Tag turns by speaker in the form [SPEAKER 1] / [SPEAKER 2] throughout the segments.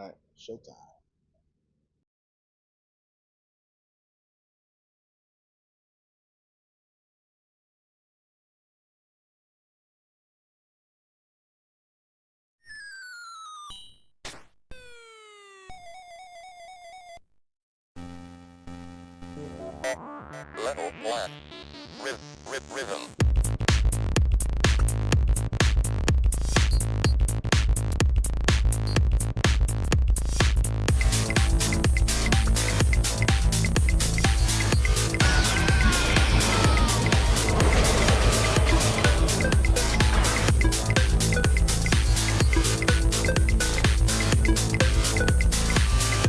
[SPEAKER 1] right, showtime.
[SPEAKER 2] Level 1. Rhythm.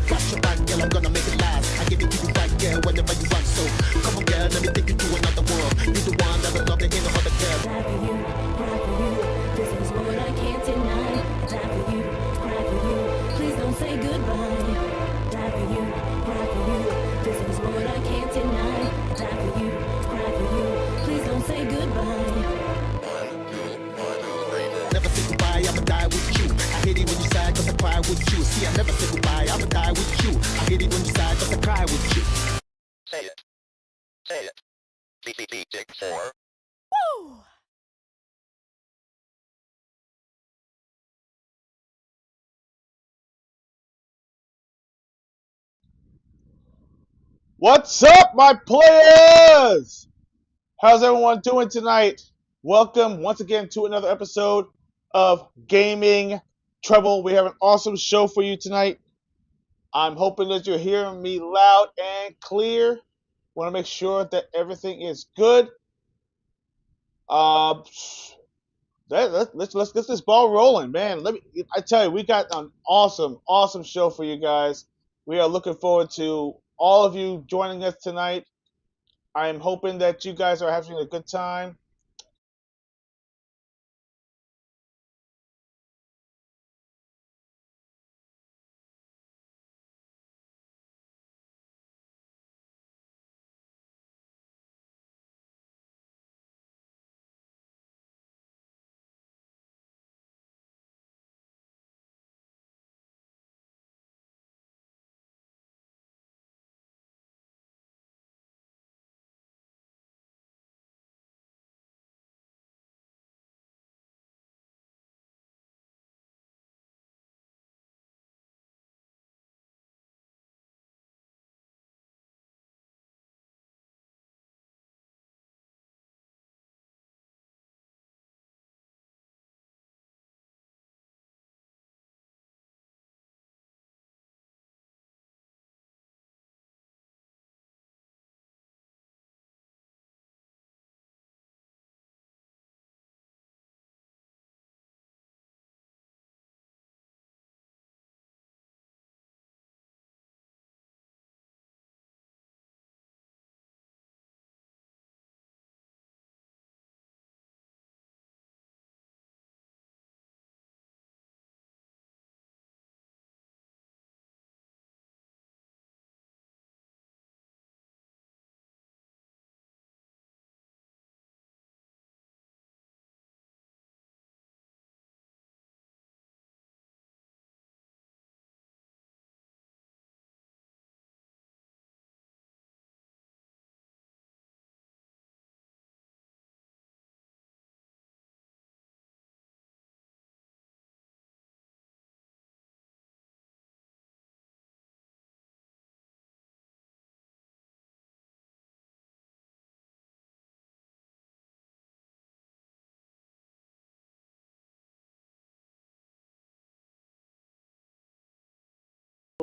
[SPEAKER 3] Got your back, girl, I'm gonna make it last. I give it to you right, girl, whenever you want. So come on, girl, let me take you to another world. You're the one that I love, there ain't no other girl.
[SPEAKER 4] Die for you, cry for you. This is what I can't deny. Die for you, cry for you. Please don't say goodbye. Die for you, cry for you. This is what I can't deny. Die for you, cry for you. Please don't say goodbye.
[SPEAKER 2] 1, 2, 3.
[SPEAKER 3] Never say goodbye, I'ma die with you. I hate it when you sigh, cause I cry with you. See, I never say goodbye, I'ma die with you. I hate it when you sigh, cause I cry with you.
[SPEAKER 2] Say it. Say it. TTT Tick 4.
[SPEAKER 4] Woo!
[SPEAKER 1] What's up, my players? How's everyone doing tonight? Welcome once again to another episode of Gaming Treble. We have an awesome show for you tonight. I'm hoping that you're hearing me loud and clear. Want to make sure that everything is good. Let's get this ball rolling, man. I tell you, we got an awesome show for you guys. We are looking forward to all of you joining us tonight. I'm hoping that you guys are having a good time.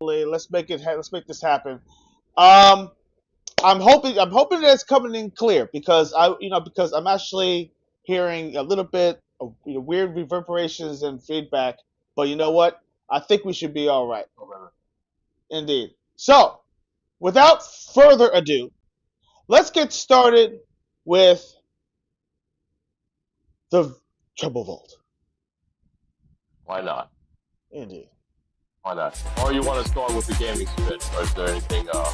[SPEAKER 1] Let's make it. Let's make this happen. Um, I'm hoping that it's coming in clear because because I'm actually hearing a little bit of weird reverberations and feedback. But you know what? I think we should be all right. Indeed. So, without further ado, let's get started with the Treble Vault.
[SPEAKER 5] Why not?
[SPEAKER 1] Indeed.
[SPEAKER 5] Why not? Or you want to start with the gaming spit? Or is there anything?
[SPEAKER 1] No,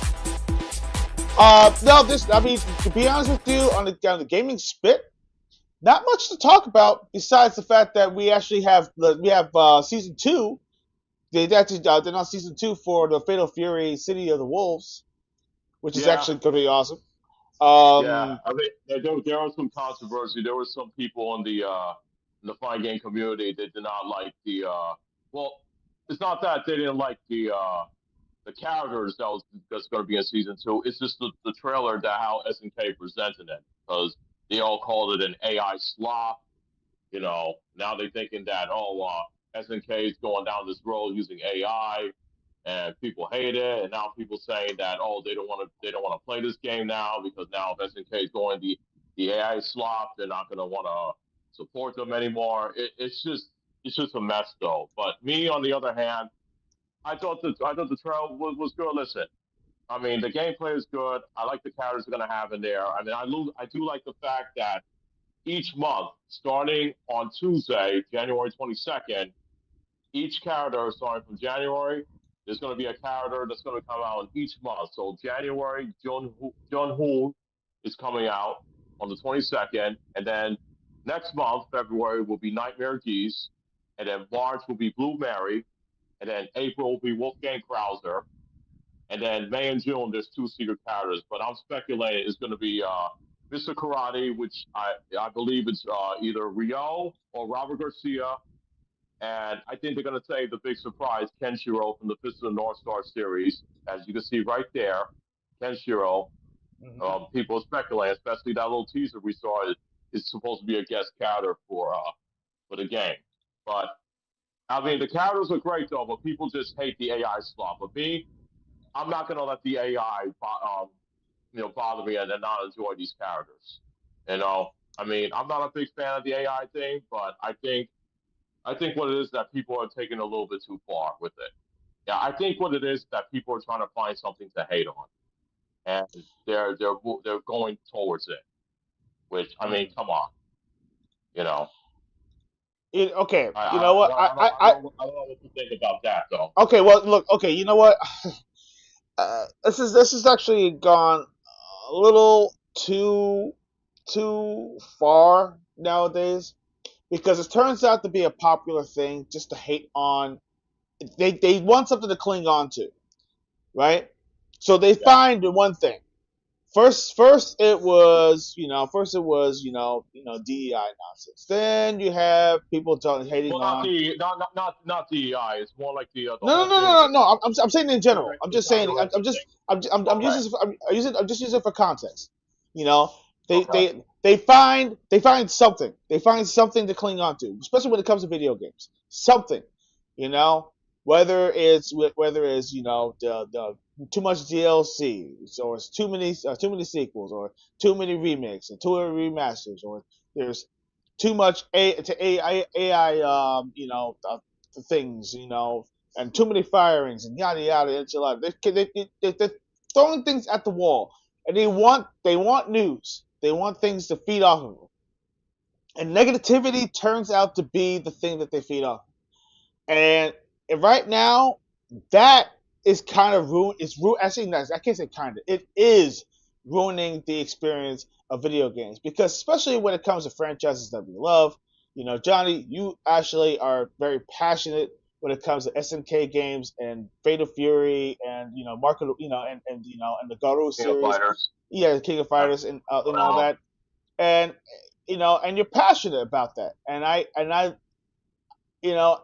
[SPEAKER 1] I mean, to be honest with you, on the gaming spit, not much to talk about besides the fact that we actually have season 2 they actually they're on season 2 for the Fatal Fury City of the Wolves, which is
[SPEAKER 5] Yeah,
[SPEAKER 1] actually going to be awesome.
[SPEAKER 5] yeah.
[SPEAKER 1] Um,
[SPEAKER 5] I mean, there was some controversy. There was some people in the fighting game community that did not like the well, it's not that they didn't like the characters that's going to be in season 2. It's just the trailer that how SNK presented it because they all called it an AI slop. Now they're thinking that SNK is going down this road using AI, and people hate it. And now people saying that they don't want to play this game now because now if SNK is going the AI slop, they're not going to want to support them anymore. It's just a mess though. But me on the other hand, I thought the trail was good. Listen, I mean the gameplay is good. I like the characters they're gonna have in there. I mean I do like the fact that each month, starting on Tuesday, January 22nd, each character starting from January, there's going to be a character that's going to come out in each month. So January, Jun Hoon is coming out on the 22nd, and then next month, February, will be Nightmare Geese, and then March will be Blue Mary, and then April will be Wolfgang Krauser, and then May and June, there's two secret characters, but I'm speculating it's going to be Mr. Karate, which I believe it's either Rio or Robert Garcia, and I think they're going to say the big surprise, Kenshiro from the Fist of the North Star series. As you can see right there, Kenshiro. People are speculating, especially that little teaser we saw is supposed to be a guest character for the game. But I mean, the characters are great though, but people just hate the AI slot. But me, I'm not going to let the AI bother me and not enjoy these characters. I mean, I'm not a big fan of the AI thing, but I think what it is that people are taking a little bit too far with it. Yeah, I think what it is that people are trying to find something to hate on, and they're going towards it. Which I mean, come on, you know.
[SPEAKER 1] okay,
[SPEAKER 5] I
[SPEAKER 1] you
[SPEAKER 5] I,
[SPEAKER 1] know
[SPEAKER 5] I,
[SPEAKER 1] what?
[SPEAKER 5] don't, I, don't, I, don't, I don't know what to think about that though.
[SPEAKER 1] Okay, well, look, okay, you know what? This is actually gone a little too far nowadays because it turns out to be a popular thing just to hate on. They want something to cling on to, right? So they
[SPEAKER 5] Yeah.
[SPEAKER 1] find the one thing. First it was DEI nonsense. Then you have people hating
[SPEAKER 5] Well, not
[SPEAKER 1] on.
[SPEAKER 5] the not DEI. It's more like the
[SPEAKER 1] No, no,
[SPEAKER 5] whole
[SPEAKER 1] no,
[SPEAKER 5] thing
[SPEAKER 1] no, no,
[SPEAKER 5] with
[SPEAKER 1] no. I'm saying in general. I'm
[SPEAKER 5] the
[SPEAKER 1] just saying. I'm
[SPEAKER 5] referendum
[SPEAKER 1] just
[SPEAKER 5] thing.
[SPEAKER 1] I'm
[SPEAKER 5] Okay.
[SPEAKER 1] using I'm just using it for context. You know, they
[SPEAKER 5] Okay.
[SPEAKER 1] they they find something. They find something to cling on to, especially when it comes to video games. Something, you know, whether it's the too much DLC, or it's too many sequels, or too many remakes, and too many remasters, or there's too much AI things, and too many firings and yada yada into life. They're throwing things at the wall, and they want news. They want things to feed off of them, and negativity turns out to be the thing that they feed off. And right now, that is kind of ruin. Actually, no, I can't say kind of. It is ruining the experience of video games because, especially when it comes to franchises that we love. Johnny, you actually are very passionate when it comes to SNK games and Fatal Fury and Marco, and the Garou
[SPEAKER 5] King of
[SPEAKER 1] series.
[SPEAKER 5] Fighters.
[SPEAKER 1] Yeah, the King of
[SPEAKER 5] Yeah.
[SPEAKER 1] Fighters and all that. And and you're passionate about that. And I you know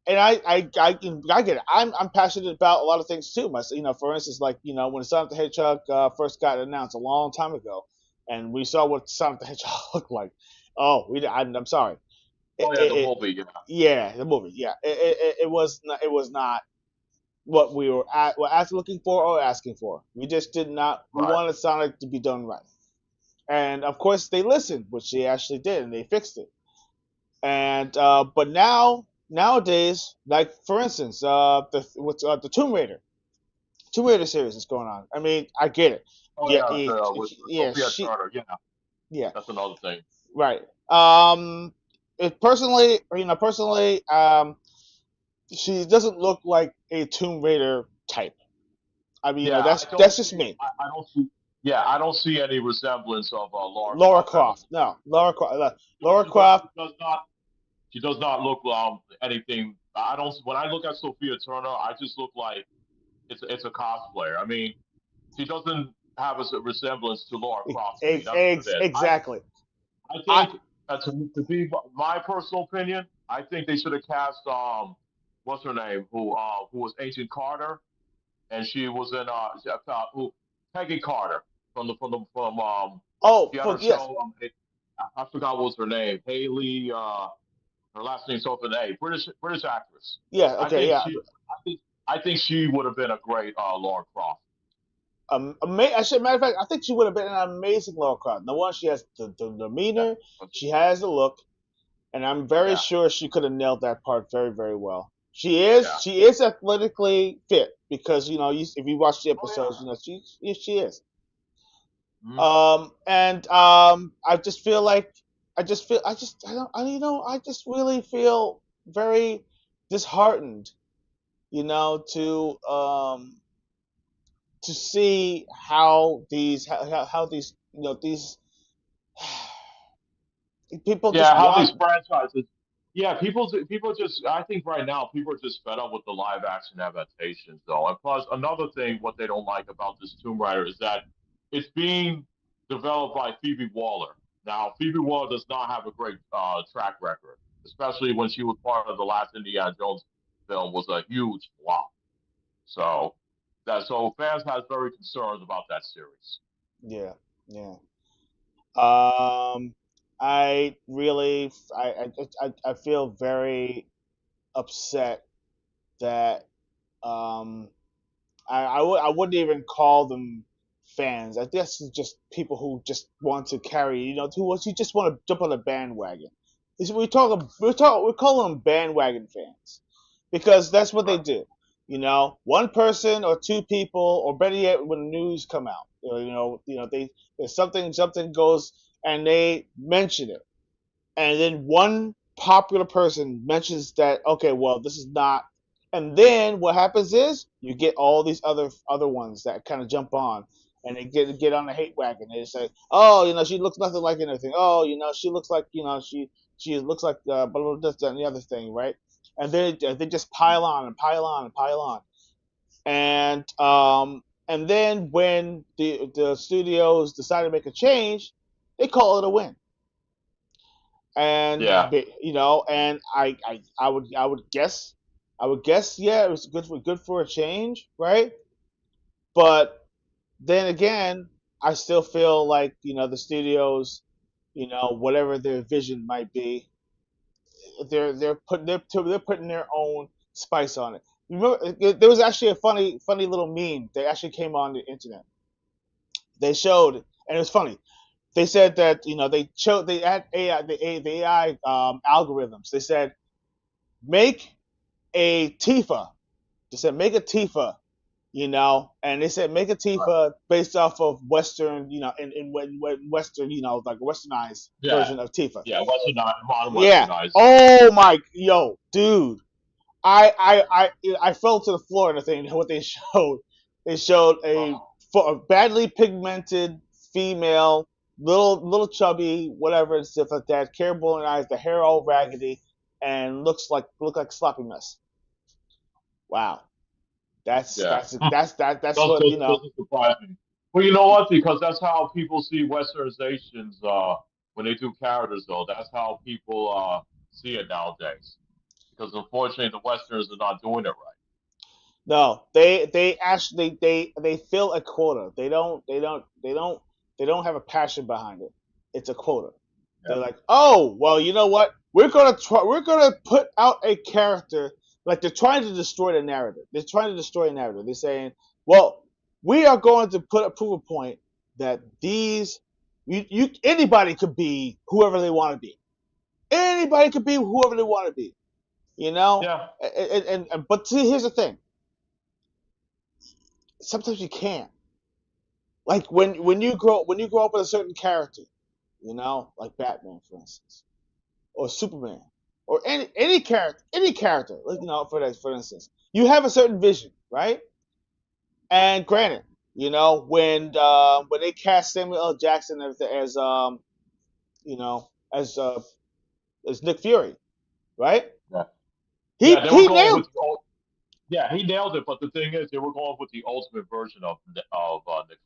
[SPEAKER 1] I get it. I'm passionate about a lot of things too. For instance, like when Sonic the Hedgehog first got announced a long time ago, and we saw what Sonic the Hedgehog looked like. Oh, I'm sorry.
[SPEAKER 5] Oh yeah, the
[SPEAKER 1] It
[SPEAKER 5] movie. Yeah.
[SPEAKER 1] Yeah, the movie. Yeah, it was not what we were looking for or asking for. We just did not. We
[SPEAKER 5] Right.
[SPEAKER 1] wanted Sonic to be done right, and of course they listened, which they actually did, and they fixed it. And but nowadays, like for instance, the Tomb Raider series is going on. I mean, I get it.
[SPEAKER 5] Oh
[SPEAKER 1] Yeah,
[SPEAKER 5] yeah, with
[SPEAKER 1] yeah,
[SPEAKER 5] Sophia Turner. Yeah,
[SPEAKER 1] yeah,
[SPEAKER 5] that's another thing.
[SPEAKER 1] right. Personally, she doesn't look like a Tomb Raider type. I mean,
[SPEAKER 5] Yeah, I don't
[SPEAKER 1] that's just
[SPEAKER 5] see.
[SPEAKER 1] me.
[SPEAKER 5] I don't see. Yeah, I don't see any resemblance of Laura
[SPEAKER 1] Laura
[SPEAKER 5] Croft at all.
[SPEAKER 1] Croft, no, Laura Croft.
[SPEAKER 5] She does.
[SPEAKER 1] Laura Croft,
[SPEAKER 5] She does not. She does not look anything I don't. When I look at Sophia Turner, I just look like it's a cosplayer. I mean, she doesn't have a resemblance to Laura Croft to me. That's what it is.
[SPEAKER 1] Exactly.
[SPEAKER 5] I
[SPEAKER 1] I
[SPEAKER 5] think to be my personal opinion, I think they should have cast what's her name who was Agent Carter, and she was in who Peggy Carter from
[SPEAKER 1] oh
[SPEAKER 5] she had
[SPEAKER 1] for
[SPEAKER 5] her
[SPEAKER 1] yes
[SPEAKER 5] show I forgot what was her name, Haley, her last name's open A, British actress.
[SPEAKER 1] yeah
[SPEAKER 5] I
[SPEAKER 1] okay
[SPEAKER 5] think
[SPEAKER 1] yeah.
[SPEAKER 5] she I think I think she would have been a great Laura Croft.
[SPEAKER 1] Matter of fact, I think she would have been an amazing Laura Croft. The one, she has the
[SPEAKER 5] Yeah,
[SPEAKER 1] demeanor, she has the look, and I'm very
[SPEAKER 5] yeah,
[SPEAKER 1] sure she could have nailed that part very, very well.
[SPEAKER 5] yeah.
[SPEAKER 1] She is athletically fit because if you watch the
[SPEAKER 5] Oh
[SPEAKER 1] episodes,
[SPEAKER 5] yeah.
[SPEAKER 1] she is.
[SPEAKER 5] Mhm.
[SPEAKER 1] And I just feel like I just I don't I I just really feel very disheartened, to see how these these people
[SPEAKER 5] Yeah,
[SPEAKER 1] just
[SPEAKER 5] how these
[SPEAKER 1] want.
[SPEAKER 5] franchises. Yeah, people just. I think right now people are just fed up with the live action adaptations, though. And plus, another thing, what they don't like about this Tomb Raider is that it's being developed by Phoebe Waller. Now, Phoebe Waller does not have a great track record, especially when she was part of the last Indiana Jones film, was a huge flop. So fans have very concerns about that series.
[SPEAKER 1] Yeah, yeah. Um, I really, I feel very upset that I wouldn't even call them fans. I guess it's just people who just want to carry, who just want to jump on a bandwagon. We call them bandwagon fans because that's what they
[SPEAKER 5] Right.
[SPEAKER 1] do. One person or two people, or better yet, when news come out, they there's something goes and they mention it, and then one popular person mentions that, okay, well, this is not, and then what happens is you get all these other ones that kind of jump on, and they get on the hate wagon. They say, oh, she looks nothing like anything. Oh, she looks like, she looks like blah, blah, this, that, and the other thing, right? And they just pile on and pile on and pile on, and then when the studios decide to make a change, they call it a win. And
[SPEAKER 5] Yeah.
[SPEAKER 1] and I would guess, yeah, it was good for a change, right? But then again, I still feel like, the studios, whatever their vision might be, they're putting their own spice on it. There was actually a funny little meme that actually came on the internet. They showed, and it was funny. They said that, they had AI, the AI algorithms. They said, make a Tifa. They said, make a Tifa, and they said, make a
[SPEAKER 5] Right.
[SPEAKER 1] Tifa based off of Western, in Western, like a westernized
[SPEAKER 5] Yeah.
[SPEAKER 1] version of Tifa.
[SPEAKER 5] Yeah. Westernized, modern
[SPEAKER 1] Yeah.
[SPEAKER 5] westernized.
[SPEAKER 1] Oh my, yo, dude. I fell to the floor in the thing. What they showed, they showed a badly pigmented female, little chubby, whatever and stuff like that, careful in eyes, the hair all raggedy, and look like sloppy mess. Wow,
[SPEAKER 5] Yeah.
[SPEAKER 1] that's what
[SPEAKER 5] Doesn't surprise me. Well, you know what? Because that's how people see westernizations when they do characters, though. That's how people see it nowadays. Because unfortunately, the westerns are not doing it right.
[SPEAKER 1] No, they actually they fill a quota. They don't have a passion behind it. It's a quota.
[SPEAKER 5] Yeah.
[SPEAKER 1] They're like, oh, well, you know what? We're gonna put out a character, like they're trying to destroy the narrative. They're trying to destroy a narrative. They're saying, well, we are going to prove a point that these you anybody could be whoever they want to be. Anybody could be whoever they want to be. You know,
[SPEAKER 5] Yeah.
[SPEAKER 1] but see, here's the thing. Sometimes you can't. Like when you grow up with a certain character, like Batman, for instance, or Superman, or any character, like, for instance, you have a certain vision, right? And granted, when they cast Samuel L. Jackson as you know as Nick Fury, right?
[SPEAKER 5] Yeah.
[SPEAKER 1] He
[SPEAKER 5] Yeah, they were
[SPEAKER 1] he
[SPEAKER 5] going
[SPEAKER 1] nailed.
[SPEAKER 5] with yeah, he nailed it. But the thing is, they were going with the ultimate version of Nick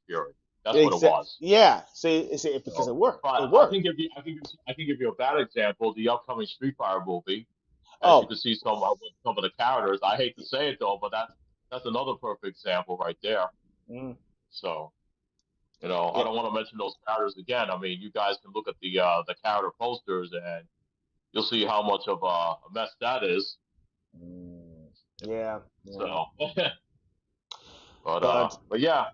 [SPEAKER 5] Fury. That's what it was.
[SPEAKER 1] Yeah, see, because
[SPEAKER 5] So,
[SPEAKER 1] it worked.
[SPEAKER 5] but
[SPEAKER 1] It worked.
[SPEAKER 5] I can give you a bad example. The upcoming Street Fighter movie, as you
[SPEAKER 1] Oh,
[SPEAKER 5] can see some of the characters. I hate to say it though, but that's another perfect example right there.
[SPEAKER 1] mm,
[SPEAKER 5] So I
[SPEAKER 1] yeah.
[SPEAKER 5] don't want to mention those characters again. I mean, you guys can look at the character posters and you'll see how much of a mess that is.
[SPEAKER 1] Mm, yeah, yeah.
[SPEAKER 5] So,
[SPEAKER 1] But
[SPEAKER 5] but yeah,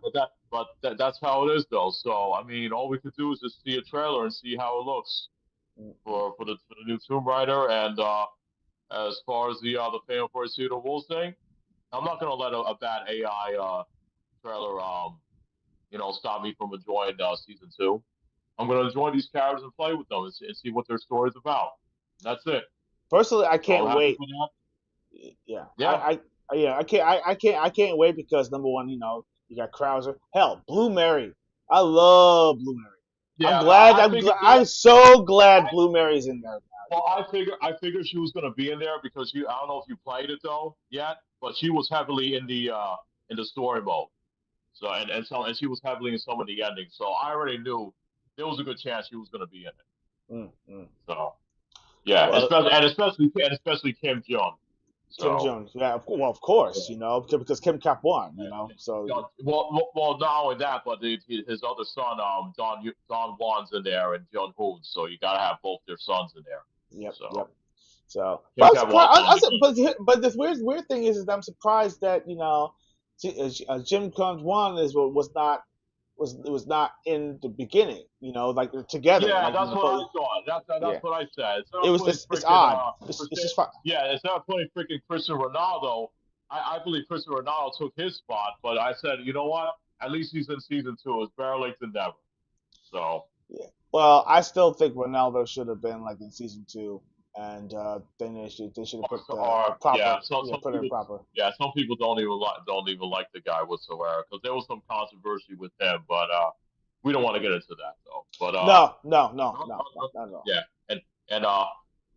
[SPEAKER 5] that's how it is though. So I mean, all we could do is just see a trailer and see how it looks
[SPEAKER 1] mm,
[SPEAKER 5] for the new Tomb Raider. And as far as the Fan for the Wolves thing, I'm not gonna let a bad AI trailer stop me from enjoying season two. I'm gonna enjoy these characters and play with them and see what their story's about. That's it.
[SPEAKER 1] personally, I
[SPEAKER 5] So
[SPEAKER 1] can't
[SPEAKER 5] I'm happy
[SPEAKER 1] wait.
[SPEAKER 5] for that.
[SPEAKER 1] Yeah,
[SPEAKER 5] Yeah.
[SPEAKER 1] yeah, I can't wait because number one, you got Krauser. Hell, Blue Mary. I love Blue Mary. I'm
[SPEAKER 5] Yeah,
[SPEAKER 1] glad.
[SPEAKER 5] I figured.
[SPEAKER 1] I'm so glad
[SPEAKER 5] I,
[SPEAKER 1] Blue Mary's in there.
[SPEAKER 5] well, I figured she was going to be in there because I don't know if you played it though yet, but she was heavily in the story mode. So and she was heavily in some of the endings. So I already knew there was a good chance she was going to be in it.
[SPEAKER 1] Mm, mm.
[SPEAKER 5] So yeah,
[SPEAKER 1] Well,
[SPEAKER 5] especially Kim Jong.
[SPEAKER 1] Kim
[SPEAKER 5] So
[SPEAKER 1] Jones. Yeah, well, of course,
[SPEAKER 5] yeah.
[SPEAKER 1] because Kim Cap won. So
[SPEAKER 5] Not only that, but his other son, Don Juan's in there, and John Hoon. So you gotta have both their sons in there.
[SPEAKER 1] yep,
[SPEAKER 5] So
[SPEAKER 1] yep. So, but
[SPEAKER 5] Kim
[SPEAKER 1] I'm
[SPEAKER 5] Catwalk
[SPEAKER 1] surprised.
[SPEAKER 5] on the
[SPEAKER 1] But this weird thing is I'm surprised that Jim Combs one was not in the beginning. Like together.
[SPEAKER 5] Yeah,
[SPEAKER 1] Like
[SPEAKER 5] that's what I
[SPEAKER 1] but
[SPEAKER 5] thought.
[SPEAKER 1] yeah,
[SPEAKER 5] That's what I said. Instead
[SPEAKER 1] it
[SPEAKER 5] of
[SPEAKER 1] was
[SPEAKER 5] putting
[SPEAKER 1] this. It's
[SPEAKER 5] freaking
[SPEAKER 1] odd. It's just fun.
[SPEAKER 5] yeah, instead of putting freaking Cristiano Ronaldo, I believe Cristiano Ronaldo took his spot. But I said, you know what? At least he's in season two. It's better late than never. So
[SPEAKER 1] Yeah. Well, I still think Ronaldo should have been like in season two, and then they should have put the
[SPEAKER 5] or yeah,
[SPEAKER 1] proper
[SPEAKER 5] some
[SPEAKER 1] put it
[SPEAKER 5] people
[SPEAKER 1] proper.
[SPEAKER 5] yeah, some people don't even like the guy whatsoever because there was some controversy with him, but we don't want to get into that though. But
[SPEAKER 1] No, no, no, no, no, not at all.
[SPEAKER 5] yeah, and and uh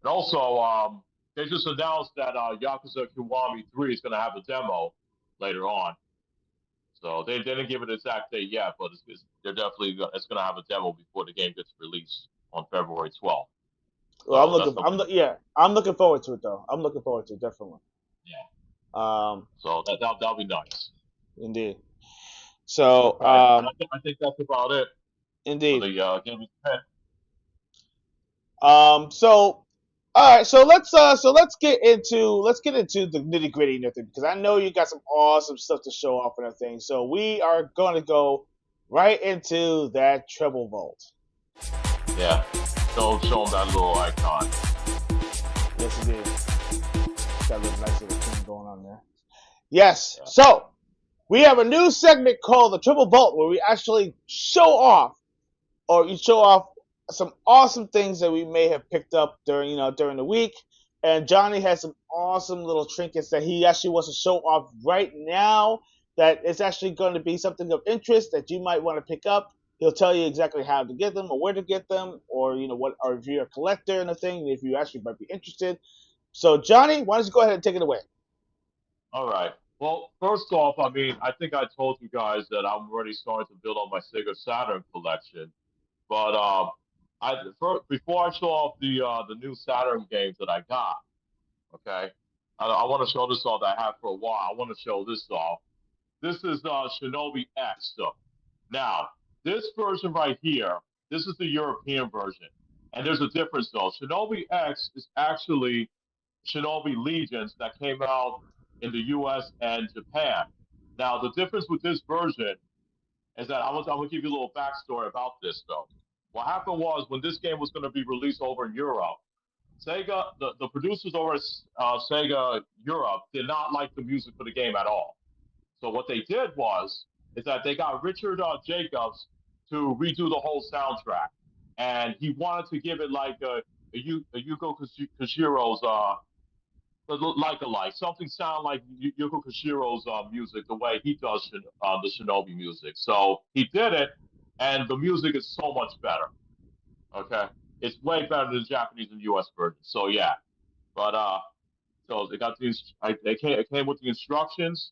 [SPEAKER 5] and also they just announced that Yakuza Kiwami 3 is going to have a demo later on. So they didn't give an exact date yet, but they're definitely it's going to have a demo before the game gets released on February 12th.
[SPEAKER 1] Well,
[SPEAKER 5] So that's something.
[SPEAKER 1] I'm looking forward to it though. I'm looking forward to it definitely.
[SPEAKER 5] Yeah.
[SPEAKER 1] Um,
[SPEAKER 5] So that'll be nice.
[SPEAKER 1] indeed. So,
[SPEAKER 5] Okay, and I think that's about it for
[SPEAKER 1] indeed.
[SPEAKER 5] the gaming pet.
[SPEAKER 1] So, all right. Let's get into the nitty gritty and everything because I know you got some awesome stuff to show off and everything. So we are going to go right into that treble vault.
[SPEAKER 5] Yeah. Show them that little icon.
[SPEAKER 1] Yes, it is. Got a little nice little thing going on there. Yes.
[SPEAKER 5] Yeah.
[SPEAKER 1] So we have a new segment called the Triple Vault where we actually show off, or you show off some awesome things that we may have picked up during the week. And Johnny has some awesome little trinkets that he actually wants to show off right now. That is actually going to be something of interest that you might want to pick up. He'll tell you exactly how to get them or where to get them, or or if you're a collector and a thing, if you actually might be interested. So Johnny, why don't you go ahead and take it away?
[SPEAKER 5] All right. Well, first off, I mean, I think I told you guys that I'm already starting to build on my Sega Saturn collection. But before I show off the new Saturn games that I got, okay, I want to show this off that I have for a while. I want to show this off. This is Shinobi X stuff. Now, this version right here, this is the European version, and there's a difference though. Shinobi X is actually Shinobi Legions that came out in the U.S. and Japan. Now, the difference with this version is that I'm gonna give you a little backstory about this though. What happened was when this game was going to be released over in Europe, Sega, the producers over at Sega Europe did not like the music for the game at all. So what they did was is that they got Richard Jacobs to redo the whole soundtrack, and he wanted to give it like a Yuko Koshiro's like alike, something sound like Yuko Koshiro's music, the way he does the Shinobi music. So he did it, and the music is so much better. Okay, it's way better than the Japanese and U.S. version. So yeah, but So they got these. It came with the instructions.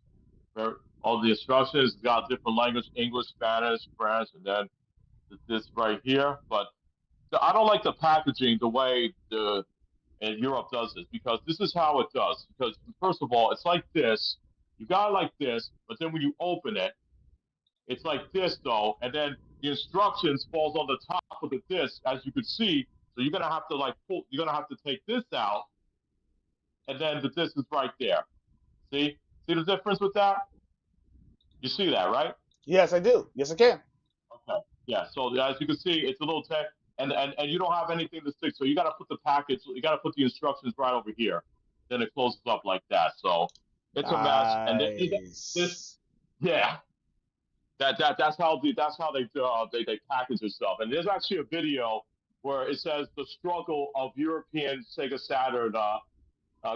[SPEAKER 5] All the instructions got different language: English, Spanish, French, and then this right here. But I don't like the packaging the way the in Europe does this because this is how it does. Because first of all, it's like this. You got it like this, but then when you open it, it's like this though, and then the instructions falls on the top of the disc, as you can see. So you're gonna have to like pull. You're gonna have to take this out, and then the disc is right there. See the difference with that? You see that, right?
[SPEAKER 1] Yes, I do. Yes, I can.
[SPEAKER 5] Okay. Yeah. So as you can see, it's a little tech, and you don't have anything to stick. So you got to put the package. You got to put the instructions right over here. Then it closes up like that. So it's a mess. And then this,
[SPEAKER 1] Nice.
[SPEAKER 5] yeah. That's how they package their stuff. And there's actually a video where it says the struggle of European Sega Saturn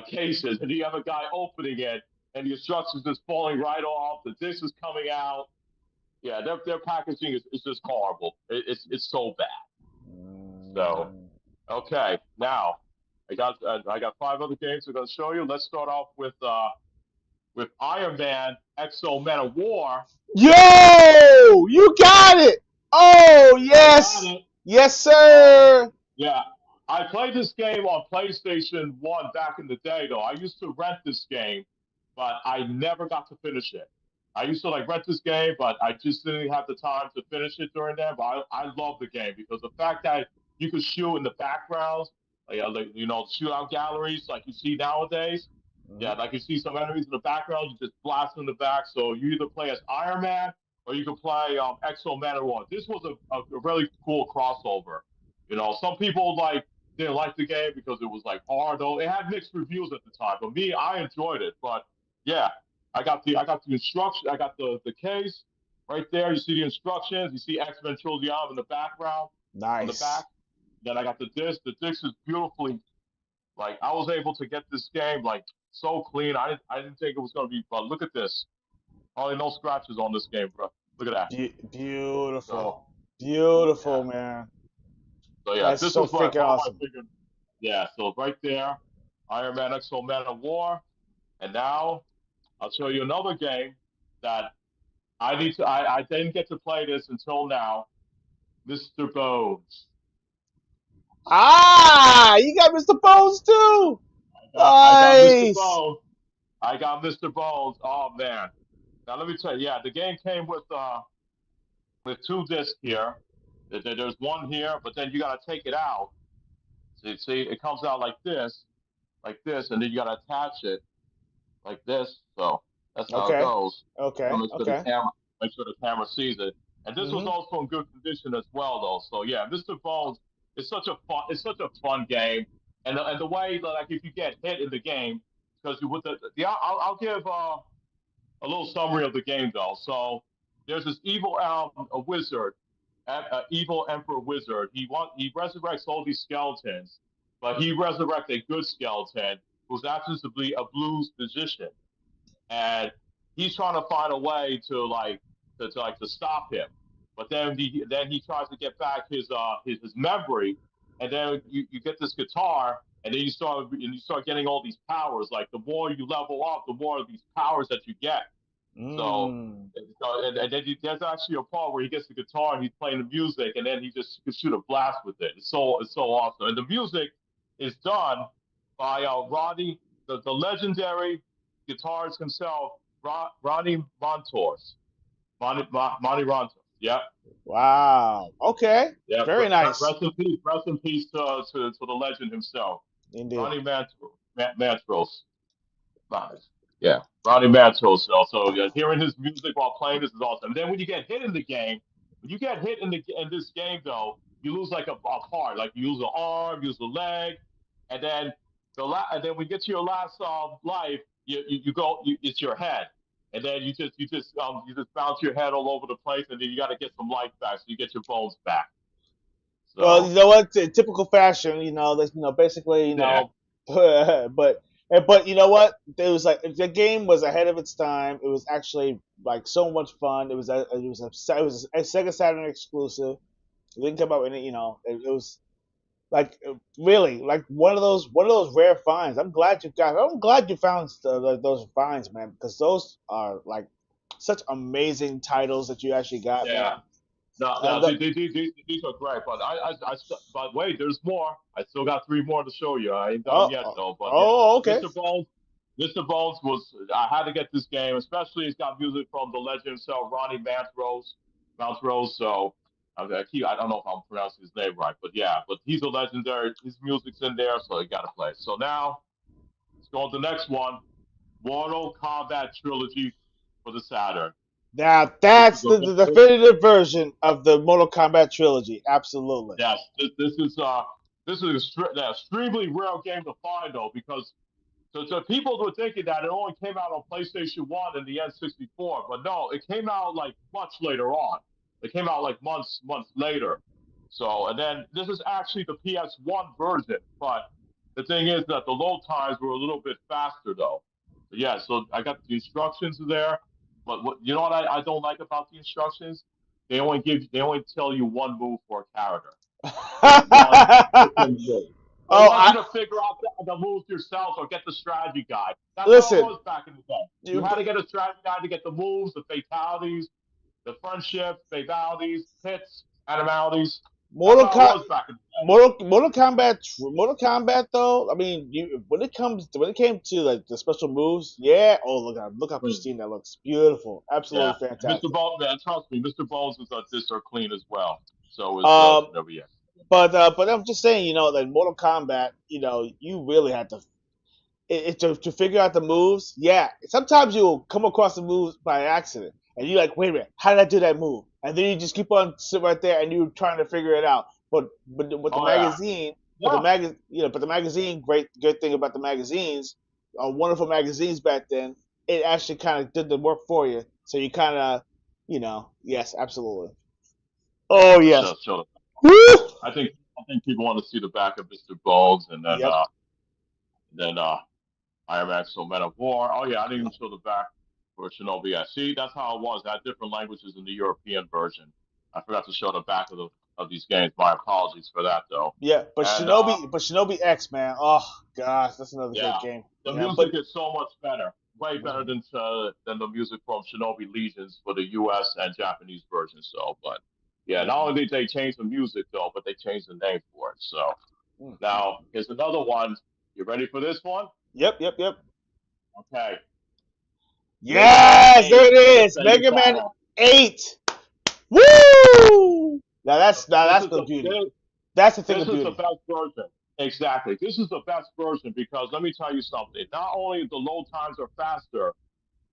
[SPEAKER 5] cases, and you have a guy opening it, and the instructions is falling right off. The disc is coming out. Yeah, their packaging is just horrible. It's so bad. So okay, now I got five other games I'm going to show you. Let's start off with Iron Man Exo Men of War.
[SPEAKER 1] Yo, you got it. Oh
[SPEAKER 5] I got
[SPEAKER 1] yes,
[SPEAKER 5] it.
[SPEAKER 1] yes sir.
[SPEAKER 5] Yeah, I played this game on PlayStation 1 back in the day, though. I used to rent this game, but I never got to finish it. I used to like rent this game, but I just didn't have the time to finish it during that. But I love the game because the fact that you could shoot in the backgrounds, like shootout galleries like you see nowadays. Yeah, like you see some enemies in the background, you just blast them in the back. So you either play as Iron Man or you can play Exo Man of War. This was a really cool crossover. Some people didn't like the game because it was like hard. Though it had mixed reviews at the time, but me, I enjoyed it. But yeah, I got the instruction. I got the case right there. You see the instructions. You see X Men Trilogy in the background on the
[SPEAKER 1] Nice.
[SPEAKER 5] back. Then I got the disc. The disc is beautifully like I was able to get this game like so clean. I didn't think it was gonna be. But look at this. Only no scratches on this game, bro. Look at that. So
[SPEAKER 1] Beautiful, beautiful,
[SPEAKER 5] yeah.
[SPEAKER 1] man.
[SPEAKER 5] So yeah,
[SPEAKER 1] That's
[SPEAKER 5] this
[SPEAKER 1] so
[SPEAKER 5] was
[SPEAKER 1] freaking
[SPEAKER 5] one of my
[SPEAKER 1] awesome.
[SPEAKER 5] favorite. Yeah. So right there, Iron Man Exo Man of War, and now I'll show you another game that I didn't get to play this until now. Mr. Bones.
[SPEAKER 1] Ah, you got Mr. Bones too.
[SPEAKER 5] I got Mr.
[SPEAKER 1] Nice.
[SPEAKER 5] Bones. I got Mr. Bones. Oh man. Now let me tell you, yeah, the game came with two discs here. There's one here, but then you gotta take it out. See, it comes out like this, and then you gotta attach it like this. So that's how it
[SPEAKER 1] Okay,
[SPEAKER 5] goes.
[SPEAKER 1] okay, okay.
[SPEAKER 5] Make sure the camera sees it. And this was
[SPEAKER 1] Mhm.
[SPEAKER 5] also in good condition as well, though. So yeah, Mr. Bones it's such a fun game, and the way like if you get hit in the game, because you with the I'll give a little summary of the game though. So there's this evil a wizard, evil emperor wizard. He resurrects all these skeletons, but he resurrects a good skeleton who's actually a blues musician, and he's trying to find a way to stop him. But then he tries to get back his memory, and then you get this guitar, and then you start getting all these powers. Like the more you level up, the more of these powers that you get. So,
[SPEAKER 1] Mm.
[SPEAKER 5] and then there's actually a part where he gets the guitar and he's playing the music, and then he just can shoot a blast with it. It's so awesome, and the music is done by the legendary guitarist himself, Ronnie Montours. Monty Ronto. Yep.
[SPEAKER 1] Wow. Okay.
[SPEAKER 5] Yeah.
[SPEAKER 1] Very nice.
[SPEAKER 5] Rest in peace. Rest in peace to the legend himself,
[SPEAKER 1] Indeed.
[SPEAKER 5] Ronnie Montrose. Nice. Yeah. Ronnie Montrose. So yeah, hearing his music while playing this is awesome. And then when you get hit in the game, when you get hit in this game though, you lose like a part. Like you lose an arm, you lose a leg, and then and then when you get to your last life, you go. It's your head. And then you just bounce your head all over the place, and then you got to get some life back, so you get your bones back.
[SPEAKER 1] Well,
[SPEAKER 5] So
[SPEAKER 1] you know what? In typical fashion, that's basically,
[SPEAKER 5] yeah,
[SPEAKER 1] but you know what? It was like the game was ahead of its time. It was actually like so much fun. It was a Sega Saturn exclusive. It didn't come out in it. It was. Like really, like one of those rare finds. I'm glad you found those finds, man, because those are like such amazing titles that you actually got,
[SPEAKER 5] Yeah.
[SPEAKER 1] man.
[SPEAKER 5] No,
[SPEAKER 1] And
[SPEAKER 5] no, these are great, but but wait, there's more. I still got three more to show you. I ain't done
[SPEAKER 1] oh,
[SPEAKER 5] yet
[SPEAKER 1] oh,
[SPEAKER 5] though. But yeah,
[SPEAKER 1] oh, okay.
[SPEAKER 5] Mr. Bones, Mr. Bones was. I had to get this game, especially it's got music from the legend himself, Ronnie Montrose. Montrose. So I don't know if I'm pronouncing his name right, but yeah, but he's a legendary. His music's in there, so you got to play. So now let's go on to the next one. Mortal Kombat trilogy for the Saturn.
[SPEAKER 1] Now
[SPEAKER 5] This is
[SPEAKER 1] that's
[SPEAKER 5] the
[SPEAKER 1] the definitive version of the Mortal Kombat trilogy. Absolutely.
[SPEAKER 5] Yes, this is an extremely rare game to find though, because so people were thinking that it only came out on PlayStation One and the N64, but no, it came out like much later on. It came out like months later. So and then this is actually the PS1 version, but the thing is that the load times were a little bit faster though. But yeah, so I got the instructions there, but what you know what I don't like about the instructions? They only tell you one move for a character, just one freaking move. They
[SPEAKER 1] Oh,
[SPEAKER 5] want you to figure out the moves yourself or get the strategy guide. That's how it
[SPEAKER 1] listen.
[SPEAKER 5] was back in the day. You
[SPEAKER 1] You,
[SPEAKER 5] had to get a strategy guide to get the moves, the fatalities, the friendships, fatalities, hits, animalities. That's
[SPEAKER 1] Mortal
[SPEAKER 5] how it
[SPEAKER 1] Kombat.
[SPEAKER 5] was back in the day.
[SPEAKER 1] Mortal Kombat though. I mean, when it came to like the special moves, yeah. Oh, look how
[SPEAKER 5] Mm.
[SPEAKER 1] pristine that looks. Beautiful,
[SPEAKER 5] Yeah,
[SPEAKER 1] absolutely
[SPEAKER 5] Mr.
[SPEAKER 1] fantastic.
[SPEAKER 5] Bones, man, trust me, Mr. Bones is this are clean as well. So is
[SPEAKER 1] Um,
[SPEAKER 5] Shinobi.
[SPEAKER 1] but I'm just saying, like Mortal Kombat, you really had to to figure out the moves. Yeah, sometimes you'll come across the moves by accident, and you're like, wait a minute, how did I do that move? And then you just keep on sitting right there, and you're trying to figure it out. But with the
[SPEAKER 5] Oh yeah,
[SPEAKER 1] magazine,
[SPEAKER 5] yeah.
[SPEAKER 1] but the magazine, great good thing about the magazines, wonderful magazines back then, it actually kind of did the work for you. So you kind of, yes, absolutely.
[SPEAKER 5] Yeah,
[SPEAKER 1] Oh yes.
[SPEAKER 5] show.
[SPEAKER 1] Woo!
[SPEAKER 5] I think people want to see the back of Mr. Bones, and
[SPEAKER 1] Yep.
[SPEAKER 5] then Iron Man, so Men of War. Oh yeah, I didn't even show the back for Shinobi. Yeah, see, that's how it was. I had different languages in the European version. I forgot to show the back of these games. My apologies for that though.
[SPEAKER 1] Yeah, but
[SPEAKER 5] And
[SPEAKER 1] Shinobi X, man. Oh gosh, that's another great
[SPEAKER 5] yeah,
[SPEAKER 1] game.
[SPEAKER 5] the
[SPEAKER 1] But
[SPEAKER 5] music is so much better, way better than the music from Shinobi Legions for the U.S. and Japanese version. So, but yeah, not only did they change the music though, but they changed the name for it. So now here's another one. You ready for this one?
[SPEAKER 1] yep, yep, yep.
[SPEAKER 5] Okay, Mega Man
[SPEAKER 1] Yes, there
[SPEAKER 5] 8
[SPEAKER 1] it
[SPEAKER 5] for the
[SPEAKER 1] is.
[SPEAKER 5] Sega
[SPEAKER 1] Mega Man
[SPEAKER 5] Saturn.
[SPEAKER 1] 8. Woo! Now
[SPEAKER 5] This
[SPEAKER 1] that's
[SPEAKER 5] is
[SPEAKER 1] the beauty.
[SPEAKER 5] this,
[SPEAKER 1] That's the thing
[SPEAKER 5] this
[SPEAKER 1] of
[SPEAKER 5] is the
[SPEAKER 1] beauty.
[SPEAKER 5] best version. Exactly. This is the best version because let me tell you something. Not only the load times are faster,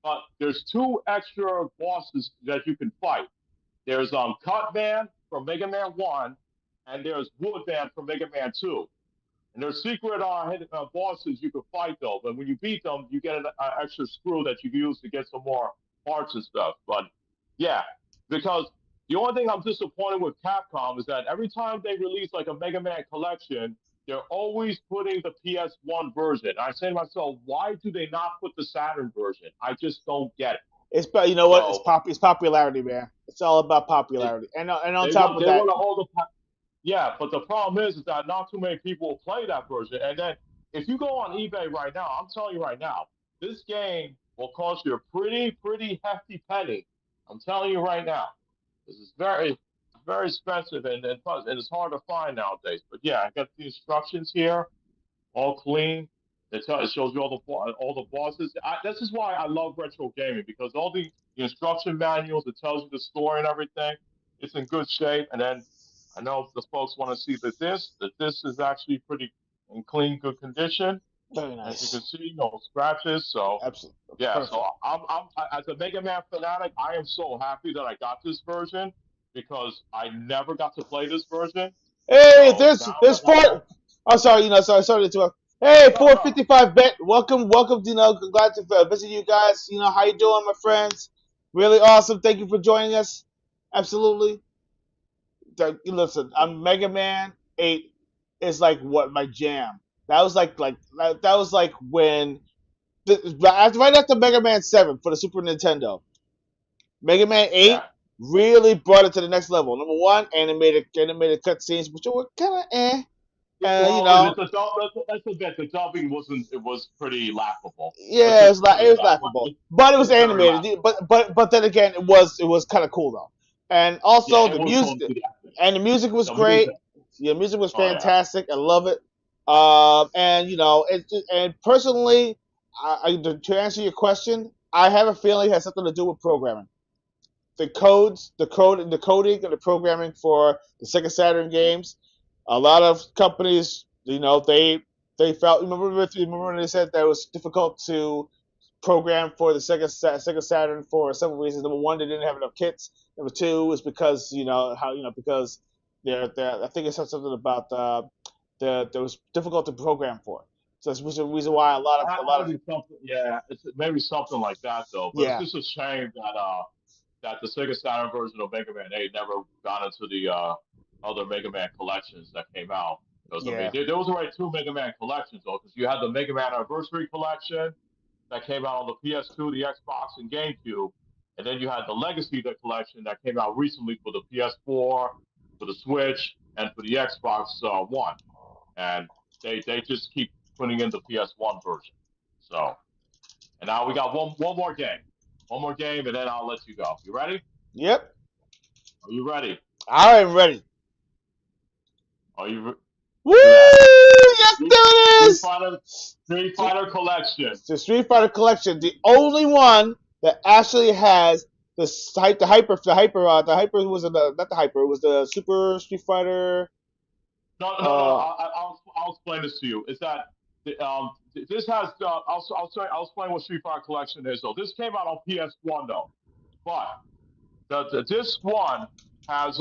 [SPEAKER 5] but there's two extra bosses that you can fight. There's Cutman from Mega Man 1, and there's Woodman from Mega Man 2. And there's secret bosses you can fight though, but when you beat them, you get an extra screw that you can use to get some more parts and stuff. But yeah, because the only thing I'm disappointed with Capcom is that every time they release like a Mega Man collection, they're always putting the PS1 version. I say to myself, why do they not put the Saturn version? I just don't get it.
[SPEAKER 1] You know what?
[SPEAKER 5] So
[SPEAKER 1] It's popularity, man. It's all about
[SPEAKER 5] it,
[SPEAKER 1] popularity. And on top of
[SPEAKER 5] they
[SPEAKER 1] that,
[SPEAKER 5] want to hold the yeah, but the problem is that not too many people will play that version. And then if you go on eBay right now, I'm telling you right now, this game will cost you a pretty hefty penny. I'm telling you right now, this is very expensive and it's hard to find nowadays. But yeah, I got the instructions here all clean. It shows you all the bosses. This is why I love retro gaming because all the instruction manuals, it tells you the story and everything. It's in good shape. And then I know the folks want to see that this is actually pretty in clean, good condition.
[SPEAKER 1] very
[SPEAKER 5] As you can
[SPEAKER 1] nice.
[SPEAKER 5] see, no scratches. So
[SPEAKER 1] Absolutely
[SPEAKER 5] yeah, so
[SPEAKER 1] perfect.
[SPEAKER 5] as a Mega Man fanatic, I am so happy that I got this version because I never got to play this version.
[SPEAKER 1] Hey,
[SPEAKER 5] So now
[SPEAKER 1] this
[SPEAKER 5] that I have,
[SPEAKER 1] four. I'm sorry, sorry to interrupt. Hey,
[SPEAKER 5] no, no,
[SPEAKER 1] 455 bet. Welcome. Glad to visit you guys. How you doing, my friends? Really awesome. Thank you for joining us. Absolutely. Listen, I'm Mega Man 8 is like what my jam. That was that was like when right after Mega Man 7 for the Super Nintendo. Mega Man
[SPEAKER 5] yeah.
[SPEAKER 1] 8 really brought it to the next level. Number one, animated cutscenes, which were kind of eh. and
[SPEAKER 5] Well, that's the bit. The dubbing wasn't. It was pretty laughable. Let's
[SPEAKER 1] yeah,
[SPEAKER 5] just put
[SPEAKER 1] it
[SPEAKER 5] it
[SPEAKER 1] was
[SPEAKER 5] that way.
[SPEAKER 1] laughable, but it was
[SPEAKER 5] It's very
[SPEAKER 1] animated.
[SPEAKER 5] laughable.
[SPEAKER 1] But then again, it was kind of cool though, and
[SPEAKER 5] Yeah,
[SPEAKER 1] also
[SPEAKER 5] it
[SPEAKER 1] the
[SPEAKER 5] was
[SPEAKER 1] music,
[SPEAKER 5] going to the acting.
[SPEAKER 1] and the music was
[SPEAKER 5] The music.
[SPEAKER 1] great. Yeah, music was
[SPEAKER 5] Oh yeah.
[SPEAKER 1] fantastic. I love it. And and personally, to answer your question, I have a feeling it has something to do with programming. The coding, and the programming for the Sega Saturn games. A lot of companies, they felt. Remember when they said that it was difficult to program for the Sega Saturn for several reasons. Number one, they didn't have enough kits. Number two is because because they're I think it said something about that was difficult to program for. So that's the reason why
[SPEAKER 5] It had
[SPEAKER 1] a lot
[SPEAKER 5] to
[SPEAKER 1] of
[SPEAKER 5] be something. Yeah, it's maybe something like that though. But it's
[SPEAKER 1] yeah
[SPEAKER 5] just a shame that the Sega Saturn version of Mega Man 8 never got into the other Mega Man collections that came out. Because I mean,
[SPEAKER 1] yeah
[SPEAKER 5] there was already two Mega Man collections though. Because you had the Mega Man Anniversary collection that came out on the PS2, the Xbox, and GameCube, and then you had the Legacy collection that came out recently for the PS4, for the Switch, and for the Xbox One. And they just keep putting in the PS1 version. So, and now we got one more game, and then I'll let you go. You ready?
[SPEAKER 1] yep.
[SPEAKER 5] Are you ready?
[SPEAKER 1] I am ready.
[SPEAKER 5] Are you?
[SPEAKER 1] Woo!
[SPEAKER 5] Look at that.
[SPEAKER 1] Yes,
[SPEAKER 5] Street,
[SPEAKER 1] there it
[SPEAKER 5] Street
[SPEAKER 1] is.
[SPEAKER 5] Fighter, Street Fighter collection.
[SPEAKER 1] The Street Fighter collection, the only one that actually has the hyper was not the hyper, it was the Super Street Fighter.
[SPEAKER 5] No.
[SPEAKER 1] Uh,
[SPEAKER 5] I'll explain this to you. Is that this has I'll explain what Street Fighter Collection is. So this came out on PS1 though, but this one has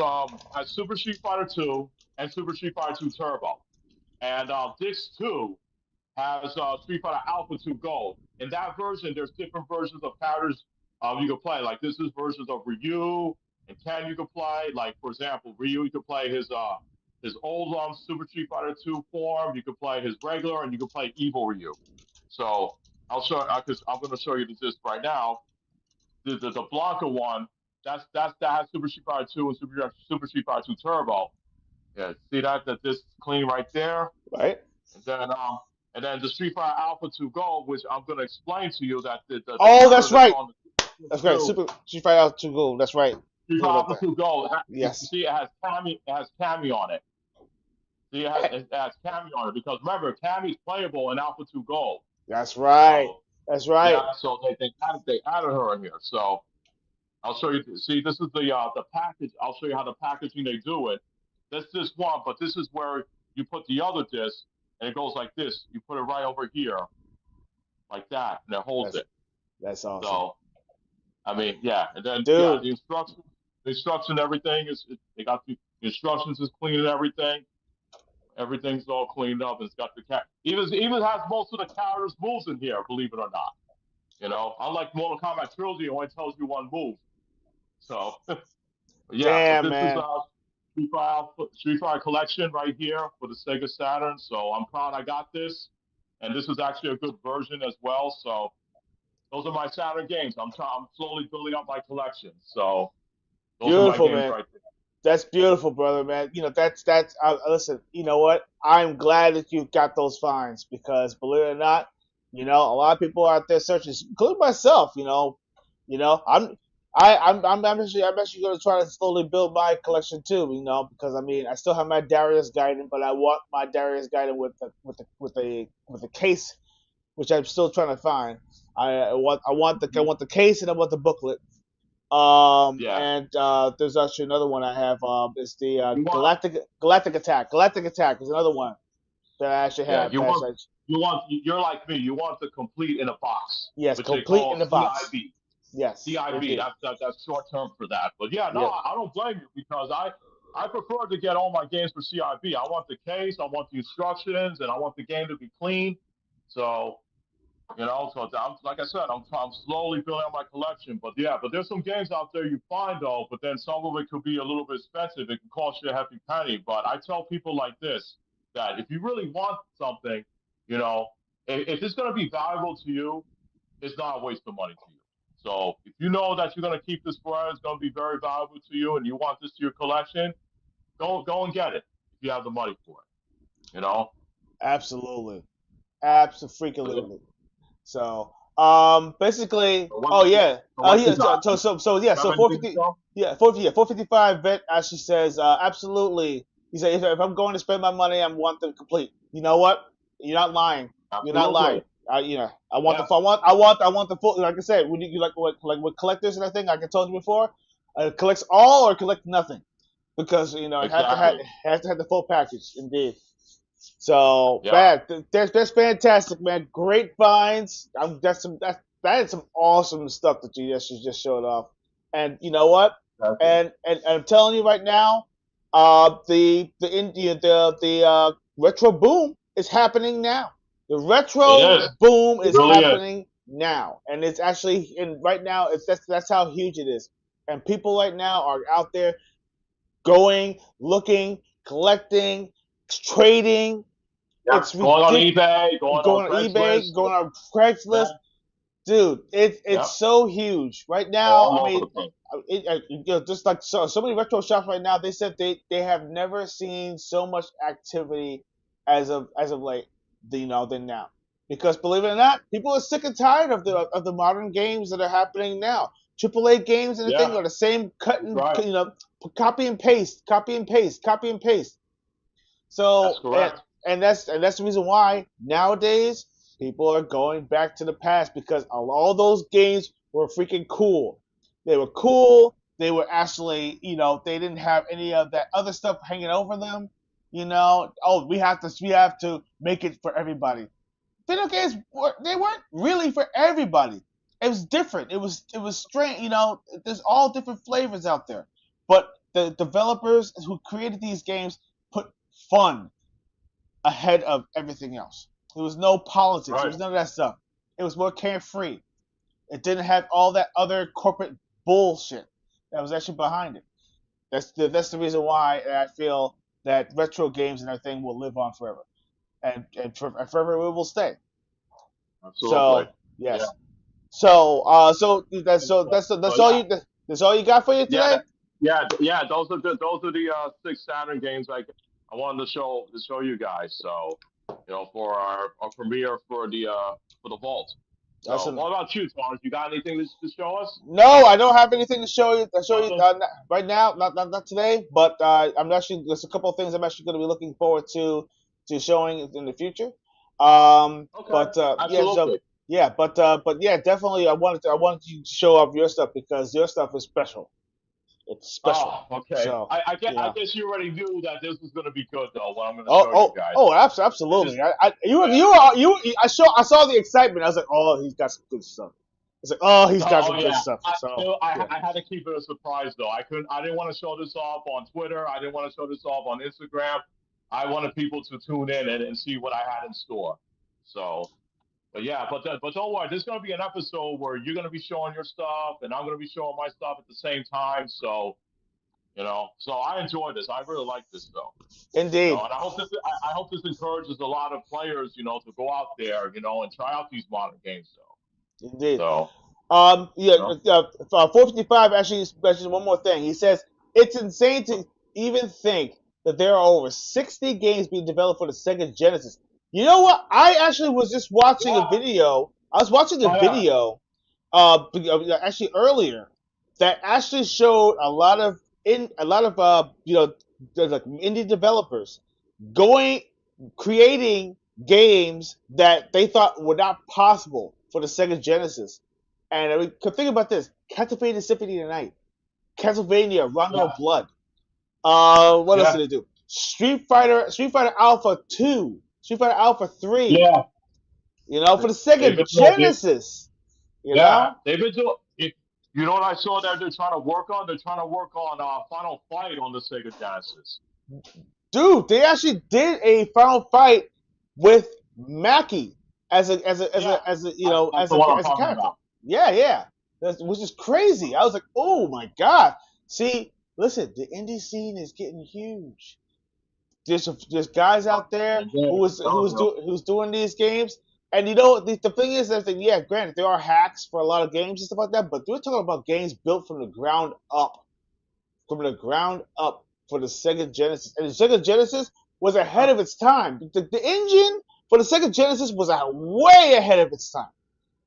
[SPEAKER 5] Super Street Fighter 2 and Super Street Fighter 2 Turbo, and this 2 has Street Fighter Alpha 2 Gold. In that version, there's different versions of characters you can play. Like this is versions of Ryu and Ken you can play. Like for example, Ryu you can play his old Super Street Fighter 2 form. You can play his regular, and you can play Evil Ryu. So I'll show because I'm going to show you this right now. The Blanca one that has Super Street Fighter 2 and Super Street Fighter 2 Turbo. Yeah, see that this clean right there.
[SPEAKER 1] right?
[SPEAKER 5] And then the Street Fighter Alpha 2 Gold, which I'm gonna explain to you that the
[SPEAKER 1] Oh,
[SPEAKER 5] counter
[SPEAKER 1] that's
[SPEAKER 5] that's
[SPEAKER 1] right.
[SPEAKER 5] on the
[SPEAKER 1] That's right.
[SPEAKER 5] two
[SPEAKER 1] Super Street Fighter Alpha 2 Gold. That's right.
[SPEAKER 5] Street
[SPEAKER 1] Forgot
[SPEAKER 5] Fighter
[SPEAKER 1] about
[SPEAKER 5] Alpha
[SPEAKER 1] that.
[SPEAKER 5] 2 Gold, you
[SPEAKER 1] Yes.
[SPEAKER 5] see it has Cammy on it. See it has Cammy on it because remember Cammy's playable in Alpha 2 Gold.
[SPEAKER 1] That's right.
[SPEAKER 5] So
[SPEAKER 1] That's right.
[SPEAKER 5] yeah, so they added her in here. So I'll show you. See, this is the package. I'll show you how the packaging they do it. That's this one, but this is where you put the other disc, and it goes like this. You put it right over here, like that, and it holds
[SPEAKER 1] That's
[SPEAKER 5] it.
[SPEAKER 1] that's awesome.
[SPEAKER 5] So, I mean, yeah, and then yeah,
[SPEAKER 1] Dude,
[SPEAKER 5] the instruction, everything they got the instructions is clean and everything. Everything's all cleaned up. And it's got the cat. Even has most of the characters' moves in here. Believe it or not, unlike Mortal Kombat Trilogy, it only tells you one move. So yeah, but
[SPEAKER 1] damn
[SPEAKER 5] this is
[SPEAKER 1] man.
[SPEAKER 5] Street Fighter Collection right here for the Sega Saturn. So I'm proud I got this, and this is actually a good version as well. So those are my Saturn games. I'm slowly building up my collection. So those are my
[SPEAKER 1] Beautiful,
[SPEAKER 5] games
[SPEAKER 1] man.
[SPEAKER 5] right there.
[SPEAKER 1] That's beautiful, brother, man. That's listen. You know what? I'm glad that you got those finds because believe it or not, a lot of people out there searching, including myself. I'm actually going to try to slowly build my collection too. Because I mean, I still have my Darius Gaiden, but I want my Darius Gaiden with the case, which I'm still trying to find. I want the case and I want the booklet.
[SPEAKER 5] Yeah,
[SPEAKER 1] And there's actually another one I have. It's the
[SPEAKER 5] you want
[SPEAKER 1] Galactic Attack. Galactic Attack is another one that I actually
[SPEAKER 5] yeah
[SPEAKER 1] have. That's like,
[SPEAKER 5] you're like me. You want the complete in a box,
[SPEAKER 1] yes,
[SPEAKER 5] which they
[SPEAKER 1] complete in
[SPEAKER 5] call
[SPEAKER 1] the box.
[SPEAKER 5] CIB.
[SPEAKER 1] Yes,
[SPEAKER 5] CIB.
[SPEAKER 1] indeed.
[SPEAKER 5] That's short term for that. But yeah, no,
[SPEAKER 1] Yep.
[SPEAKER 5] I don't blame you because I prefer to get all my games for CIB. I want the case, I want the instructions, and I want the game to be clean. So so like I said, I'm slowly building up my collection. But yeah, but there's some games out there you find though, but then some of it could be a little bit expensive. It can cost you a hefty penny. But I tell people like this that if you really want something, you know, if it's going to be valuable to you, it's not a waste of money to you. So if you know that you're going to keep this forever, it's going to be very valuable to you, and you want this to your collection, go and get it if you have the money for it. You know.
[SPEAKER 1] Absolutely,
[SPEAKER 5] So
[SPEAKER 1] absolutely. So, basically,
[SPEAKER 5] what?
[SPEAKER 1] oh yeah,
[SPEAKER 5] So what
[SPEAKER 1] yeah.
[SPEAKER 5] you got?
[SPEAKER 1] Yeah,
[SPEAKER 5] You have
[SPEAKER 1] so
[SPEAKER 5] anything to
[SPEAKER 1] 450,
[SPEAKER 5] show?
[SPEAKER 1] yeah, 455 vet actually says, absolutely. He said, if I'm going to spend my money, I want them complete. You know what? You're not lying. You're not lying.
[SPEAKER 5] Absolutely.
[SPEAKER 1] I want the,
[SPEAKER 5] Yeah.
[SPEAKER 1] I want the full. Like I said, when you like with collectors and everything, like I told you before, collects all or collect nothing because it
[SPEAKER 5] Exactly.
[SPEAKER 1] has to have the full package. Indeed. So,
[SPEAKER 5] Yeah.
[SPEAKER 1] man, that's fantastic, man. Great finds. That is some awesome stuff that you just showed off. And you know what?
[SPEAKER 5] Exactly.
[SPEAKER 1] And I'm telling you right now, the India the retro boom is happening now. The
[SPEAKER 5] It
[SPEAKER 1] retro
[SPEAKER 5] is.
[SPEAKER 1] boom
[SPEAKER 5] It
[SPEAKER 1] is
[SPEAKER 5] really is.
[SPEAKER 1] happening now, and it's actually and right now it's that's how huge it is. And people right now are out there going, looking, collecting, trading.
[SPEAKER 5] Yeah.
[SPEAKER 1] It's
[SPEAKER 5] Going on
[SPEAKER 1] ridiculous.
[SPEAKER 5] eBay, going on
[SPEAKER 1] Going on eBay,
[SPEAKER 5] Craigslist.
[SPEAKER 1] going on
[SPEAKER 5] Yeah.
[SPEAKER 1] Craigslist, dude. It's
[SPEAKER 5] Yeah.
[SPEAKER 1] so huge right now. I
[SPEAKER 5] All over
[SPEAKER 1] mean,
[SPEAKER 5] the place.
[SPEAKER 1] just like so many retro shops right now. They said they have never seen so much activity as of late. Than now. Because believe it or not, people are sick and tired of the modern games that are happening now. AAA games and everything
[SPEAKER 5] Yeah.
[SPEAKER 1] are the same cut
[SPEAKER 5] That's
[SPEAKER 1] and
[SPEAKER 5] right.
[SPEAKER 1] copy and paste, copy and paste, copy and paste.
[SPEAKER 5] That's
[SPEAKER 1] So
[SPEAKER 5] correct.
[SPEAKER 1] and that's the reason why nowadays people are going back to the past because all those games were freaking cool. They were cool. They were actually, they didn't have any of that other stuff hanging over them. Oh, we have to make it for everybody. Video games they weren't really for everybody. It was different. It was strange. There's all different flavors out there, but the developers who created these games put fun ahead of everything else. There was no politics. There
[SPEAKER 5] Right.
[SPEAKER 1] was none of that stuff. It was more carefree. It didn't have all that other corporate bullshit that was actually behind it. That's the reason why I feel that retro games and everything will live on forever, and forever it will stay.
[SPEAKER 5] Absolutely.
[SPEAKER 1] So
[SPEAKER 5] Yeah.
[SPEAKER 1] yes. So that's
[SPEAKER 5] So
[SPEAKER 1] all
[SPEAKER 5] yeah.
[SPEAKER 1] that's all you got for you
[SPEAKER 5] Yeah.
[SPEAKER 1] today.
[SPEAKER 5] Yeah. Those are good. Those are the six Saturn games I wanted to show you guys. So for our premiere for the vault.
[SPEAKER 1] That's
[SPEAKER 5] So
[SPEAKER 1] an
[SPEAKER 5] what about you, Torrance? You got anything to show us?
[SPEAKER 1] No, I don't have anything to show you.
[SPEAKER 5] Nothing.
[SPEAKER 1] Right now, not today. But I'm actually there's a couple of things I'm actually going to be looking forward to showing in the future.
[SPEAKER 5] Okay.
[SPEAKER 1] But yeah,
[SPEAKER 5] Absolutely.
[SPEAKER 1] but yeah, definitely I wanted you to show off your stuff because your stuff is special. It's special.
[SPEAKER 5] Oh, okay.
[SPEAKER 1] So
[SPEAKER 5] I guess
[SPEAKER 1] you
[SPEAKER 5] I
[SPEAKER 1] know.
[SPEAKER 5] guess you already knew that this was going to be good, though. What I'm going to
[SPEAKER 1] Oh
[SPEAKER 5] show you
[SPEAKER 1] oh
[SPEAKER 5] guys.
[SPEAKER 1] oh,
[SPEAKER 5] I just
[SPEAKER 1] absolutely. I saw the excitement. I was like, oh, he's got some good stuff. It's like, oh, he's got
[SPEAKER 5] Oh
[SPEAKER 1] some good
[SPEAKER 5] yeah,
[SPEAKER 1] stuff.
[SPEAKER 5] I
[SPEAKER 1] So
[SPEAKER 5] knew
[SPEAKER 1] yeah,
[SPEAKER 5] I had to keep it a surprise though. I didn't want to show this off on Twitter. I didn't want to show this off on Instagram. I wanted people to tune in and see what I had in store. So, but yeah, but don't worry. There's gonna be an episode where you're gonna be showing your stuff and I'm gonna be showing my stuff at the same time. So so I enjoyed this. I really like this though.
[SPEAKER 1] indeed.
[SPEAKER 5] And I hope this encourages a lot of players, to go out there, and try out these modern games though.
[SPEAKER 1] Indeed.
[SPEAKER 5] So,
[SPEAKER 1] Yeah,
[SPEAKER 5] you know,
[SPEAKER 1] 455 actually mentions one more thing. He says it's insane to even think that there are over 60 games being developed for the Sega Genesis. You know what? I actually was just watching a
[SPEAKER 5] yeah,
[SPEAKER 1] video. I was watching a
[SPEAKER 5] oh yeah.
[SPEAKER 1] video, actually earlier, that actually showed a lot of like indie developers going creating games that they thought were not possible for the Sega Genesis. And I mean, think about this: Castlevania Symphony of the Night, Castlevania Rondo
[SPEAKER 5] Yeah,
[SPEAKER 1] of Blood. What else
[SPEAKER 5] yeah,
[SPEAKER 1] did they do? Street Fighter Alpha 2, Street Fighter Alpha 3.
[SPEAKER 5] yeah.
[SPEAKER 1] For the
[SPEAKER 5] They've
[SPEAKER 1] Sega
[SPEAKER 5] been doing it.
[SPEAKER 1] Genesis. You
[SPEAKER 5] Yeah,
[SPEAKER 1] know,
[SPEAKER 5] they've been doing it. You know what I saw that they're trying to work on? They're trying to work on Final Fight on the Sega Genesis.
[SPEAKER 1] dude, they actually did a Final Fight with Mackie
[SPEAKER 5] Yeah, that's
[SPEAKER 1] as
[SPEAKER 5] the
[SPEAKER 1] a
[SPEAKER 5] one I'm
[SPEAKER 1] as a
[SPEAKER 5] talking
[SPEAKER 1] character.
[SPEAKER 5] about.
[SPEAKER 1] Yeah, yeah, which is crazy. I was like, oh my god. See, listen, the indie scene is getting huge. There's guys
[SPEAKER 5] Oh,
[SPEAKER 1] out there
[SPEAKER 5] and then,
[SPEAKER 1] who's doing these games, and the thing is that yeah, granted there are hacks for a lot of games and stuff like that, but we're talking about games built from the ground up for the Sega Genesis. And the Sega Genesis was ahead of its time. The engine for the Sega Genesis was way ahead of its time.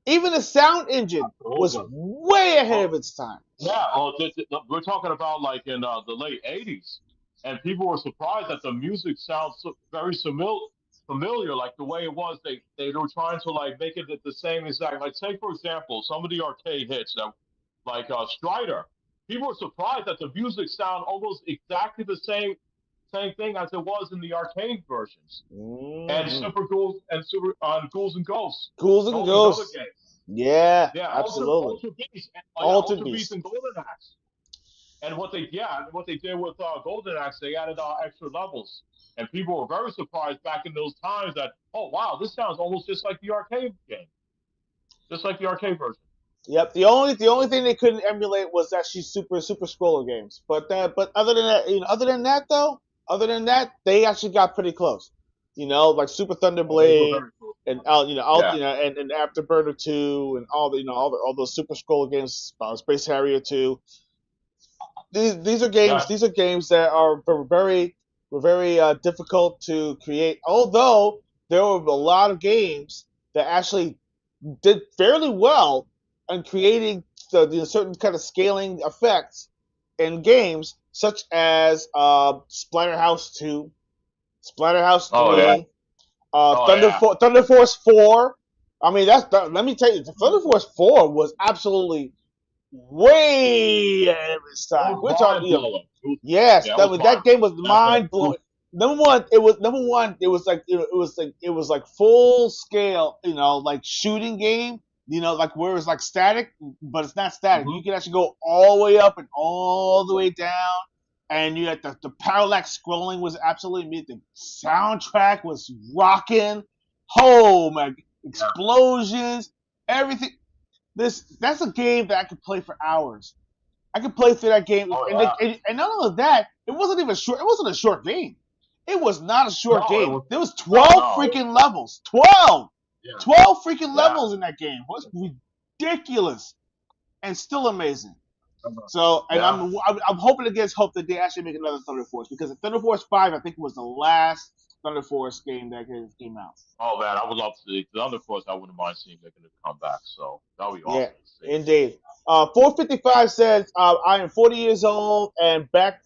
[SPEAKER 1] Even the sound engine was
[SPEAKER 5] Absolutely.
[SPEAKER 1] way ahead of
[SPEAKER 5] Oh,
[SPEAKER 1] its time.
[SPEAKER 5] yeah. Oh, we're talking about like in the late '80s, and people were surprised that the music sounds very familiar, like the way it was. They were trying to like make it the same exact. Like say for example, some of the arcade hits that like Strider. People were surprised that the music sound almost exactly the same thing as it was in the arcade versions. And
[SPEAKER 1] Mm-hmm.
[SPEAKER 5] Super Ghouls and Super Ghouls and Ghosts.
[SPEAKER 1] Ghouls and
[SPEAKER 5] That was another
[SPEAKER 1] Ghosts.
[SPEAKER 5] game.
[SPEAKER 1] Yeah,
[SPEAKER 5] Yeah,
[SPEAKER 1] absolutely.
[SPEAKER 5] Ultra Beast. Oh yeah,
[SPEAKER 1] Altered
[SPEAKER 5] Ultra Beast
[SPEAKER 1] Beast.
[SPEAKER 5] and Golden Axe. And what they did with Golden Axe, they added extra levels, and people were very surprised back in those times that oh wow, this sounds almost just like the arcade game, just like the arcade version.
[SPEAKER 1] Yep. The only thing they couldn't emulate was actually Super Scroller games. But other than that, other than that, they actually got pretty close. Like Super
[SPEAKER 5] Oh, those were
[SPEAKER 1] Thunderblade
[SPEAKER 5] very cool.
[SPEAKER 1] and
[SPEAKER 5] Yeah,
[SPEAKER 1] and Afterburner 2 and all those Super Scroller games, Space Harrier 2. These are games.
[SPEAKER 5] yeah.
[SPEAKER 1] These are games that were very difficult to create. Although there were a lot of games that actually did fairly well in creating certain kind of scaling effects in games, such as Splatterhouse 2, Splatterhouse
[SPEAKER 5] Oh yeah.
[SPEAKER 1] 3,
[SPEAKER 5] Oh yeah.
[SPEAKER 1] Thunder Force 4. I mean, let me tell you, Thunder Force 4 was absolutely way ahead of its
[SPEAKER 5] It
[SPEAKER 1] time.
[SPEAKER 5] was
[SPEAKER 1] We're
[SPEAKER 5] mind
[SPEAKER 1] talking,
[SPEAKER 5] blowing.
[SPEAKER 1] yes,
[SPEAKER 5] Yeah, it was
[SPEAKER 1] that
[SPEAKER 5] mind
[SPEAKER 1] game was
[SPEAKER 5] blowing. Definitely.
[SPEAKER 1] mind blowing. Number one. It was like full scale, like shooting game. Like where it's like static, but it's not static.
[SPEAKER 5] Mm-hmm.
[SPEAKER 1] You can actually go all the way up and all the way down, and you had the parallax scrolling was absolutely amazing. The soundtrack was rocking. Oh my,
[SPEAKER 5] Yeah.
[SPEAKER 1] explosions, everything. That's a game that I could play for hours. I could play through that game,
[SPEAKER 5] Oh yeah.
[SPEAKER 1] and not only that, it wasn't even short. It wasn't a short game. It was not a short
[SPEAKER 5] No, it
[SPEAKER 1] game.
[SPEAKER 5] was.
[SPEAKER 1] There was
[SPEAKER 5] No,
[SPEAKER 1] 12
[SPEAKER 5] no.
[SPEAKER 1] freaking levels. 12!
[SPEAKER 5] Yeah.
[SPEAKER 1] 12 freaking
[SPEAKER 5] Yeah.
[SPEAKER 1] levels in that game. It was ridiculous and still amazing.
[SPEAKER 5] Uh-huh.
[SPEAKER 1] So, and
[SPEAKER 5] Yeah.
[SPEAKER 1] I'm hoping against hope that they actually make another Thunder Force, because the Thunder Force 5, I think, was the last Thunder Force game that came out.
[SPEAKER 5] Oh man, I would love to see the other course. I wouldn't mind seeing making a comeback. So that would be
[SPEAKER 1] Yeah,
[SPEAKER 5] awesome to see.
[SPEAKER 1] indeed. 455 says, I am 40 years old and back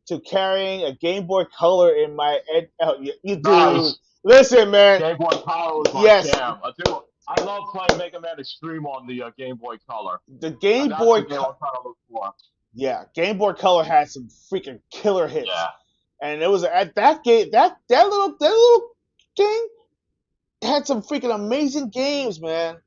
[SPEAKER 1] to carrying a Game Boy Color in my ed. Oh, you dude.
[SPEAKER 5] Nice.
[SPEAKER 1] Listen, man.
[SPEAKER 5] Game Boy Color was my
[SPEAKER 1] Yes,
[SPEAKER 5] jam. I love playing Mega Man Extreme on the Game Boy Color.
[SPEAKER 1] the Game
[SPEAKER 5] That's
[SPEAKER 1] Boy.
[SPEAKER 5] the game I'm trying to look for.
[SPEAKER 1] Yeah, Game Boy Color had some freaking killer hits,
[SPEAKER 5] Yeah.
[SPEAKER 1] and it was at that game that little game had some freaking amazing games, man.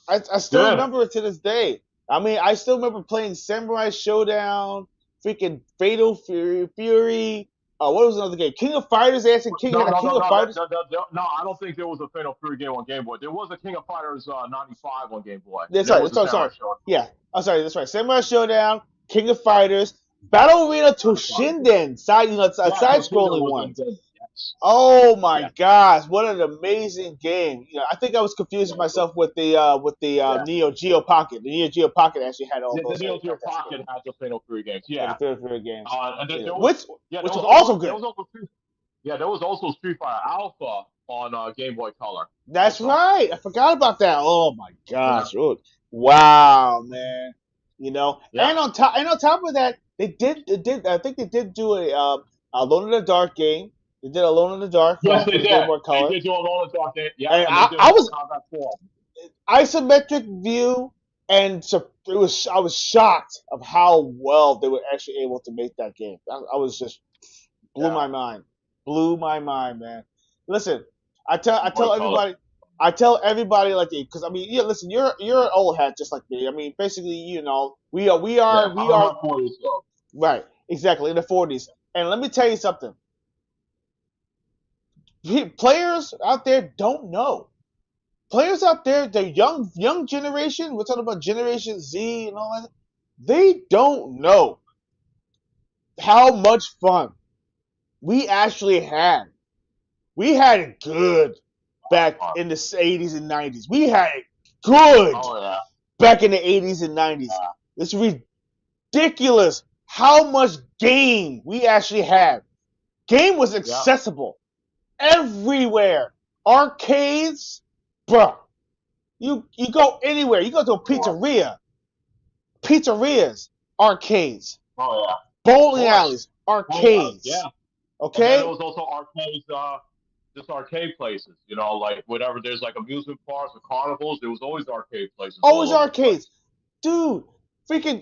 [SPEAKER 1] I still
[SPEAKER 5] Good.
[SPEAKER 1] remember it to this day. I mean, I still remember playing Samurai Showdown, freaking Fatal Fury. What was another game? King of Fighters. They actually
[SPEAKER 5] No,
[SPEAKER 1] had a
[SPEAKER 5] no, no,
[SPEAKER 1] King of
[SPEAKER 5] no,
[SPEAKER 1] Fighters.
[SPEAKER 5] no. I don't think there was a Fatal Fury game on Game Boy. There was a King of Fighters '95 on Game Boy.
[SPEAKER 1] That's
[SPEAKER 5] There
[SPEAKER 1] right.
[SPEAKER 5] was a
[SPEAKER 1] Sorry.
[SPEAKER 5] Samurai Shodown.
[SPEAKER 1] Yeah. I'm sorry. That's right. Samurai Showdown, King of Fighters, Battle Arena Toshinden. It's a
[SPEAKER 5] Yeah, Toshinden
[SPEAKER 1] side-scrolling
[SPEAKER 5] was
[SPEAKER 1] one.
[SPEAKER 5] a good. Yes.
[SPEAKER 1] Oh my
[SPEAKER 5] Yeah.
[SPEAKER 1] gosh, what an amazing game! I think I was confusing
[SPEAKER 5] Yeah.
[SPEAKER 1] myself with the
[SPEAKER 5] Yeah.
[SPEAKER 1] Neo Geo Pocket. The Neo Geo Pocket actually had all
[SPEAKER 5] The
[SPEAKER 1] those
[SPEAKER 5] Neo Geo
[SPEAKER 1] fantastic
[SPEAKER 5] Pocket had the Fatal Fury games.
[SPEAKER 1] and the
[SPEAKER 5] Yeah.
[SPEAKER 1] favorite games,
[SPEAKER 5] And there was
[SPEAKER 1] which
[SPEAKER 5] yeah
[SPEAKER 1] which was also good.
[SPEAKER 5] there was also Street Fighter Alpha on Game Boy Color.
[SPEAKER 1] That's
[SPEAKER 5] Also.
[SPEAKER 1] right. I forgot about that. Oh my
[SPEAKER 5] Yeah.
[SPEAKER 1] gosh! Wow, man.
[SPEAKER 5] Yeah.
[SPEAKER 1] And on top of that, they did. I think they did do a Alone in the Dark game. They did Alone in the Dark
[SPEAKER 5] Yes,
[SPEAKER 1] for
[SPEAKER 5] they
[SPEAKER 1] the Game
[SPEAKER 5] did.
[SPEAKER 1] Boy
[SPEAKER 5] They
[SPEAKER 1] Color.
[SPEAKER 5] did do a Lone Dark game. Yeah,
[SPEAKER 1] And
[SPEAKER 5] and they did
[SPEAKER 1] I was
[SPEAKER 5] Combat 4.
[SPEAKER 1] isometric view, and so I was shocked of how well they were actually able to make that game. I was just blew
[SPEAKER 5] Yeah.
[SPEAKER 1] my mind, man. Listen, I
[SPEAKER 5] Boy
[SPEAKER 1] tell
[SPEAKER 5] Color.
[SPEAKER 1] everybody like, because I mean, yeah, listen, you're an old hat just like me. I mean, basically, we
[SPEAKER 5] Yeah,
[SPEAKER 1] are
[SPEAKER 5] I'm around 40, so.
[SPEAKER 1] right, exactly in the 40s. And let me tell you something, players out there don't know. Players out there, the young generation, we're talking about Generation Z and all that, they don't know how much fun we actually had. We had it good back in the 80s and 90s. We had it good
[SPEAKER 5] Oh yeah.
[SPEAKER 1] back in the 80s and 90s. It's ridiculous how much game we actually had. Game was accessible. everywhere. Arcades, bruh. You go anywhere. You go to a pizzerias, arcades,
[SPEAKER 5] Oh yeah, of
[SPEAKER 1] bowling
[SPEAKER 5] course.
[SPEAKER 1] alleys,
[SPEAKER 5] Oh yeah.
[SPEAKER 1] arcades.
[SPEAKER 5] And then there
[SPEAKER 1] Okay,
[SPEAKER 5] was also arcades, just arcade places. You know, like whenever there's like amusement parks or carnivals, there was always arcade places
[SPEAKER 1] always
[SPEAKER 5] all over the
[SPEAKER 1] arcades,
[SPEAKER 5] place.
[SPEAKER 1] dude. Freaking,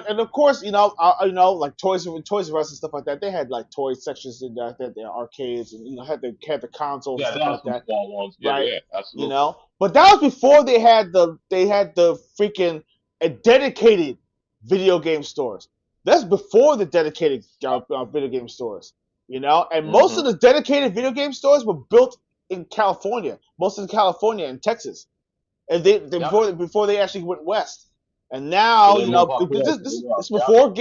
[SPEAKER 1] and of course, like Toys R Us and stuff like that. They had like toy sections in their arcades, and had the consoles and
[SPEAKER 5] Yeah,
[SPEAKER 1] stuff
[SPEAKER 5] there are
[SPEAKER 1] like
[SPEAKER 5] some
[SPEAKER 1] that,
[SPEAKER 5] small ones. Yeah,
[SPEAKER 1] right?
[SPEAKER 5] yeah, absolutely.
[SPEAKER 1] But that was before they had the freaking dedicated video game stores. That's before the dedicated video game stores. And most of
[SPEAKER 5] Hmm.
[SPEAKER 1] the dedicated video game stores were built in California, most in California and Texas, and they
[SPEAKER 5] Yep.
[SPEAKER 1] before they actually went west. And
[SPEAKER 5] So
[SPEAKER 1] now,
[SPEAKER 5] they move up here
[SPEAKER 1] this
[SPEAKER 5] to New
[SPEAKER 1] this
[SPEAKER 5] York.
[SPEAKER 1] this
[SPEAKER 5] Yep.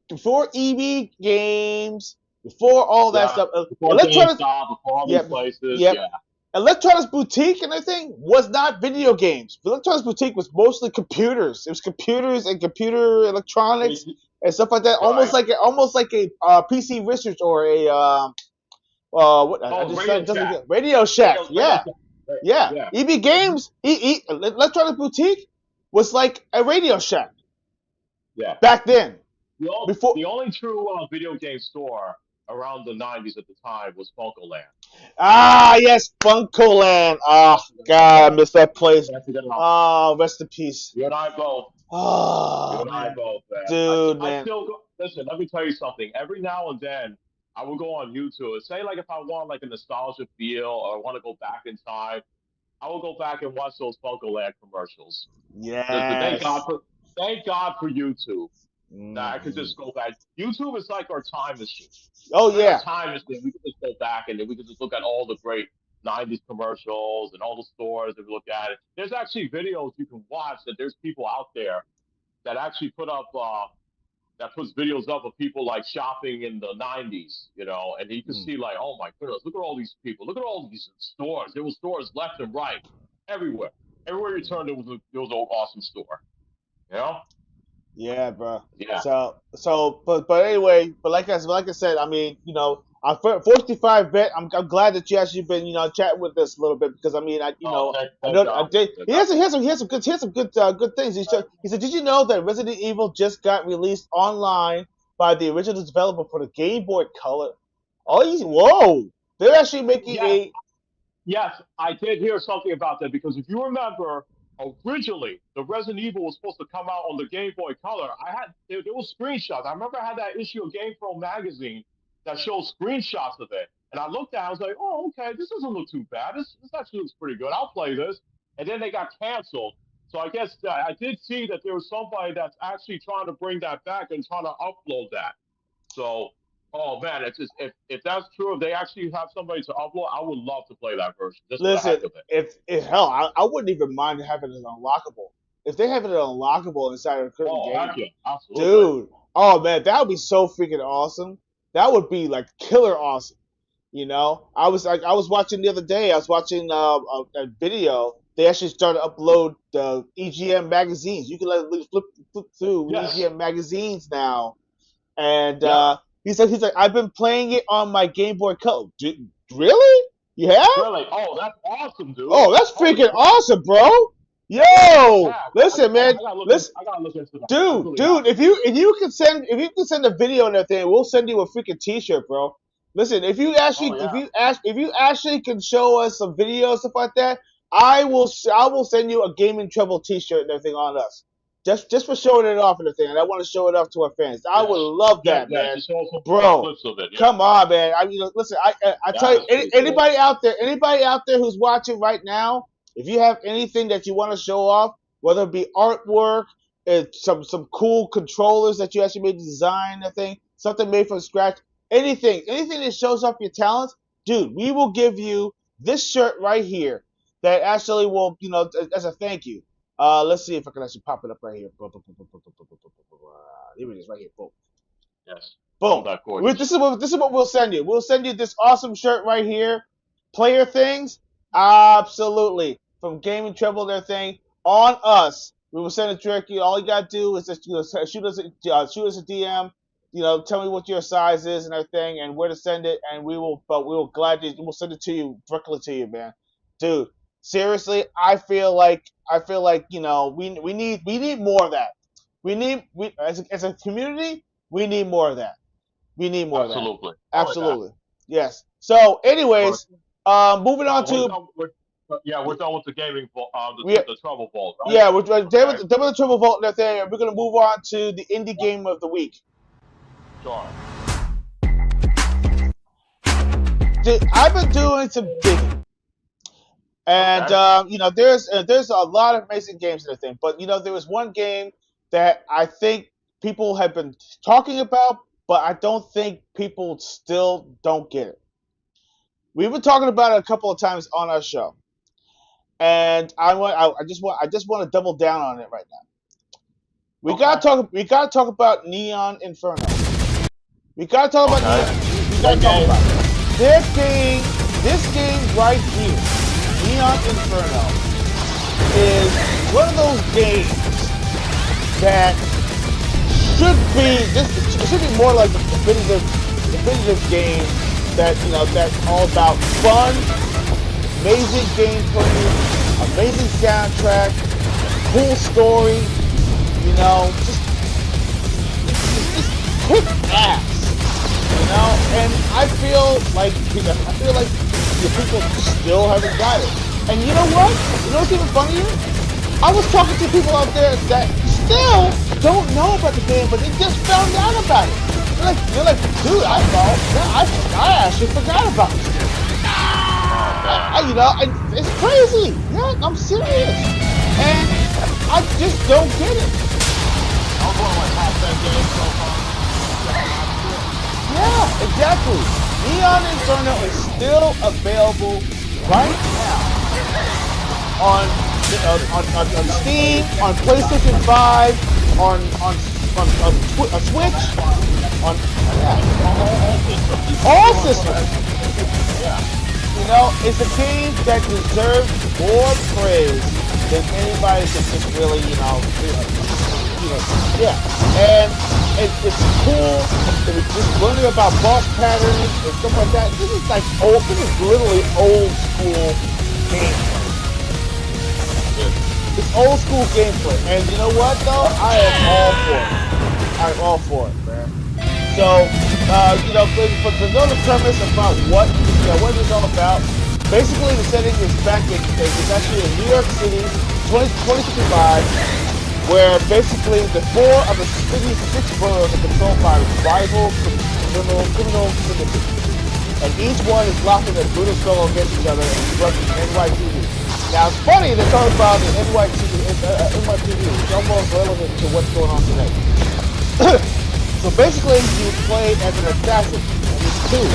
[SPEAKER 1] before EB games, before all that
[SPEAKER 5] Yeah.
[SPEAKER 1] stuff.
[SPEAKER 5] Before
[SPEAKER 1] Electronics,
[SPEAKER 5] GameStop, before all these
[SPEAKER 1] yep,
[SPEAKER 5] places.
[SPEAKER 1] yep.
[SPEAKER 5] Yeah.
[SPEAKER 1] Electronics Boutique and everything was not video games. Electronics Boutique was mostly computers. It was computers and computer electronics and stuff like that.
[SPEAKER 5] Right.
[SPEAKER 1] Almost like a PC Research or a what I
[SPEAKER 5] Oh,
[SPEAKER 1] just
[SPEAKER 5] Radio
[SPEAKER 1] said doesn't
[SPEAKER 5] Shack.
[SPEAKER 1] get Radio Shack.
[SPEAKER 5] Radio
[SPEAKER 1] Yeah,
[SPEAKER 5] Shack. Right.
[SPEAKER 1] yeah.
[SPEAKER 5] Yeah.
[SPEAKER 1] EB Games, Electronic Boutique was like a Radio Shack
[SPEAKER 5] Yeah.
[SPEAKER 1] back then. Before,
[SPEAKER 5] The only true video game store around the 90s at the time was Funko Land.
[SPEAKER 1] yes, Funko Land. Oh God, I miss that place.
[SPEAKER 5] Can't forget about
[SPEAKER 1] Oh, rest in peace.
[SPEAKER 5] you and I both. You
[SPEAKER 1] Oh
[SPEAKER 5] and I
[SPEAKER 1] man,
[SPEAKER 5] both, man.
[SPEAKER 1] dude,
[SPEAKER 5] I
[SPEAKER 1] man.
[SPEAKER 5] still go. Listen, let me tell you something. Every now and then, I will go on YouTube and say, like, if I want like a nostalgia feel or I want to go back in time, I will go back and watch those Funko Land commercials. Listen,
[SPEAKER 1] Yes.
[SPEAKER 5] thank God for YouTube that I could
[SPEAKER 1] Mhm.
[SPEAKER 5] just go back. YouTube is like our time machine.
[SPEAKER 1] Oh
[SPEAKER 5] It's like our
[SPEAKER 1] yeah.
[SPEAKER 5] time machine. We could just go back and then we could just look at all the great 90s commercials and all the stores and look at it. There's actually videos you can watch that there's people out there that actually that puts videos up of people like shopping in the 90s, and you can
[SPEAKER 1] Mm.
[SPEAKER 5] see like, oh my goodness, look at all these people, look at all these stores. There were stores left and right, everywhere. Everywhere you turned, there was an awesome store. You know?
[SPEAKER 1] Yeah, bro.
[SPEAKER 5] Yeah.
[SPEAKER 1] But anyway, but like I said, I mean, I'm 45 vet. I'm glad that you actually been chatting with us a little bit because I mean
[SPEAKER 5] Oh,
[SPEAKER 1] I
[SPEAKER 5] thank
[SPEAKER 1] know I
[SPEAKER 5] God.
[SPEAKER 1] did.
[SPEAKER 5] Thank
[SPEAKER 1] He
[SPEAKER 5] God.
[SPEAKER 1] has some good things. He said, did you know that Resident Evil just got released online by the original developer for the Game Boy Color? Whoa! They're actually making
[SPEAKER 5] Yes,
[SPEAKER 1] a
[SPEAKER 5] yes, I did hear something about that because if you remember, originally the Resident Evil was supposed to come out on the Game Boy Color. There was screenshots. I remember I had that issue of Game Pro magazine that shows screenshots of it, and I looked at it. I was like, oh, okay, this doesn't look too bad. This actually looks pretty good. I'll play this. And then they got canceled. So I guess I did see that there was somebody that's actually trying to bring that back and trying to upload that. So, oh man, it's just if that's true, if they actually have somebody to upload, I would love to play that version just for the
[SPEAKER 1] listen.
[SPEAKER 5] heck of it.
[SPEAKER 1] If hell, I wouldn't even mind having it unlockable. If they have it unlockable inside of a current
[SPEAKER 5] Oh
[SPEAKER 1] game,
[SPEAKER 5] heck yeah, absolutely.
[SPEAKER 1] dude. Oh man, that would be so freaking awesome. That would be like killer awesome. I was watching the other day. I was watching a video. They actually started to upload the EGM magazines. You can flip through
[SPEAKER 5] Yes.
[SPEAKER 1] EGM magazines now. And
[SPEAKER 5] Yep.
[SPEAKER 1] he's like, I've been playing it on my Game Boy Color. Really? You have?
[SPEAKER 5] Really? Oh, that's awesome, dude.
[SPEAKER 1] Oh, that's
[SPEAKER 5] Holy
[SPEAKER 1] freaking
[SPEAKER 5] crap.
[SPEAKER 1] awesome, bro.
[SPEAKER 5] Holy
[SPEAKER 1] Yo,
[SPEAKER 5] crap.
[SPEAKER 1] listen, man. Listen,
[SPEAKER 5] I gotta look into that. I
[SPEAKER 1] dude,
[SPEAKER 5] really have
[SPEAKER 1] dude. If you can send a video and everything, we'll send you a freaking T-shirt, bro. Listen, if you
[SPEAKER 5] to. Oh
[SPEAKER 1] actually
[SPEAKER 5] yeah.
[SPEAKER 1] if you actually can show us some videos stuff like that, I will send you a Gaming Treble T-shirt and everything on us. Just for showing it off and everything. And I want to show it off to our fans. I would
[SPEAKER 5] Yes.
[SPEAKER 1] love
[SPEAKER 5] Yeah,
[SPEAKER 1] that,
[SPEAKER 5] yeah.
[SPEAKER 1] man.
[SPEAKER 5] Just show some
[SPEAKER 1] Bro,
[SPEAKER 5] clips of it. Yeah.
[SPEAKER 1] come on, man. I mean, listen. I tell
[SPEAKER 5] That
[SPEAKER 1] you,
[SPEAKER 5] is pretty cool.
[SPEAKER 1] anybody out there who's watching right now, if you have anything that you want to show off, whether it be artwork, some cool controllers that you actually made the design, thing, something made from scratch, anything that shows off your talents, dude, we will give you this shirt right here that actually will, as a thank you. Let's see if I can actually pop it up right here. Here it is, right here. Boom.
[SPEAKER 5] Yes. Oh,
[SPEAKER 1] Boom.
[SPEAKER 5] that gorgeous.
[SPEAKER 1] This is what we'll send you. We'll send you this awesome shirt right here. Player things, absolutely. From Gaming Treble, their thing on us. We will send it directly. All you gotta do is just shoot us a DM. tell me what your size is and everything, and where to send it, and we will gladly we'll send it to you directly to you, man, dude. Seriously, I feel like we need more of that. We as a community, we need more of that. We need more of that.
[SPEAKER 5] Absolutely. All of that.
[SPEAKER 1] Absolutely, yes. So,
[SPEAKER 5] But
[SPEAKER 1] anyways, moving on
[SPEAKER 5] we're
[SPEAKER 1] to
[SPEAKER 5] done. We're done with the gaming,
[SPEAKER 1] we
[SPEAKER 5] the trouble vault, right?
[SPEAKER 1] yeah, we're done
[SPEAKER 5] Okay.
[SPEAKER 1] with the triple vote and everything, and we're gonna move on to the indie
[SPEAKER 5] Yep.
[SPEAKER 1] game of the week.
[SPEAKER 5] Sure.
[SPEAKER 1] I've been doing some digging. And
[SPEAKER 5] Okay.
[SPEAKER 1] there's a lot of amazing games and everything, but there was one game that I think people have been talking about, but I don't think people still don't get it. We've been talking about it a couple of times on our show, and I just want to double down on it right now. We
[SPEAKER 5] Okay.
[SPEAKER 1] gotta talk about Neon Inferno. We gotta talk about
[SPEAKER 5] Okay.
[SPEAKER 1] Neon. We gotta
[SPEAKER 5] Great
[SPEAKER 1] talk
[SPEAKER 5] game.
[SPEAKER 1] about it. This game right here, Neon Inferno, is one of those games that should be more like a definitive game that's all about fun, amazing gameplay, amazing soundtrack, cool story, just kick ass. And I feel like the people still haven't got it. And you know what? You know what's even funnier? I was talking to people out there that still don't know about the game, but they just found out about it. They're like, dude, I actually forgot about this game. And it's crazy. Yeah, I'm serious. And I just don't get it.
[SPEAKER 5] That was one of my top 10 games so far.
[SPEAKER 1] Yeah, exactly. Neon Inferno is still available right now on Steam, on PlayStation 5, on Switch, on all systems. It's a game that deserves more praise than anybody can just really, yeah. And it's cool. Just learning about boss patterns and stuff like that. This is literally old school gameplay. It's old school gameplay. And you know what though? I am all for it. I'm all for it, man. So, for the little premise about what it's all about, basically the setting is it's actually in New York City, 2055, where basically the four of the city's six boroughs are controlled by rival criminal syndicates. And each one is locked in a brutal struggle against each other and running NYPD. Now it's funny to talk about the NYPD. It's almost relevant to what's going on today. So basically, you play as an assassin, and these two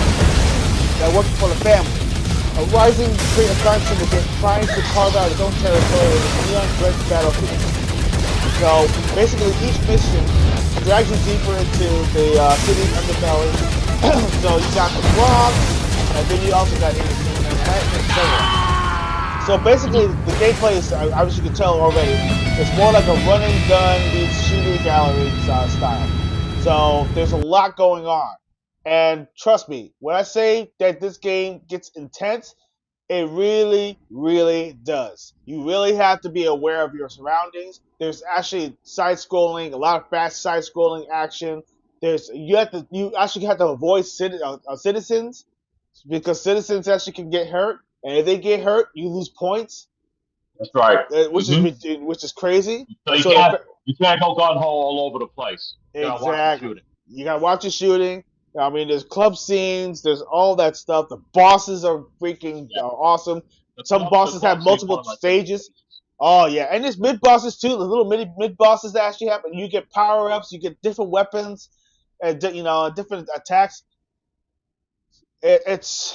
[SPEAKER 1] that work for the family. A rising crime syndicate trying to carve out its own territory in a neon-drenched battlefield. So basically, each mission drags you deeper into the city's underbelly. So you got the Bronx, and then you also got Manhattan and so on. So basically, the gameplay is, as you can tell already, it's more like a run and gun meets shooter gallery style. So there's a lot going on. And trust me, when I say that this game gets intense, it really, really does. You really have to be aware of your surroundings. There's actually side-scrolling, a lot of fast side-scrolling action. You actually have to avoid citizens because citizens actually can get hurt, and if they get hurt, you lose points,
[SPEAKER 5] That's right.
[SPEAKER 1] which is crazy.
[SPEAKER 5] So you
[SPEAKER 1] So
[SPEAKER 5] can't go gun ho all over the place. You gotta watch the
[SPEAKER 1] exactly,
[SPEAKER 5] shooting.
[SPEAKER 1] you gotta watch your shooting. I mean, there's club scenes, there's all that stuff. The bosses are freaking awesome. Some bosses have multiple stages. Oh yeah, and there's mid bosses too. The little mid bosses that actually happen. You get power ups, you get different weapons, and different attacks. It's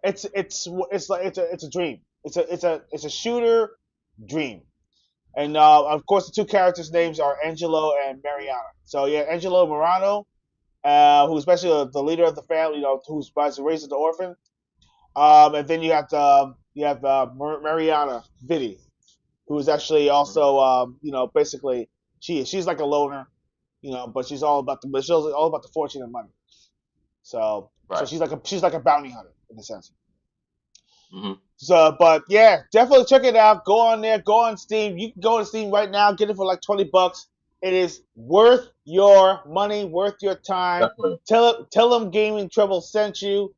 [SPEAKER 1] a dream. It's a shooter dream. And of course, the two characters' names are Angelo and Mariana. So yeah, Angelo Morano, who's especially the leader of the family, who's raising the orphan. And then you have Mariana Vitti, who is actually also basically she's like a loner. but she's all about the fortune and money. So
[SPEAKER 5] Right.
[SPEAKER 1] she's like a bounty hunter in a sense.
[SPEAKER 5] Hmm.
[SPEAKER 1] So, but yeah, definitely check it out. Go on there, go on Steam. You can go on Steam right now, get it for like $20. It is worth your money, worth your time.
[SPEAKER 5] Definitely.
[SPEAKER 1] Tell them Gaming Treble sent you.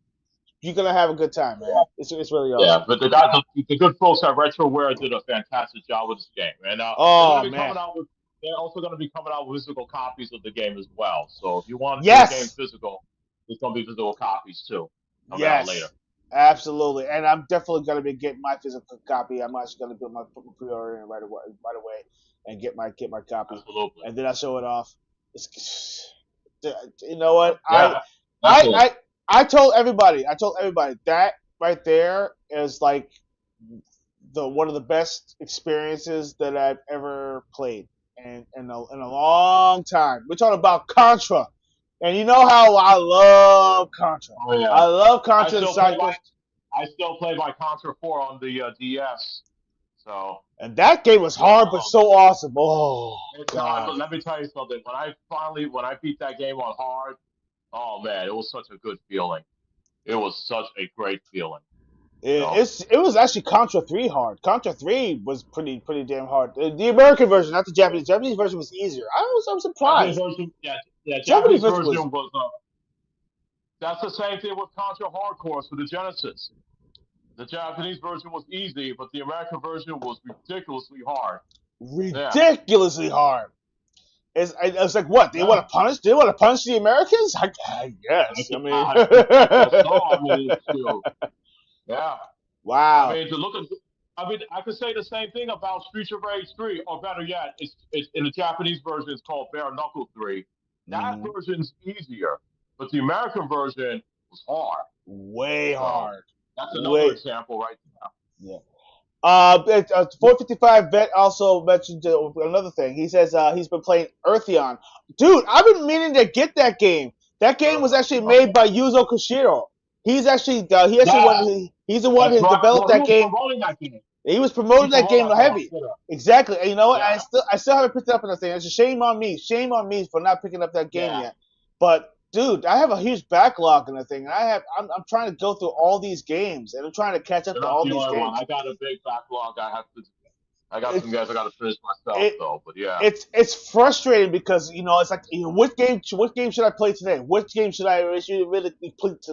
[SPEAKER 1] You're gonna have a good time, man. It's really awesome.
[SPEAKER 5] Yeah, but the good folks at RetroWare did a fantastic job with this game, and they're going
[SPEAKER 1] Oh
[SPEAKER 5] to be
[SPEAKER 1] man,
[SPEAKER 5] coming out with. They're also going to be coming out with physical copies of the game as well. So if you want your game
[SPEAKER 1] yes,
[SPEAKER 5] physical, there's going to be physical copies too coming out later.
[SPEAKER 1] yes, absolutely. And I'm definitely gonna be getting my physical copy. I'm actually gonna put my pre-order in right away, and get my copy,
[SPEAKER 5] Absolutely.
[SPEAKER 1] and then I show it off. It's, you know what?
[SPEAKER 5] Yeah.
[SPEAKER 1] I,
[SPEAKER 5] Definitely.
[SPEAKER 1] I, I told everybody. That right there is like the one of the best experiences that I've ever played in a long time. We're talking about Contra, and you know how I love Contra.
[SPEAKER 5] Oh yeah.
[SPEAKER 1] I love
[SPEAKER 5] I
[SPEAKER 1] Contra and
[SPEAKER 5] still play
[SPEAKER 1] side
[SPEAKER 5] my
[SPEAKER 1] quests,
[SPEAKER 5] I still play my Contra 4 on the DS. So
[SPEAKER 1] and that game was
[SPEAKER 5] yeah,
[SPEAKER 1] hard but so awesome. Oh
[SPEAKER 5] it's hard.
[SPEAKER 1] god,
[SPEAKER 5] But let me tell you something. When I beat that game on hard, oh man, it was such a good feeling. It was such a great feeling. You know,
[SPEAKER 1] it was actually Contra 3 hard. Contra 3 was pretty damn hard. The American version, not the Japanese. Japanese version was easier. I'm
[SPEAKER 5] Japanese
[SPEAKER 1] surprised.
[SPEAKER 5] version, yeah,
[SPEAKER 1] Japanese
[SPEAKER 5] Japanese
[SPEAKER 1] version was
[SPEAKER 5] version was. That's the same thing with Contra Hardcore for the Genesis. The Japanese version was easy, but the American version was ridiculously hard. Yeah,
[SPEAKER 1] ridiculously hard. It's like what they
[SPEAKER 5] yeah.
[SPEAKER 1] want to punish? They want to punish the Americans? I guess. I mean,
[SPEAKER 5] I guess so. I mean, too. Yeah. I
[SPEAKER 1] wow.
[SPEAKER 5] mean, to look at. I mean, I could say the same thing about Streets of Rage 3, or better yet, it's in the Japanese version. It's called Bare Knuckle 3. That
[SPEAKER 1] Mhm.
[SPEAKER 5] version's easier, but the American version was hard.
[SPEAKER 1] Way
[SPEAKER 5] So
[SPEAKER 1] hard.
[SPEAKER 5] that's another
[SPEAKER 1] Way.
[SPEAKER 5] example right there.
[SPEAKER 1] Yeah. 455 vet also mentioned another thing. He says he's been playing Eartheon. Dude, I've been meaning to get that game. That game was actually made by Yuzo Koshiro. He's actually
[SPEAKER 5] Yes,
[SPEAKER 1] he's the one
[SPEAKER 5] that's
[SPEAKER 1] who
[SPEAKER 5] right.
[SPEAKER 1] developed
[SPEAKER 5] Well, he
[SPEAKER 1] that
[SPEAKER 5] was
[SPEAKER 1] game.
[SPEAKER 5] promoting that game.
[SPEAKER 1] He was
[SPEAKER 5] He
[SPEAKER 1] promoting that
[SPEAKER 5] promoted
[SPEAKER 1] game
[SPEAKER 5] that game on
[SPEAKER 1] heavy.
[SPEAKER 5] Twitter.
[SPEAKER 1] Exactly. And you know what?
[SPEAKER 5] Yeah,
[SPEAKER 1] I still haven't picked it up on the thing. It's a shame on me. Shame on me for not picking up that game
[SPEAKER 5] yeah.
[SPEAKER 1] yet. But dude, I have a huge backlog in the thing. I'm trying to go through all these games and I'm trying to catch up
[SPEAKER 5] You're
[SPEAKER 1] to
[SPEAKER 5] not
[SPEAKER 1] all
[SPEAKER 5] the
[SPEAKER 1] these
[SPEAKER 5] only one.
[SPEAKER 1] games.
[SPEAKER 5] I got a big backlog. I got some
[SPEAKER 1] It's
[SPEAKER 5] guys I got to finish myself
[SPEAKER 1] it
[SPEAKER 5] though. But yeah,
[SPEAKER 1] it's frustrating because it's like what game should I play today? What game should I really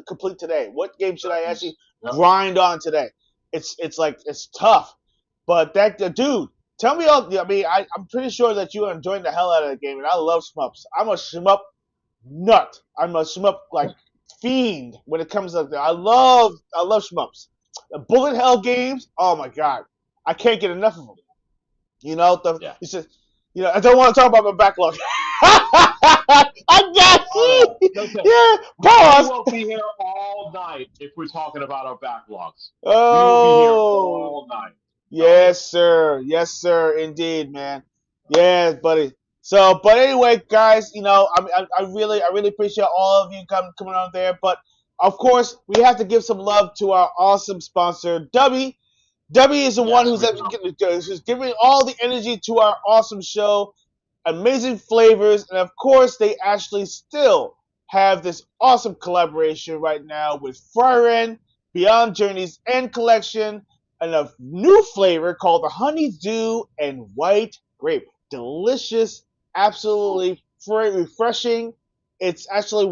[SPEAKER 1] complete today? What game should I actually
[SPEAKER 5] yep.
[SPEAKER 1] grind on today? It's like it's tough, but dude, tell me all. I mean, I'm pretty sure that you are enjoying the hell out of the game, and I love shmups. I'm a shmup nut. I'm a shmup like fiend when it comes to. I love shmups. The bullet hell games. Oh my god, I can't get enough of them.
[SPEAKER 5] Yeah.
[SPEAKER 1] It's just, I don't want to talk about my backlog. I got
[SPEAKER 5] Oh,
[SPEAKER 1] you.
[SPEAKER 5] listen,
[SPEAKER 1] Yeah,
[SPEAKER 5] we
[SPEAKER 1] pause.
[SPEAKER 5] will be here all night if we're talking about our backlogs. We will be here
[SPEAKER 1] Oh,
[SPEAKER 5] all night. Telling you.
[SPEAKER 1] yes, sir. Yes, sir. Indeed, man. Yes, buddy. So, but anyway, guys, I really appreciate all of you coming on there. But of course, we have to give some love to our awesome sponsor, Dubby. Debbie is the one
[SPEAKER 5] Yes, we do.
[SPEAKER 1] who's giving all the energy to our awesome show, amazing flavors, and of course, they actually still have this awesome collaboration right now with Fryren, Beyond Journey's End Collection, and a new flavor called the Honeydew and White Grape. Delicious, absolutely refreshing. It's actually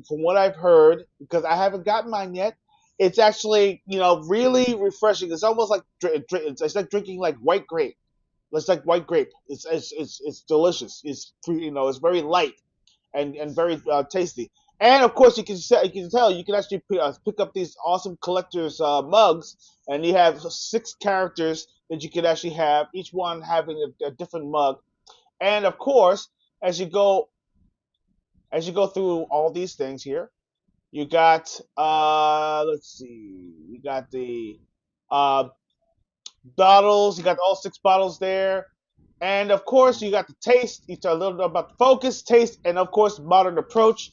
[SPEAKER 1] from what I've heard, because I haven't gotten mine yet. It's actually, really refreshing. It's almost like it's like drinking like white grape. It's like white grape. It's delicious. It's very light and very tasty. And of course, you can actually pick up these awesome collectors mugs, and you have 6 characters that you can actually have, each one having a different mug. And of course, as you go through all these things here, you got let's see, you got the uh bottles, you got all 6 bottles there. And of course you got the taste. You talk a little bit about the focus, taste, and of course modern approach.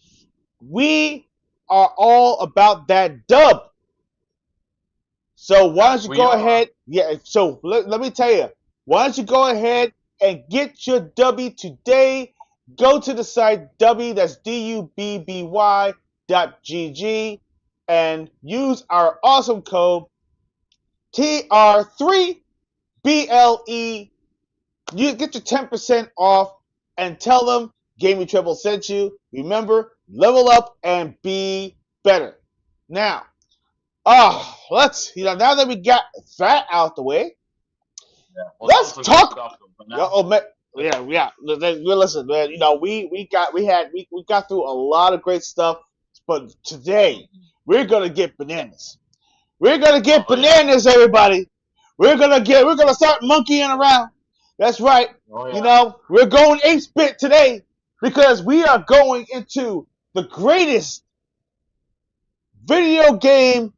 [SPEAKER 1] We are all about that dub. So why don't
[SPEAKER 5] Yes,
[SPEAKER 1] you
[SPEAKER 5] we
[SPEAKER 1] go
[SPEAKER 5] are.
[SPEAKER 1] ahead? Yeah, so let me tell you, why don't you go ahead and get your W today? go to the site www.gg and use our awesome code TR3BLE. You get your 10% off and tell them Gaming Treble sent you. Remember, level up and be better. Now, now that we got that out the way,
[SPEAKER 5] Yeah. Well, that
[SPEAKER 1] let's
[SPEAKER 5] was some good
[SPEAKER 1] talk.
[SPEAKER 5] stuff. But
[SPEAKER 1] Oh
[SPEAKER 5] now,
[SPEAKER 1] man, yeah. Listen, man. We got through a lot of great stuff, but today we're gonna get bananas. We're gonna get
[SPEAKER 5] oh yeah,
[SPEAKER 1] bananas, everybody. We're gonna start monkeying around. That's right.
[SPEAKER 5] oh yeah,
[SPEAKER 1] We're going 8-bit today because we are going into the greatest video game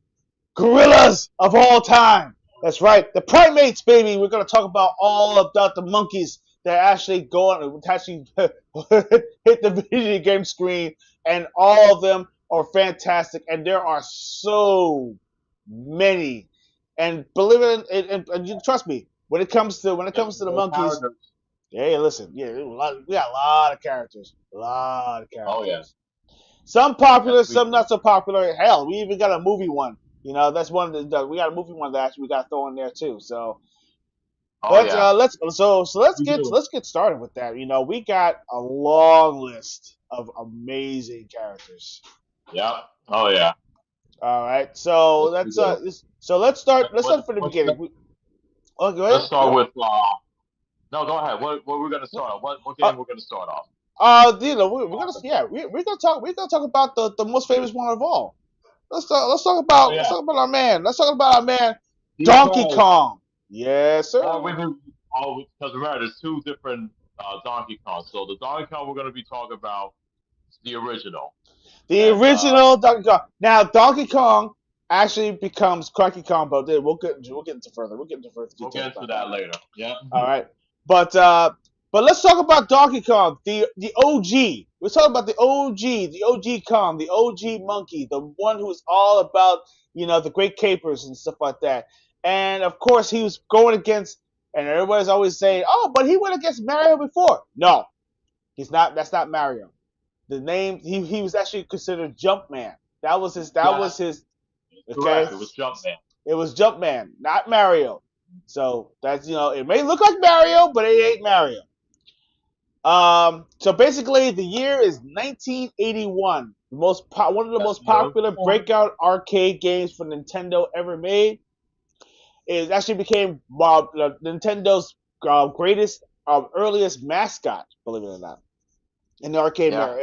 [SPEAKER 1] gorillas of all time. That's right, the primates, baby. We're gonna talk about all about the monkeys that actually go on, actually hit the video game screen, and all of them are fantastic. And there are so many. And believe it, and you trust me, when it comes to the
[SPEAKER 5] Good
[SPEAKER 1] monkeys,
[SPEAKER 5] characters.
[SPEAKER 1] yeah, listen, we got a lot of characters,
[SPEAKER 5] Oh yeah,
[SPEAKER 1] Some
[SPEAKER 5] yes
[SPEAKER 1] popular,
[SPEAKER 5] we
[SPEAKER 1] some
[SPEAKER 5] do.
[SPEAKER 1] not so popular. Hell, we even got a movie one. That's one of we got a movie one that actually we got to throw in there too. So
[SPEAKER 5] Oh yeah, we do.
[SPEAKER 1] let's get started with that. We got a long list of amazing characters.
[SPEAKER 5] Yep. Oh yeah.
[SPEAKER 1] All right, so
[SPEAKER 5] Yes we do.
[SPEAKER 1] let's start. Let's
[SPEAKER 5] What,
[SPEAKER 1] start from the
[SPEAKER 5] what's
[SPEAKER 1] beginning.
[SPEAKER 5] the,
[SPEAKER 1] Go
[SPEAKER 5] let's
[SPEAKER 1] ahead.
[SPEAKER 5] start
[SPEAKER 1] Yep.
[SPEAKER 5] with. No, go ahead. What we're gonna start off? What
[SPEAKER 1] Uh,
[SPEAKER 5] game we're gonna start off?
[SPEAKER 1] we're gonna we're gonna talk about the most famous one of all.
[SPEAKER 5] Oh
[SPEAKER 1] Let's
[SPEAKER 5] yeah.
[SPEAKER 1] talk about our man. Let's talk about our man Donkey
[SPEAKER 5] Because
[SPEAKER 1] Kong. Yes, sir.
[SPEAKER 5] we do. Oh, because remember, there's two different Donkey Kong. So the Donkey Kong we're gonna be talking about is the original,
[SPEAKER 1] The
[SPEAKER 5] and
[SPEAKER 1] original Donkey Kong. Now Donkey Kong actually becomes Cranky Kong, but we'll get into further. We'll get into further
[SPEAKER 5] we'll
[SPEAKER 1] details
[SPEAKER 5] get into
[SPEAKER 1] about that.
[SPEAKER 5] that later. Yeah.
[SPEAKER 1] All right, but let's talk about Donkey Kong, the OG. We're talking about the OG Kong, the OG monkey, the one who's all about the great capers and stuff like that. And of course, he was going against, and everybody's always saying, "Oh, but he went against Mario before." No, he's not. That's not Mario. The name he was actually considered Jumpman. That was his. That
[SPEAKER 5] Yeah.
[SPEAKER 1] was his. Okay,
[SPEAKER 5] Correct. It was Jumpman.
[SPEAKER 1] it was Jumpman, not Mario. So that's it may look like Mario, but it ain't Mario. So basically, the year is 1981. One of the
[SPEAKER 5] That's
[SPEAKER 1] most
[SPEAKER 5] the year.
[SPEAKER 1] popular breakout arcade games for Nintendo ever made. It actually became Nintendo's greatest, earliest mascot. Believe it or not, in the arcade
[SPEAKER 5] Yeah.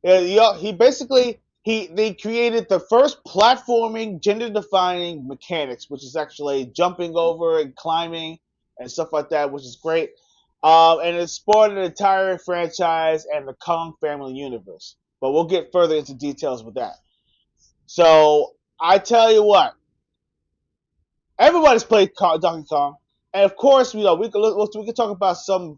[SPEAKER 1] area. He basically they created the first platforming, gender-defining mechanics, which is actually jumping over and climbing and stuff like that, which is great. And it spawned an entire franchise and the Kong family universe. But we'll get further into details with that. So I tell you what, everybody's played Donkey Kong, and of course, we can talk about some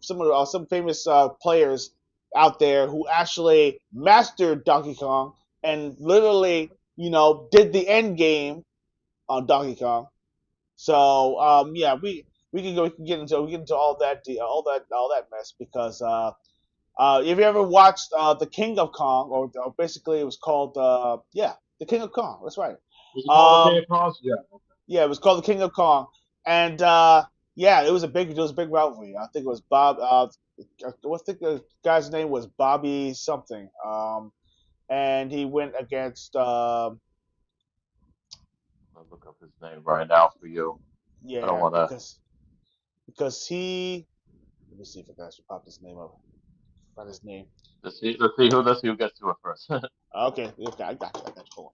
[SPEAKER 1] famous players out there who actually mastered Donkey Kong and literally did the end game on Donkey Kong. So yeah, we can get into all that mess because if you ever watched The King of Kong, or basically it was called The King of Kong. That's right.
[SPEAKER 5] Was it called the King
[SPEAKER 1] Um,
[SPEAKER 5] of Kong? Yeah.
[SPEAKER 1] yeah, it was called The King of Kong, and yeah, it was a big rivalry. I think it was Bob. I think the guy's name was Bobby something. And he went against
[SPEAKER 5] I'll look up his name right now for you. I don't
[SPEAKER 1] yeah,
[SPEAKER 5] want to.
[SPEAKER 1] because he. Let me see if I can actually pop his name up. Find his name.
[SPEAKER 5] Let's see who gets to it first.
[SPEAKER 1] Okay, I got you. Hold on.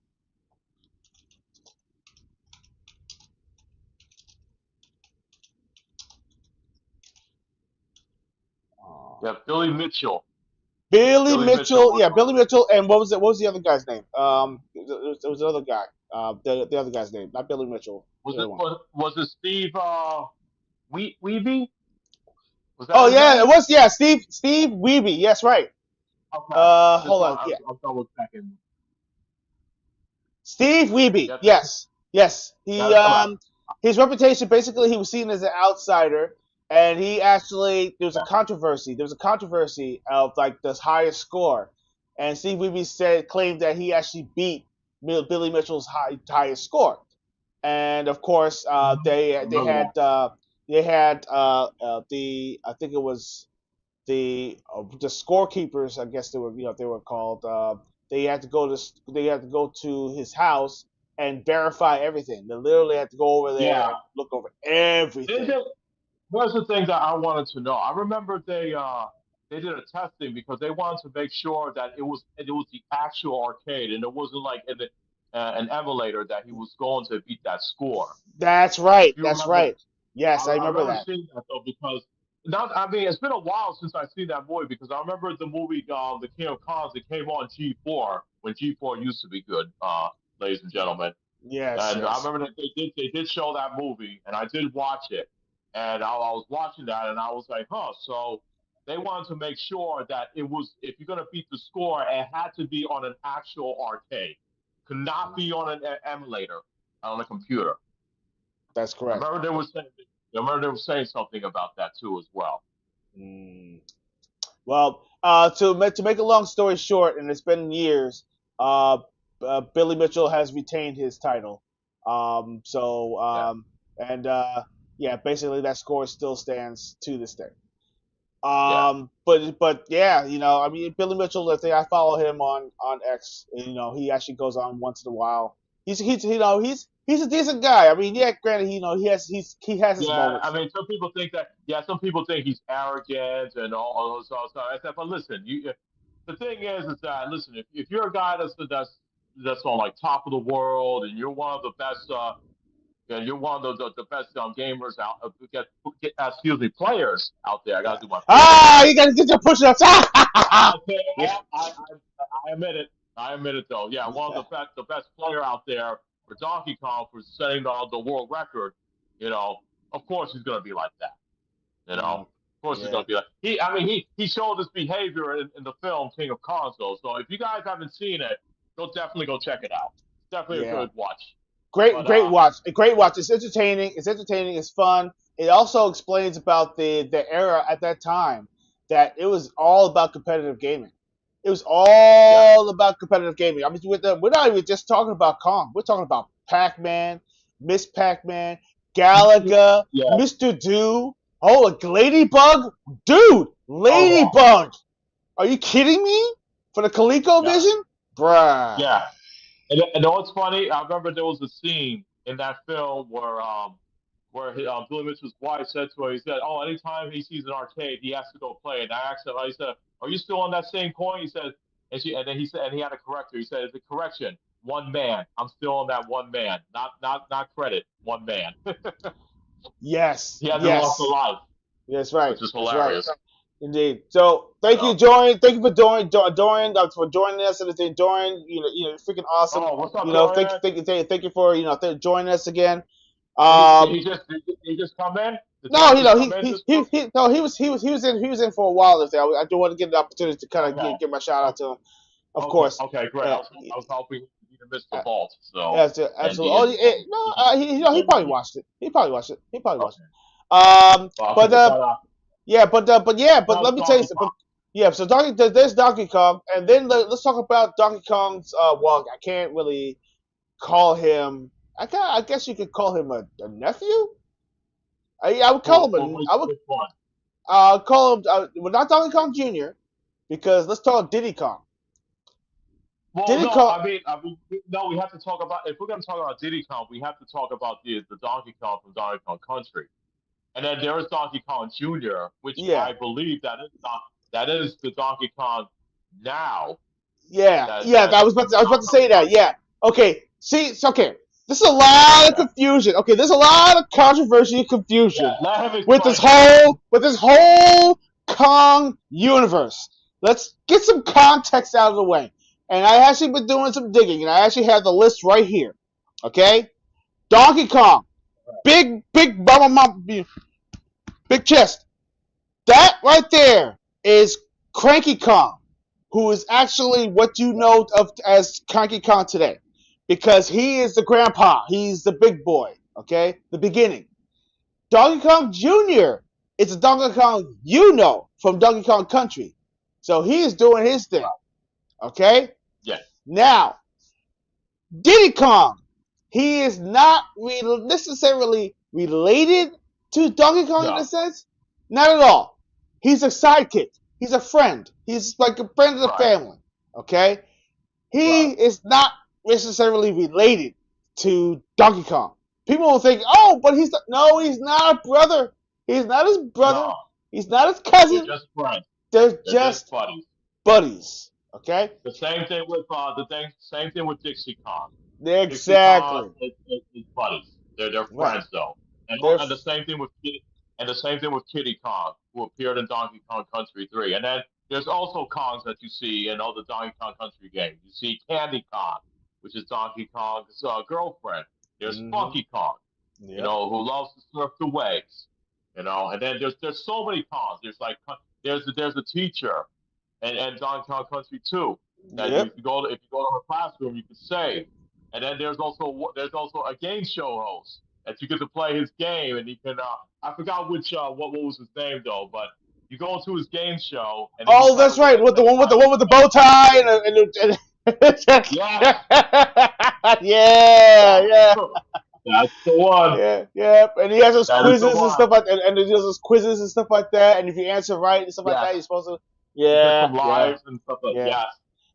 [SPEAKER 5] Yeah, Billy Mitchell.
[SPEAKER 1] Billy
[SPEAKER 5] Billy Mitchell
[SPEAKER 1] Mitchell,
[SPEAKER 5] was
[SPEAKER 1] yeah,
[SPEAKER 5] on
[SPEAKER 1] Billy
[SPEAKER 5] it.
[SPEAKER 1] Mitchell, and what was the other guy's name? It was another guy. The other guy's name, not Billy Mitchell.
[SPEAKER 5] Was
[SPEAKER 1] The
[SPEAKER 5] it
[SPEAKER 1] other one.
[SPEAKER 5] was it Steve Weeby? Was that
[SPEAKER 1] Oh
[SPEAKER 5] his
[SPEAKER 1] yeah, it
[SPEAKER 5] name?
[SPEAKER 1] was Steve Weeby. Yes, right.
[SPEAKER 5] Okay. Just
[SPEAKER 1] Hold on.
[SPEAKER 5] want
[SPEAKER 1] Yeah,
[SPEAKER 5] I'll double checking.
[SPEAKER 1] Steve Weeby.
[SPEAKER 5] Yep,
[SPEAKER 1] Yes, yes.
[SPEAKER 5] that is correct.
[SPEAKER 1] His reputation basically he was seen as an outsider, and he actually there was a controversy. There was a controversy of like the highest score, and Steve Wiebe said claimed that he actually beat Billy Mitchell's highest score, and of course
[SPEAKER 5] I remember that.
[SPEAKER 1] they had the I think it was the scorekeepers, I guess they were called. They had to go to his house and verify everything. They literally had to go over there
[SPEAKER 5] Yeah.
[SPEAKER 1] and look over
[SPEAKER 5] They
[SPEAKER 1] everything.
[SPEAKER 5] did, What's the thing that I wanted to know? I remember they did a testing because they wanted to make sure that it was the actual arcade and it wasn't like an emulator that he was going to beat that score.
[SPEAKER 1] That's
[SPEAKER 5] If
[SPEAKER 1] right.
[SPEAKER 5] you
[SPEAKER 1] That's
[SPEAKER 5] remember,
[SPEAKER 1] right. Yes, I
[SPEAKER 5] I
[SPEAKER 1] remember
[SPEAKER 5] remember
[SPEAKER 1] that.
[SPEAKER 5] seeing that though because not I mean it's been a while since I've seen that movie because I remember the movie The King of Cons. It came on G4 when G4 used to be good, ladies and gentlemen.
[SPEAKER 1] Yes,
[SPEAKER 5] And I
[SPEAKER 1] yes.
[SPEAKER 5] remember that they did show that movie, and I did watch it. And I was watching that, and I was like, huh. So they wanted to make sure that it was if you're gonna beat the score, it had to be on an actual arcade, could not be on an emulator on a computer.
[SPEAKER 1] That's
[SPEAKER 5] I
[SPEAKER 1] correct.
[SPEAKER 5] remember I remember they were saying something about that too as well.
[SPEAKER 1] Mm. Well, to make a long story short, and it's been years, uh, Billy Mitchell has retained his title. So
[SPEAKER 5] Yeah,
[SPEAKER 1] and yeah, basically that score still stands to this day.
[SPEAKER 5] yeah,
[SPEAKER 1] But yeah, I mean, Billy Mitchell. I think I follow him on X. And, he actually goes on once in a while. He's a decent guy. I mean, yeah, granted, he has his
[SPEAKER 5] yeah. I
[SPEAKER 1] moments.
[SPEAKER 5] mean, some people think that. Yeah, some people think he's arrogant and all those stuff. I said, but listen, the thing is that listen, if you're a guy that's on like top of the world and you're one of the best, you're one of the best gamers out, excuse me, players out there. I got to do my push ups.
[SPEAKER 1] You gotta get your push-ups.
[SPEAKER 5] Okay,
[SPEAKER 1] Yeah,
[SPEAKER 5] I admit it. I admit it though. Yeah, one of the best player out there for Donkey Kong for setting the world record. You know, of course he's gonna be like that. You know,
[SPEAKER 1] mm,
[SPEAKER 5] of course he's
[SPEAKER 1] yeah,
[SPEAKER 5] gonna be like he. I mean, he showed this behavior in the film King of Consoles. So if you guys haven't seen it, definitely go check it out. It's definitely a
[SPEAKER 1] yeah.
[SPEAKER 5] good watch.
[SPEAKER 1] Great,
[SPEAKER 5] But
[SPEAKER 1] great watch. A great watch. It's entertaining. It's entertaining. It's fun. It also explains about the era at that time that it was all about competitive gaming. It was
[SPEAKER 5] yeah,
[SPEAKER 1] all about competitive gaming. I mean, we're not even just talking about Kong. We're talking about Pac-Man, Miss Pac-Man, Galaga,
[SPEAKER 5] yeah.
[SPEAKER 1] Mr. Do. Oh, like Ladybug, dude,
[SPEAKER 5] Oh yeah,
[SPEAKER 1] Ladybug. Are you kidding me? For the
[SPEAKER 5] yeah,
[SPEAKER 1] ColecoVision, bruh.
[SPEAKER 5] yeah. And know what's funny? I remember there was a scene in that film where Billy Mitchell's wife said to her, he said, "Oh, anytime he sees an arcade, he has to go play." And I asked him, I said, "Are you still on that same coin?" He said, and then he said, and he had a corrector. He said, "It's a correction, one man. I'm still on that one man, not credit, one man."
[SPEAKER 1] Yes,
[SPEAKER 5] He hasn't lost a
[SPEAKER 1] yes.
[SPEAKER 5] life,
[SPEAKER 1] That's right.
[SPEAKER 5] which is
[SPEAKER 1] That's right.
[SPEAKER 5] hilarious.
[SPEAKER 1] Indeed. So thank you,
[SPEAKER 5] So,
[SPEAKER 1] Dorian. Thank you for Dorian, for joining us and everything. Dorian, freaking awesome.
[SPEAKER 5] oh, what's up, Dorian?
[SPEAKER 1] Thank you for joining us again.
[SPEAKER 5] Did
[SPEAKER 1] Um,
[SPEAKER 5] he just come in? Did
[SPEAKER 1] no,
[SPEAKER 5] Dorian just come in just now?
[SPEAKER 1] no, he was in for a while. There, I do want to get the opportunity to kind of
[SPEAKER 5] Okay.
[SPEAKER 1] give my shout out to him, of
[SPEAKER 5] Okay,
[SPEAKER 1] course.
[SPEAKER 5] okay, great.
[SPEAKER 1] Uh,
[SPEAKER 5] I was hoping you missed the vault. So,
[SPEAKER 1] yeah,
[SPEAKER 5] and
[SPEAKER 1] absolutely. Oh, no, he probably
[SPEAKER 5] he-
[SPEAKER 1] watched it. He probably watched it. He probably watched
[SPEAKER 5] okay,
[SPEAKER 1] it. Um,
[SPEAKER 5] okay,
[SPEAKER 1] but
[SPEAKER 5] that
[SPEAKER 1] let
[SPEAKER 5] was
[SPEAKER 1] me tell you
[SPEAKER 5] Donkey
[SPEAKER 1] something.
[SPEAKER 5] Kong.
[SPEAKER 1] Yeah, so there's Donkey Kong, and then let's talk about Donkey Kong's. Well, I can't really call him. I guess you could call him a nephew. I would call him a. I would
[SPEAKER 5] Which one?
[SPEAKER 1] call him. Well, not Donkey Kong Jr. Because let's talk Diddy Kong.
[SPEAKER 5] Well,
[SPEAKER 1] Diddy
[SPEAKER 5] no,
[SPEAKER 1] Kong.
[SPEAKER 5] no. We have to talk about if we're going to talk about Diddy Kong, we have to talk about the Donkey Kong from Donkey Kong Country, and then there is Donkey Kong Jr., which
[SPEAKER 1] Yeah,
[SPEAKER 5] I believe that is the Donkey Kong now
[SPEAKER 1] yeah,
[SPEAKER 5] that
[SPEAKER 1] yeah.
[SPEAKER 5] that
[SPEAKER 1] I was about to say that. Yeah. Okay. See, it's okay. This is a lot of
[SPEAKER 5] yeah,
[SPEAKER 1] confusion. Okay, there's a lot of controversy and
[SPEAKER 5] yeah.
[SPEAKER 1] confusion
[SPEAKER 5] Let him
[SPEAKER 1] with
[SPEAKER 5] explain it.
[SPEAKER 1] this whole Kong universe. Let's get some context out of the way. And I actually been doing some digging, and I actually have the list right here. Okay, Donkey Kong, big big chest. That right there is Cranky Kong, who is actually what you know of as Cranky Kong today, because he is the grandpa. He's the big boy. Okay, the beginning. Donkey Kong Jr. It's a Donkey Kong you know from Donkey Kong Country. So he's doing his thing. Okay?
[SPEAKER 5] Yes.
[SPEAKER 1] Now, Diddy Kong. He is not necessarily related to Donkey Kong in a
[SPEAKER 5] No.
[SPEAKER 1] sense. Not at all. He's a sidekick. He's a friend. He's like a friend of the
[SPEAKER 5] Right.
[SPEAKER 1] family. Okay? He
[SPEAKER 5] Right.
[SPEAKER 1] is not necessarily related to Donkey Kong. People will think, oh, but he's no, he's not a brother. He's not his brother.
[SPEAKER 5] No.
[SPEAKER 1] He's not his
[SPEAKER 5] They're
[SPEAKER 1] cousin.
[SPEAKER 5] just friends.
[SPEAKER 1] They're
[SPEAKER 5] They're
[SPEAKER 1] just
[SPEAKER 5] buddies.
[SPEAKER 1] buddies. Okay?
[SPEAKER 5] The same thing with same thing with Dixie Kong.
[SPEAKER 1] Exactly.
[SPEAKER 5] Dixie Kong is buddies. They're friends
[SPEAKER 1] Right.
[SPEAKER 5] though. And
[SPEAKER 1] They're
[SPEAKER 5] the same thing with Kitty Kong, who appeared in Donkey Kong Country 3. And then there's also Kongs that you see in all the Donkey Kong Country games. You see Candy Kong, which is Donkey Kong's girlfriend. There's Funky Kong,
[SPEAKER 1] Yep.
[SPEAKER 5] you know, who loves to surf the waves. You know, and then there's so many Kongs. There's a teacher and Donkey Kong Country 2 that
[SPEAKER 1] Yep.
[SPEAKER 5] if you go to her classroom, you can save. And then there's also a game show host that you get to play his game, and you can I forgot what was his name though, but you go into his game show. And
[SPEAKER 1] Oh, that's right. With the one with the bow tie and
[SPEAKER 5] yeah,
[SPEAKER 1] yeah.
[SPEAKER 5] that's the one.
[SPEAKER 1] Yeah. And he has those
[SPEAKER 5] That is
[SPEAKER 1] quizzes
[SPEAKER 5] the
[SPEAKER 1] and stuff like that, and there's those quizzes and stuff like that. And if you answer right and stuff like that, you're supposed to.
[SPEAKER 5] Get
[SPEAKER 1] Yeah.
[SPEAKER 5] some lives and stuff like
[SPEAKER 1] Yeah.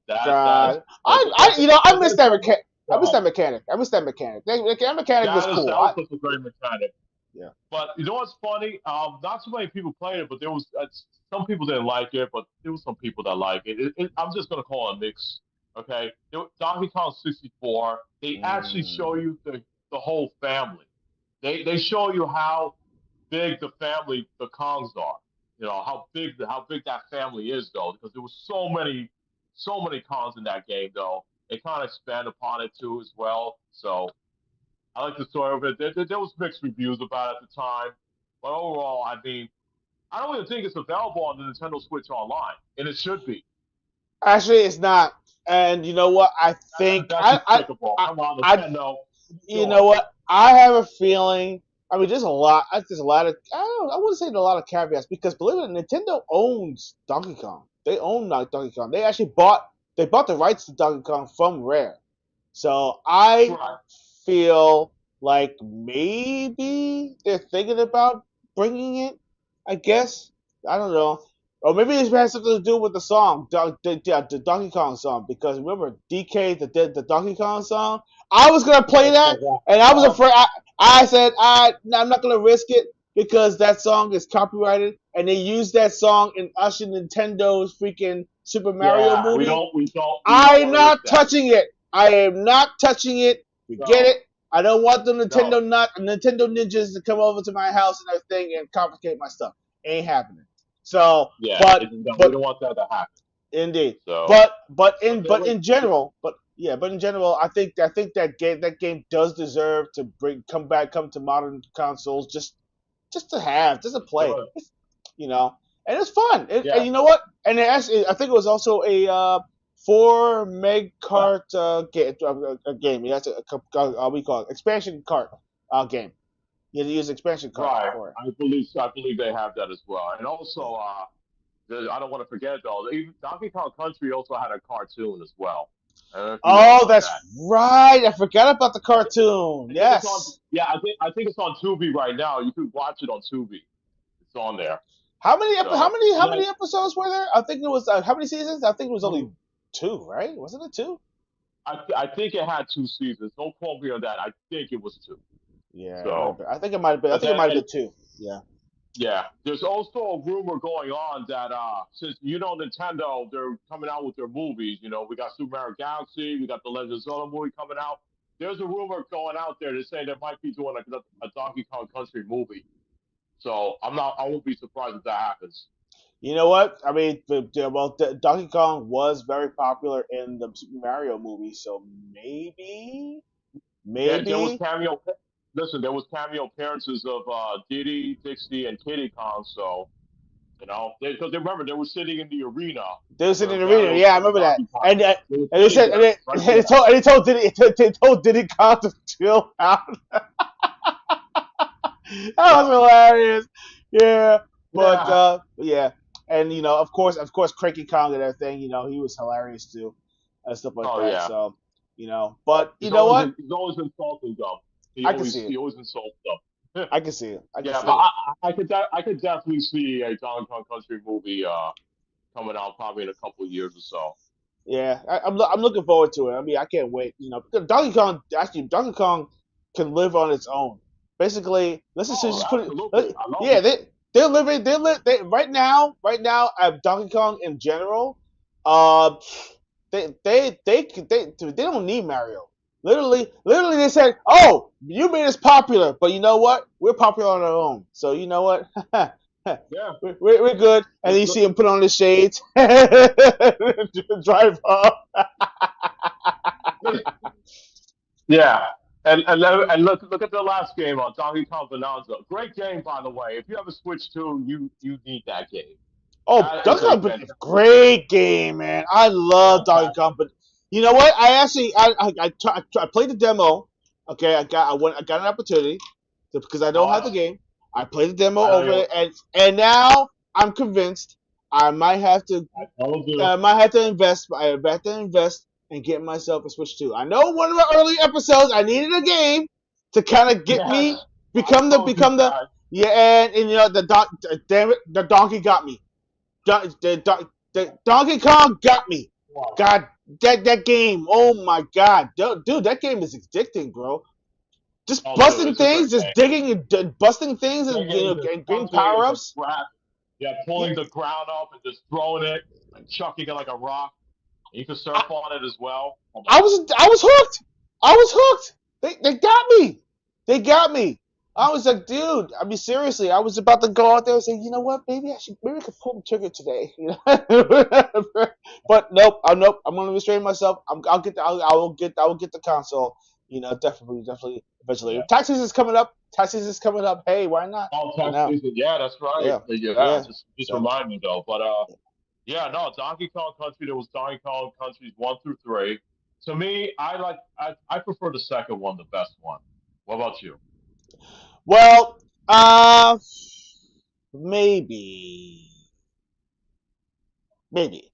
[SPEAKER 5] yes.
[SPEAKER 1] God. I miss that mechanic. I miss that mechanic. That mechanic was cool.
[SPEAKER 5] That was such a great mechanic.
[SPEAKER 1] Yeah.
[SPEAKER 5] But you know what's funny? Not too many people played it, but there was some people didn't like it, but there was some people that like it. I'm just gonna call it a mix. Okay, Donkey Kong 64. They actually show you the whole family. They show you how big the Kongs are. You know how big that family is though, because there was so many Kongs in that game though. They kind of expand upon it too as well. So I like the story of it. There was mixed reviews about it at the time, but overall, I mean, I don't even think it's available on the Nintendo Switch Online, and it should be.
[SPEAKER 1] Actually, it's not. And you know what? I think
[SPEAKER 5] That's despicable. Come on, Nintendo.
[SPEAKER 1] You know what? I have a feeling. I mean, there's a lot. There's a lot of. I wouldn't say a lot of caveats because believe it or not, Nintendo owns Donkey Kong. They own Donkey Kong. They actually bought the rights to Donkey Kong from Rare. So I feel like maybe they're thinking about bringing it. I guess I don't know, or maybe it has something to do with the song, the Donkey Kong song. Because remember, DK the Donkey Kong song. I was gonna play that, and I was afraid. I said I'm not gonna risk it because that song is copyrighted, and they used that song in Usher Nintendo's freaking Super Mario movie. I'm not touching it. I am not touching it. Forget it. I don't want the Nintendo ninjas to come over to my house and everything and confiscate my stuff. Ain't happening. So,
[SPEAKER 5] we
[SPEAKER 1] but
[SPEAKER 5] don't want that to happen.
[SPEAKER 1] Indeed.
[SPEAKER 5] So,
[SPEAKER 1] but in general, I think that game does deserve to come to modern consoles just to play. You know, and it's fun. And you know what? And I think it was also a 4 meg cart game. That's we call it expansion cart game. You use expansion cart for it.
[SPEAKER 5] I believe they have that as well. And also, I don't want to forget though. Donkey Kong Country also had a cartoon as well.
[SPEAKER 1] Oh, that's right. I forgot about the cartoon. Yes.
[SPEAKER 5] I think it's on Tubi right now. You can watch it on Tubi. It's on there.
[SPEAKER 1] How many episodes were there? I think it was how many seasons? I think it was only 2, right? Wasn't it 2?
[SPEAKER 5] I think it had 2 seasons. Don't quote me on that. I think it was 2.
[SPEAKER 1] Yeah. So, I think it might have been. I think it might have been 2. Yeah.
[SPEAKER 5] Yeah. There's also a rumor going on that since Nintendo, they're coming out with their movies. You know, we got Super Mario Galaxy, we got the Legend of Zelda movie coming out. There's a rumor going out there to say they might be doing a Donkey Kong Country movie. So I won't be surprised if that happens.
[SPEAKER 1] You know what? I mean, Donkey Kong was very popular in the Super Mario movie, so maybe.
[SPEAKER 5] Yeah, there was cameo. Listen, there was cameo appearances of Diddy, Dixie, and Kitty Kong. So, because remember they were sitting in the arena.
[SPEAKER 1] They were sitting in the arena. Yeah, I remember that. And they said, and they told Diddy Kong to chill out. That was hilarious. Yeah. But
[SPEAKER 5] Yeah.
[SPEAKER 1] yeah, and of course, Cranky Kong and everything. He was hilarious too, and stuff like
[SPEAKER 5] Oh
[SPEAKER 1] that.
[SPEAKER 5] yeah.
[SPEAKER 1] So, but you know what?
[SPEAKER 5] He's always insulting them.
[SPEAKER 1] I can see
[SPEAKER 5] He
[SPEAKER 1] it.
[SPEAKER 5] always insults them.
[SPEAKER 1] I can see it. I can
[SPEAKER 5] Yeah,
[SPEAKER 1] see
[SPEAKER 5] but
[SPEAKER 1] it.
[SPEAKER 5] I could definitely see a Donkey Kong Country movie coming out probably in a couple of years or so.
[SPEAKER 1] Yeah, I'm looking forward to it. I mean, I can't wait. Because Donkey Kong can live on its own. Basically, let's
[SPEAKER 5] Oh,
[SPEAKER 1] just put it.
[SPEAKER 5] absolutely. I love
[SPEAKER 1] Yeah,
[SPEAKER 5] it.
[SPEAKER 1] they're living. Right now, Donkey Kong in general, uh, they don't need Mario. Literally, they said, "Oh, you made us popular, but you know what? We're popular on our own. So you know what?
[SPEAKER 5] Yeah.
[SPEAKER 1] We're good." And then you
[SPEAKER 5] Look,
[SPEAKER 1] see him put on his shades, drive off.
[SPEAKER 5] yeah. And look at the last game on Donkey Kong Bonanza. Great game, by the way. If you have a Switch 2, you need that game.
[SPEAKER 1] Oh,
[SPEAKER 5] That is
[SPEAKER 1] Donkey
[SPEAKER 5] a
[SPEAKER 1] Kong is a
[SPEAKER 5] fantastic game.
[SPEAKER 1] great game, man. I love Donkey Kong,
[SPEAKER 5] Fantastic.
[SPEAKER 1] but you know what? I actually I played the demo. Okay, I got an opportunity because I don't have the
[SPEAKER 5] Oh,
[SPEAKER 1] game. I played the demo
[SPEAKER 5] I know
[SPEAKER 1] over
[SPEAKER 5] you.
[SPEAKER 1] it, and now I'm convinced I might have to
[SPEAKER 5] I told you.
[SPEAKER 1] I might have to invest. I have to invest and get myself a Switch 2. I know one of the early episodes I needed a game to kind of get
[SPEAKER 5] Yes,
[SPEAKER 1] me
[SPEAKER 5] I told you
[SPEAKER 1] become the
[SPEAKER 5] that.
[SPEAKER 1] yeah, and damn it, the donkey got me. The Donkey Kong got me.
[SPEAKER 5] Wow.
[SPEAKER 1] God, that game. Oh my God, dude, that game is addicting, bro. Just
[SPEAKER 5] Oh, dude,
[SPEAKER 1] busting
[SPEAKER 5] it's a great
[SPEAKER 1] things, just
[SPEAKER 5] game.
[SPEAKER 1] digging and busting things,
[SPEAKER 5] That
[SPEAKER 1] and
[SPEAKER 5] game just
[SPEAKER 1] and getting
[SPEAKER 5] pumping and
[SPEAKER 1] power
[SPEAKER 5] just
[SPEAKER 1] ups.
[SPEAKER 5] yeah,
[SPEAKER 1] Yeah,
[SPEAKER 5] pulling the ground up and just throwing it and chucking it like a rock. And you can surf
[SPEAKER 1] I,
[SPEAKER 5] on it as well. Come
[SPEAKER 1] I
[SPEAKER 5] on.
[SPEAKER 1] was I was hooked. I was hooked. They got me. They got me. I was like, dude. I mean, seriously. I was about to go out there and say, you know what? Maybe I could pull the trigger today. But nope. Nope. I'm gonna restrain myself. I will get the console. Definitely, eventually.
[SPEAKER 5] Yeah.
[SPEAKER 1] Tax season's coming up. Tax season's coming up. Hey, why not?
[SPEAKER 5] Oh,
[SPEAKER 1] You
[SPEAKER 5] tax
[SPEAKER 1] know?
[SPEAKER 5] season. Yeah, that's right.
[SPEAKER 1] Yeah.
[SPEAKER 5] Yeah,
[SPEAKER 1] Yeah.
[SPEAKER 5] just
[SPEAKER 1] So
[SPEAKER 5] remind me though. But yeah, no, Donkey Kong Country. There was Donkey Kong Countries 1 through 3. To me, I prefer the second one, the best one. What about you?
[SPEAKER 1] well, maybe, maybe.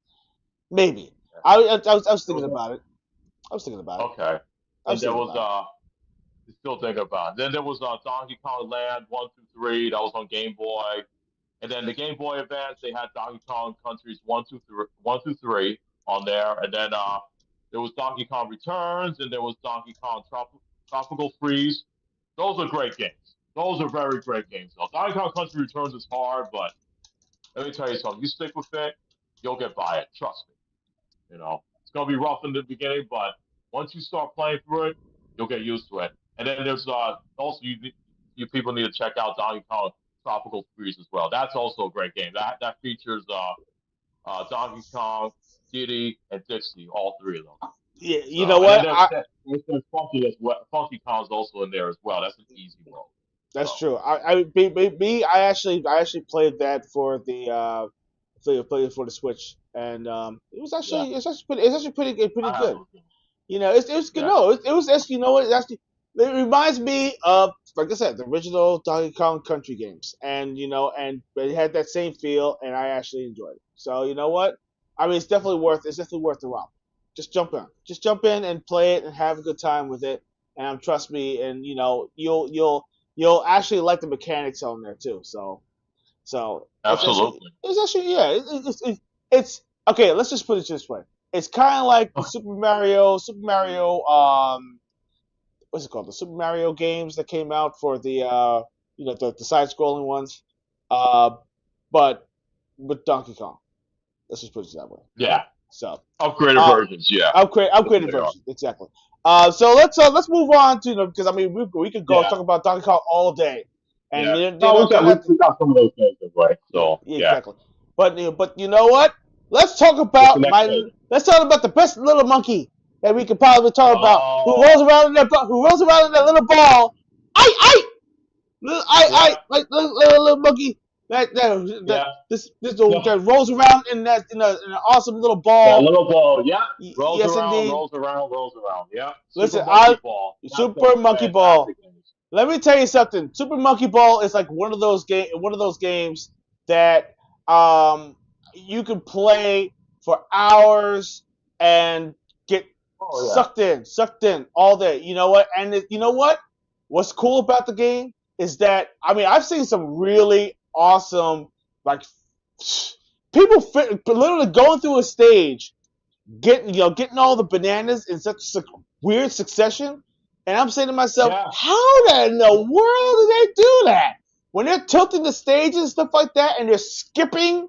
[SPEAKER 1] Maybe. I was
[SPEAKER 5] There
[SPEAKER 1] thinking
[SPEAKER 5] was
[SPEAKER 1] about it. I was thinking about it.
[SPEAKER 5] okay.
[SPEAKER 1] I
[SPEAKER 5] Then
[SPEAKER 1] was
[SPEAKER 5] there
[SPEAKER 1] thinking
[SPEAKER 5] was
[SPEAKER 1] about it.
[SPEAKER 5] still thinking about it. Then there was Donkey Kong Land 1 through 3. That was on Game Boy. And then the Game Boy Advance, they had Donkey Kong Countries 1 through 3 on there. And then there was Donkey Kong Returns, and there was Donkey Kong Tropical Freeze. Those are great games. Those are very great games. So Donkey Kong Country Returns is hard, but let me tell you something. You stick with it, you'll get by it. Trust me. It's gonna be rough in the beginning, but once you start playing through it, you'll get used to it. And then there's also you people need to check out Donkey Kong Tropical Freeze as well. That's also a great game. That features Donkey Kong, Diddy, and Dixie, all three of them.
[SPEAKER 1] Yeah, you know
[SPEAKER 5] So and then
[SPEAKER 1] what?
[SPEAKER 5] there's Funky as well. Funky Kong's also in there as well. That's an easy mode.
[SPEAKER 1] That's
[SPEAKER 5] So
[SPEAKER 1] true. I actually played that for played it for the Switch, and
[SPEAKER 5] yeah,
[SPEAKER 1] it's actually pretty
[SPEAKER 5] I have
[SPEAKER 1] good.
[SPEAKER 5] those games.
[SPEAKER 1] It was good.
[SPEAKER 5] Yeah,
[SPEAKER 1] No, it was actually, it actually, it reminds me of, like I said, the original Donkey Kong Country games, and it had that same feel, and I actually enjoyed it. So you know what? I mean, it's definitely worth the romp. Just jump in and play it and have a good time with it, and trust me, and you'll actually like the mechanics on there too. So
[SPEAKER 5] absolutely.
[SPEAKER 1] it's actually, yeah, it's okay. Let's just put it this way. It's kind of like the Super Mario, what's it called? The Super Mario games that came out for the side-scrolling ones, uh, but with Donkey Kong. Let's just put it that way.
[SPEAKER 5] Yeah,
[SPEAKER 1] So,
[SPEAKER 5] upgraded
[SPEAKER 1] uh,
[SPEAKER 5] versions. Yeah, that's what
[SPEAKER 1] upgraded
[SPEAKER 5] they are.
[SPEAKER 1] version, exactly. So let's move on to, because I mean we could go
[SPEAKER 5] Yeah,
[SPEAKER 1] talk about Donkey Kong all day, and
[SPEAKER 5] yeah. No, we
[SPEAKER 1] they're
[SPEAKER 5] got
[SPEAKER 1] not.
[SPEAKER 5] we got some of those games in play.
[SPEAKER 1] Yeah,
[SPEAKER 5] So
[SPEAKER 1] yeah,
[SPEAKER 5] yeah.
[SPEAKER 1] exactly. But you know what?
[SPEAKER 5] What's the next game?
[SPEAKER 1] Let's talk about the best little monkey that we could probably talk about.
[SPEAKER 5] Oh,
[SPEAKER 1] Who rolls around in that little ball? I
[SPEAKER 5] yeah,
[SPEAKER 1] like little monkey that
[SPEAKER 5] yeah.
[SPEAKER 1] that rolls around in an awesome little
[SPEAKER 5] That
[SPEAKER 1] ball.
[SPEAKER 5] little ball, yeah, rolls
[SPEAKER 1] Yes,
[SPEAKER 5] around,
[SPEAKER 1] indeed.
[SPEAKER 5] rolls around, rolls around. Yeah, Super
[SPEAKER 1] Listen,
[SPEAKER 5] Monkey Ball. That's a
[SPEAKER 1] Super Monkey Ball.
[SPEAKER 5] fantastic game.
[SPEAKER 1] Let me tell you something. Super Monkey Ball is like one of those games that you can play for hours and get
[SPEAKER 5] Oh yeah.
[SPEAKER 1] sucked in all day. You know what? And you know what? What's cool about the game is that I mean I've seen some really awesome like people literally going through a stage getting all the bananas in such weird succession. And I'm saying to myself,
[SPEAKER 5] Yeah.
[SPEAKER 1] how in the world do they do that? When they're tilting the stage and stuff like that, and they're skipping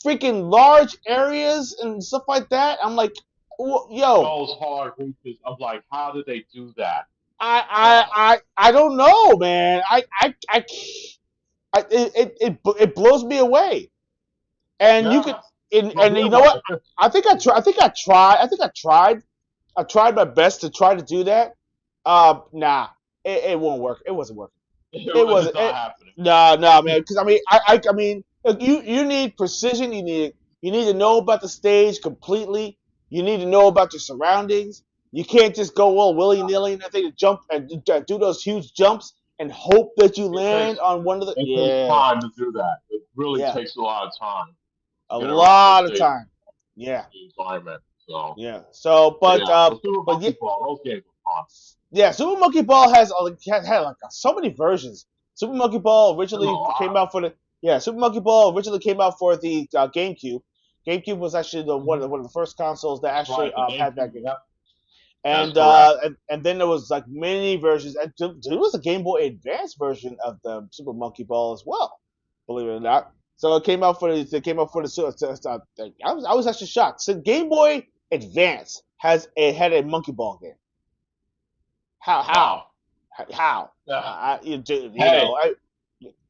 [SPEAKER 1] freaking large areas and stuff like that, I'm like, yo,
[SPEAKER 5] Those hard reaches. I'm like, how did they do that?
[SPEAKER 1] I I
[SPEAKER 5] Oh,
[SPEAKER 1] I, I don't know, man. It blows me away. And you
[SPEAKER 5] yeah.
[SPEAKER 1] could,
[SPEAKER 5] Well,
[SPEAKER 1] and
[SPEAKER 5] yeah,
[SPEAKER 1] you know
[SPEAKER 5] well,
[SPEAKER 1] what? I tried my best to try to do that. Nah, it won't work. It wasn't working. It
[SPEAKER 5] it's
[SPEAKER 1] wasn't.
[SPEAKER 5] not happening.
[SPEAKER 1] No, man. Because I mean, look, you need precision. You need to know about the stage completely. You need to know about your surroundings. You can't just go all willy nilly and everything to jump and do those huge jumps and hope that you
[SPEAKER 5] It
[SPEAKER 1] land
[SPEAKER 5] takes
[SPEAKER 1] on one of the.
[SPEAKER 5] it takes
[SPEAKER 1] Yeah,
[SPEAKER 5] time to do that. It really
[SPEAKER 1] yeah,
[SPEAKER 5] takes a lot of time to
[SPEAKER 1] a
[SPEAKER 5] get around
[SPEAKER 1] lot of time. Yeah,
[SPEAKER 5] the environment. So,
[SPEAKER 1] yeah. So,
[SPEAKER 5] yeah. But Super
[SPEAKER 1] but yeah,
[SPEAKER 5] Monkey Ball, those games are fun.
[SPEAKER 1] yeah, Super Monkey Ball had like so many versions. Super Monkey Ball
[SPEAKER 5] There's a
[SPEAKER 1] originally came
[SPEAKER 5] lot.
[SPEAKER 1] out for the yeah. Super Monkey Ball originally came out for the GameCube. GameCube was actually
[SPEAKER 5] Mhm.
[SPEAKER 1] one of the first consoles that
[SPEAKER 5] That's
[SPEAKER 1] actually
[SPEAKER 5] right. The
[SPEAKER 1] had that
[SPEAKER 5] GameCube.
[SPEAKER 1] game.
[SPEAKER 5] Yep. That's
[SPEAKER 1] And,
[SPEAKER 5] correct.
[SPEAKER 1] and then there was like many versions. And there was a Game Boy Advance version of the Super Monkey Ball as well. Believe it or not. So it came out for the I was actually shocked. So Game Boy Advance had a Monkey Ball game. How?
[SPEAKER 5] Wow.
[SPEAKER 1] How?
[SPEAKER 5] Yeah.
[SPEAKER 1] You know,
[SPEAKER 5] Hey,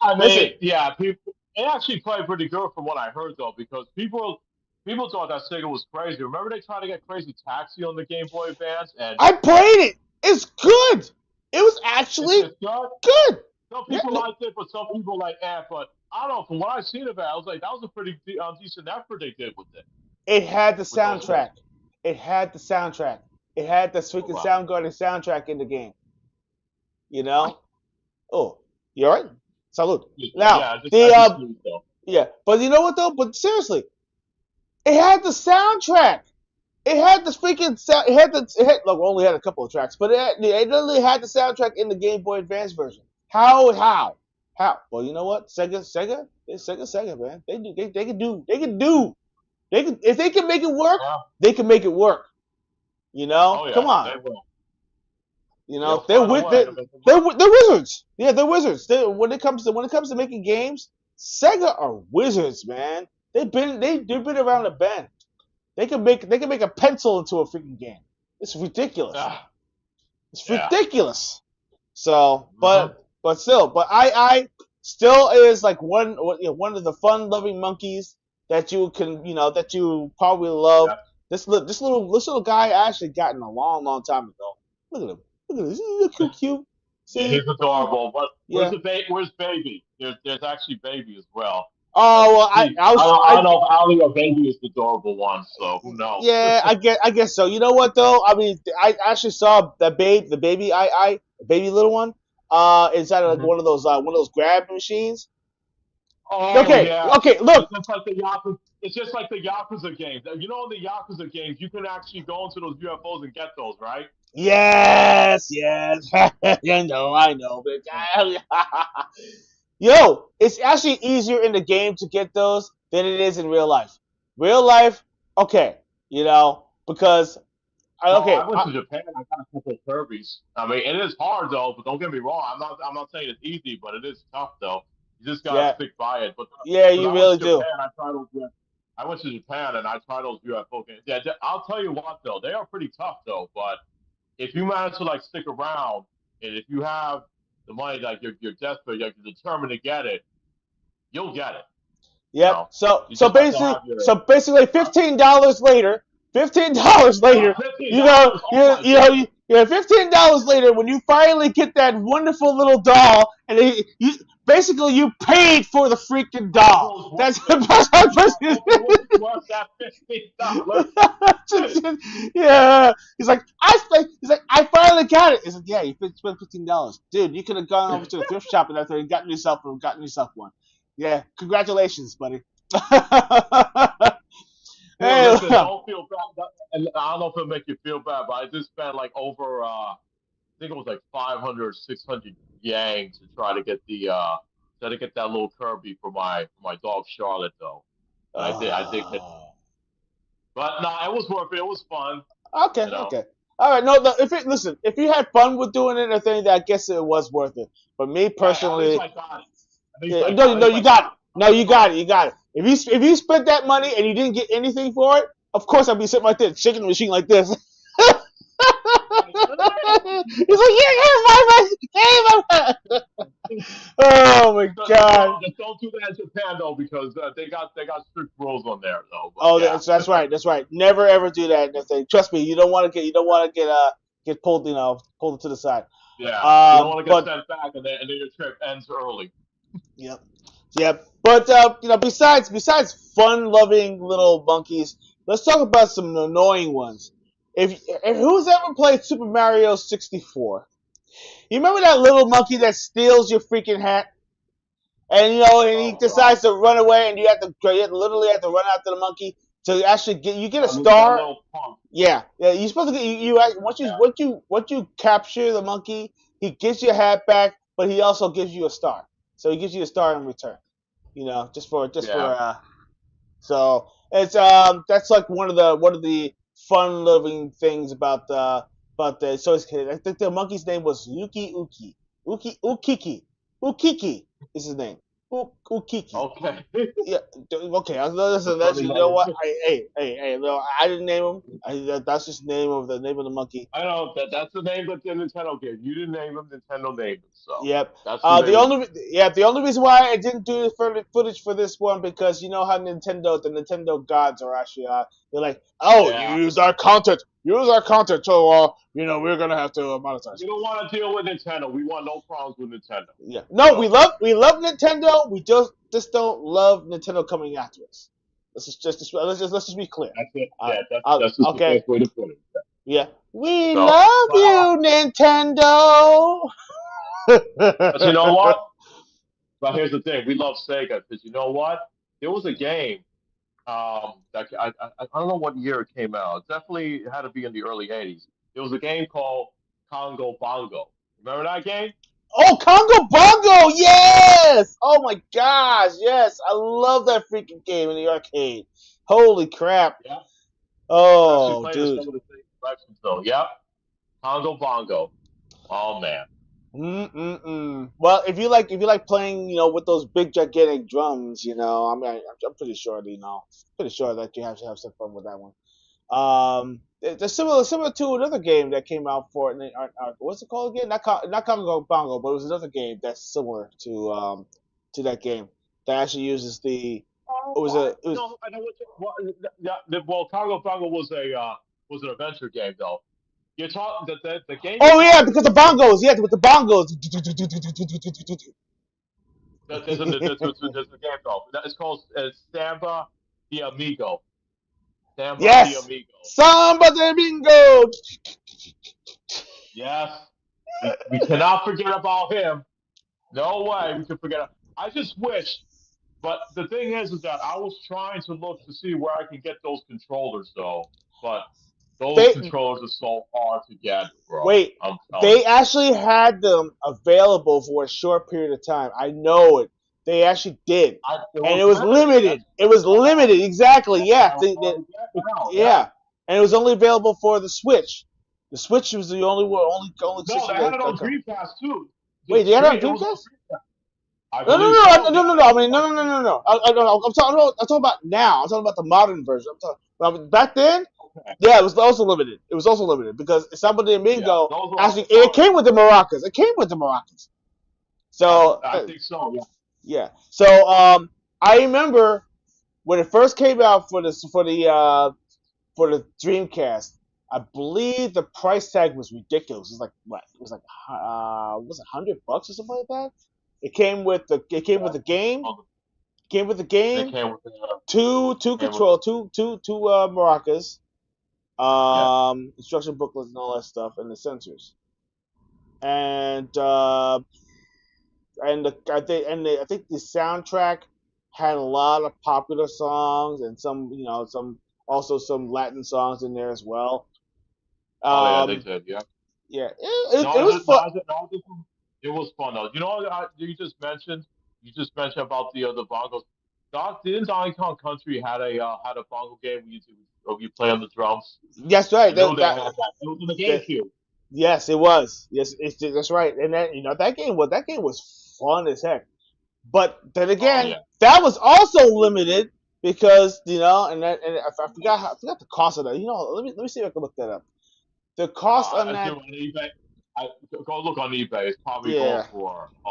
[SPEAKER 5] I
[SPEAKER 1] listen.
[SPEAKER 5] mean, yeah, people. It actually played pretty good from what I heard though, because people thought that Sega was crazy. Remember they tried to get Crazy Taxi on the Game Boy Advance, and
[SPEAKER 1] I played it. It's good. It was actually
[SPEAKER 5] it's good.
[SPEAKER 1] good.
[SPEAKER 5] Some
[SPEAKER 1] Yeah,
[SPEAKER 5] people liked it, but some people like, eh. But I don't know. From what I've seen of it, I was like, that was a pretty decent effort they did with it,
[SPEAKER 1] it had the
[SPEAKER 5] with those games.
[SPEAKER 1] soundtrack. It had the soundtrack. It had the
[SPEAKER 5] Oh
[SPEAKER 1] freaking
[SPEAKER 5] well,
[SPEAKER 1] Soundgarden soundtrack in the game. You know? Oh, you all right? Salute. Now
[SPEAKER 5] yeah, I
[SPEAKER 1] the
[SPEAKER 5] just do so.
[SPEAKER 1] yeah, but you know what though? But seriously, it had the soundtrack. It had the freaking sound. Look, only had a couple of tracks, but it literally had the soundtrack in the Game Boy Advance version. How? Well, you know what? Sega, man. They can if they can make it work,
[SPEAKER 5] Yeah.
[SPEAKER 1] they can make it work. You know,
[SPEAKER 5] Oh
[SPEAKER 1] come
[SPEAKER 5] yeah,
[SPEAKER 1] on.
[SPEAKER 5] they will.
[SPEAKER 1] You
[SPEAKER 5] They'll
[SPEAKER 1] know,
[SPEAKER 5] find a way to make it work.
[SPEAKER 1] they're wizards. Yeah, they're wizards. When it comes to making games, Sega are wizards, man. They've been around the bend. They can make a pencil into a freaking game. It's ridiculous.
[SPEAKER 5] Yeah.
[SPEAKER 1] It's
[SPEAKER 5] Yeah.
[SPEAKER 1] ridiculous. So,
[SPEAKER 5] Hmm.
[SPEAKER 1] but I still is like one of the fun loving monkeys that you can that you probably love.
[SPEAKER 5] Yeah.
[SPEAKER 1] This little guy I actually gotten a long time ago. Look at him. Look at this. He's so cute.
[SPEAKER 5] Yeah,
[SPEAKER 1] See?
[SPEAKER 5] he's adorable. But
[SPEAKER 1] Yeah.
[SPEAKER 5] where's baby? There's actually baby as well.
[SPEAKER 1] Oh well,
[SPEAKER 5] See, I don't know if Ali or baby is the adorable one, so who knows?
[SPEAKER 1] yeah, I guess so. You know what though? I mean, I actually saw the baby baby little one, inside of like
[SPEAKER 5] Mhm.
[SPEAKER 1] one of those grab machines.
[SPEAKER 5] Oh
[SPEAKER 1] Okay,
[SPEAKER 5] yeah,
[SPEAKER 1] okay,
[SPEAKER 5] it's
[SPEAKER 1] look.
[SPEAKER 5] just like the Yakuza. It's just like the Yakuza games. You know, in the Yakuza games, you can actually go into those UFOs and get those, right?
[SPEAKER 1] Yes. I know, but yo, it's actually easier in the game to get those than it is in real life. Real life, okay, because
[SPEAKER 5] Well,
[SPEAKER 1] okay,
[SPEAKER 5] I went to Japan. I got a couple of Kirby's. I mean, it is hard though, but don't get me wrong. I'm not saying it's easy, but it is tough though. You just gotta
[SPEAKER 1] yeah,
[SPEAKER 5] stick by it. But
[SPEAKER 1] yeah,
[SPEAKER 5] when
[SPEAKER 1] you
[SPEAKER 5] I went
[SPEAKER 1] really
[SPEAKER 5] to
[SPEAKER 1] do.
[SPEAKER 5] Japan, I tried those. I went to Japan and I tried those UFO games. Yeah, I'll tell you what though, they are pretty tough though. But if you manage to like stick around, and if you have the money, like you're desperate, you're determined to get it, you'll get it. You
[SPEAKER 1] Yep.
[SPEAKER 5] know, you just have to have your
[SPEAKER 1] So basically, $15 later, $15
[SPEAKER 5] yeah,
[SPEAKER 1] later,
[SPEAKER 5] $15. Oh my
[SPEAKER 1] you
[SPEAKER 5] goodness.
[SPEAKER 1] yeah, $15 later, when you finally get that wonderful little doll, and you basically you paid for the freaking
[SPEAKER 5] It
[SPEAKER 1] doll.
[SPEAKER 5] was
[SPEAKER 1] That's
[SPEAKER 5] worth it. It was
[SPEAKER 1] the
[SPEAKER 5] worth that $15.
[SPEAKER 1] yeah. He's like, I finally got it. He's like, yeah, you spent $15, dude. You could have gone over to the thrift shop and everything and gotten yourself one. Yeah, congratulations, buddy.
[SPEAKER 5] Dude,
[SPEAKER 1] Hey,
[SPEAKER 5] listen, don't feel bad. And I don't know if it'll make you feel bad, but I just spent like over, I think it was like 500, 600 yang to try to get that little Kirby for my dog Charlotte though. And I did get,
[SPEAKER 1] oh.
[SPEAKER 5] but no, it was worth it. It was fun,
[SPEAKER 1] Okay,
[SPEAKER 5] you know.
[SPEAKER 1] okay. All right, no, no. Listen, if you had fun with doing it, I think that I guess it was worth it. But me
[SPEAKER 5] Right, at least
[SPEAKER 1] personally,
[SPEAKER 5] I got it.
[SPEAKER 1] yeah, no,
[SPEAKER 5] At
[SPEAKER 1] no,
[SPEAKER 5] least
[SPEAKER 1] you
[SPEAKER 5] I
[SPEAKER 1] got it.
[SPEAKER 5] got it.
[SPEAKER 1] No, you got it. You got it. If you spent that money and you didn't get anything for it, of course I'd be sitting right there, shaking the machine like this. He's like, yeah, my oh my god.
[SPEAKER 5] Just don't do that in Japan though, because they got strict rules on there though. But
[SPEAKER 1] Oh,
[SPEAKER 5] yeah,
[SPEAKER 1] that's right. That's right. Never ever do that. Trust me, you don't want to get pulled, pulled to the side.
[SPEAKER 5] yeah, you don't want to get
[SPEAKER 1] But
[SPEAKER 5] sent back, and then your trip ends early.
[SPEAKER 1] yep, yep. But besides fun-loving little monkeys, let's talk about some annoying ones. If who's ever played Super Mario 64, you remember that little monkey that steals your freaking hat? And and he
[SPEAKER 5] Oh God,
[SPEAKER 1] decides to run away, and literally have to run after the monkey to actually get a
[SPEAKER 5] that
[SPEAKER 1] star.
[SPEAKER 5] little punk.
[SPEAKER 1] Yeah, yeah. You're supposed to get
[SPEAKER 5] Yeah,
[SPEAKER 1] once you capture the monkey, he gives your hat back, but he also gives you a star. So he gives you a star in return. Just for
[SPEAKER 5] yeah.
[SPEAKER 1] so it's that's like one of the fun loving things about the so I think the monkey's name was Ukiki Ukiki is his name Ukiki.
[SPEAKER 5] Okay.
[SPEAKER 1] Yeah. Okay. Listen.
[SPEAKER 5] Funny
[SPEAKER 1] You know
[SPEAKER 5] name.
[SPEAKER 1] what? Hey. No, I didn't name him. That's just the name of the monkey.
[SPEAKER 5] I know that's the name that the Nintendo gave. You didn't name him. Nintendo named him. So
[SPEAKER 1] Yep.
[SPEAKER 5] that's the
[SPEAKER 1] The
[SPEAKER 5] name.
[SPEAKER 1] only reason why I didn't do the footage for this one because you know how the Nintendo gods are actually they're like, oh, you
[SPEAKER 5] Yeah.
[SPEAKER 1] use our content, so we're gonna have to monetize.
[SPEAKER 5] We don't want to deal with Nintendo. We want no problems with Nintendo.
[SPEAKER 1] Yeah. No,
[SPEAKER 5] So
[SPEAKER 1] we love Nintendo. We just don't love Nintendo coming after us. Let's just be clear.
[SPEAKER 5] that's it.
[SPEAKER 1] Uh,
[SPEAKER 5] Yeah, that's just the
[SPEAKER 1] okay.
[SPEAKER 5] best way to put it.
[SPEAKER 1] Yeah. We
[SPEAKER 5] So,
[SPEAKER 1] love you, Nintendo.
[SPEAKER 5] but you know what? But here's the thing: we love Sega because you know what? There was a game that I don't know what year it came out. It definitely had to be in the early '80s. There was a game called Congo Bongo. Remember that game?
[SPEAKER 1] Oh, Congo Bongo, yes! Oh my gosh, yes! I love that freaking game in the arcade. Holy crap!
[SPEAKER 5] Yeah. I actually
[SPEAKER 1] Oh,
[SPEAKER 5] played in
[SPEAKER 1] dude.
[SPEAKER 5] some of the same collections though. Yep. Congo Bongo. Oh man.
[SPEAKER 1] Well, if you like playing, with those big gigantic drums, I mean, I'm pretty sure, pretty sure that you have to have some fun with that one. It's similar to another game that came out for it. What's it called again? Not Congo Bongo, but it was another game that's similar to that game that actually uses the. It was a. It was.
[SPEAKER 5] No, I know yeah, well, Congo Bongo was an adventure game though. You're talking the game you're
[SPEAKER 1] Oh yeah,
[SPEAKER 5] talking
[SPEAKER 1] because the
[SPEAKER 5] about.
[SPEAKER 1] bongos. Yeah, with the bongos.
[SPEAKER 5] There's a game though. It's called Samba de Amigo. Samba de
[SPEAKER 1] Yes.
[SPEAKER 5] Amigo.
[SPEAKER 1] Samba de bingo.
[SPEAKER 5] Yes. We cannot forget about him. No way we can forget. I just wish. But the thing is that I was trying to look to see where I can get those controllers though. But those
[SPEAKER 1] They
[SPEAKER 5] controllers are so hard to get, bro.
[SPEAKER 1] wait.
[SPEAKER 5] I'm telling
[SPEAKER 1] They
[SPEAKER 5] you.
[SPEAKER 1] actually had them available for a short period of time. I know it. They actually did,
[SPEAKER 5] It
[SPEAKER 1] and
[SPEAKER 5] was
[SPEAKER 1] it was
[SPEAKER 5] limited.
[SPEAKER 1] limited. It was limited. Exactly. Yeah.
[SPEAKER 5] That was hard to get now. Yeah.
[SPEAKER 1] Yeah. And it was only available for the Switch. The Switch was the only
[SPEAKER 5] No,
[SPEAKER 1] system
[SPEAKER 5] they had it on
[SPEAKER 1] that.
[SPEAKER 5] Dreamcast too.
[SPEAKER 1] Wait, they had it on
[SPEAKER 5] It was on
[SPEAKER 1] Dreamcast?
[SPEAKER 5] Dreamcast. I
[SPEAKER 1] No, no,
[SPEAKER 5] believe
[SPEAKER 1] no,
[SPEAKER 5] so.
[SPEAKER 1] no, no,
[SPEAKER 5] Yeah,
[SPEAKER 1] no.
[SPEAKER 5] it
[SPEAKER 1] I
[SPEAKER 5] was
[SPEAKER 1] mean,
[SPEAKER 5] on
[SPEAKER 1] no. I'm talking about now. I'm talking about the modern version. Back then,
[SPEAKER 5] okay.
[SPEAKER 1] yeah, it was also limited. It was also limited because Samba de
[SPEAKER 5] Yeah,
[SPEAKER 1] Mingo
[SPEAKER 5] those were
[SPEAKER 1] actually
[SPEAKER 5] also
[SPEAKER 1] it
[SPEAKER 5] fun.
[SPEAKER 1] came with the maracas. It came with the maracas. So
[SPEAKER 5] I think so. Yeah.
[SPEAKER 1] yeah. So I remember when it first came out for the Dreamcast. I believe the price tag was ridiculous. It was like what? It was like was it $100 or something like that? It came with the game. Came with the
[SPEAKER 5] They
[SPEAKER 1] game.
[SPEAKER 5] came with
[SPEAKER 1] Two
[SPEAKER 5] came with
[SPEAKER 1] control, two maracas,
[SPEAKER 5] yeah.
[SPEAKER 1] instruction booklets and all that stuff, and the sensors. And and I think the soundtrack had a lot of popular songs and some some Latin songs in there as well.
[SPEAKER 5] Oh yeah, they
[SPEAKER 1] Um,
[SPEAKER 5] did. Yeah.
[SPEAKER 1] yeah, it
[SPEAKER 5] No,
[SPEAKER 1] was fun.
[SPEAKER 5] it was fun though. You know what You just mentioned about the bongos. Didn't Donkey Kong Country had a bongo game where you play on the drums?
[SPEAKER 1] That's right.
[SPEAKER 5] I know they had that. It was on the
[SPEAKER 1] That
[SPEAKER 5] GameCube.
[SPEAKER 1] yes, it was. Yes, that's right. And that that game was fun as heck. But then
[SPEAKER 5] Oh
[SPEAKER 1] again,
[SPEAKER 5] yeah.
[SPEAKER 1] that was also limited because I forgot the cost of that. Let me see if I can look that up. The cost on
[SPEAKER 5] I do
[SPEAKER 1] that,
[SPEAKER 5] on eBay. I go look on eBay. It's probably going
[SPEAKER 1] yeah,
[SPEAKER 5] for I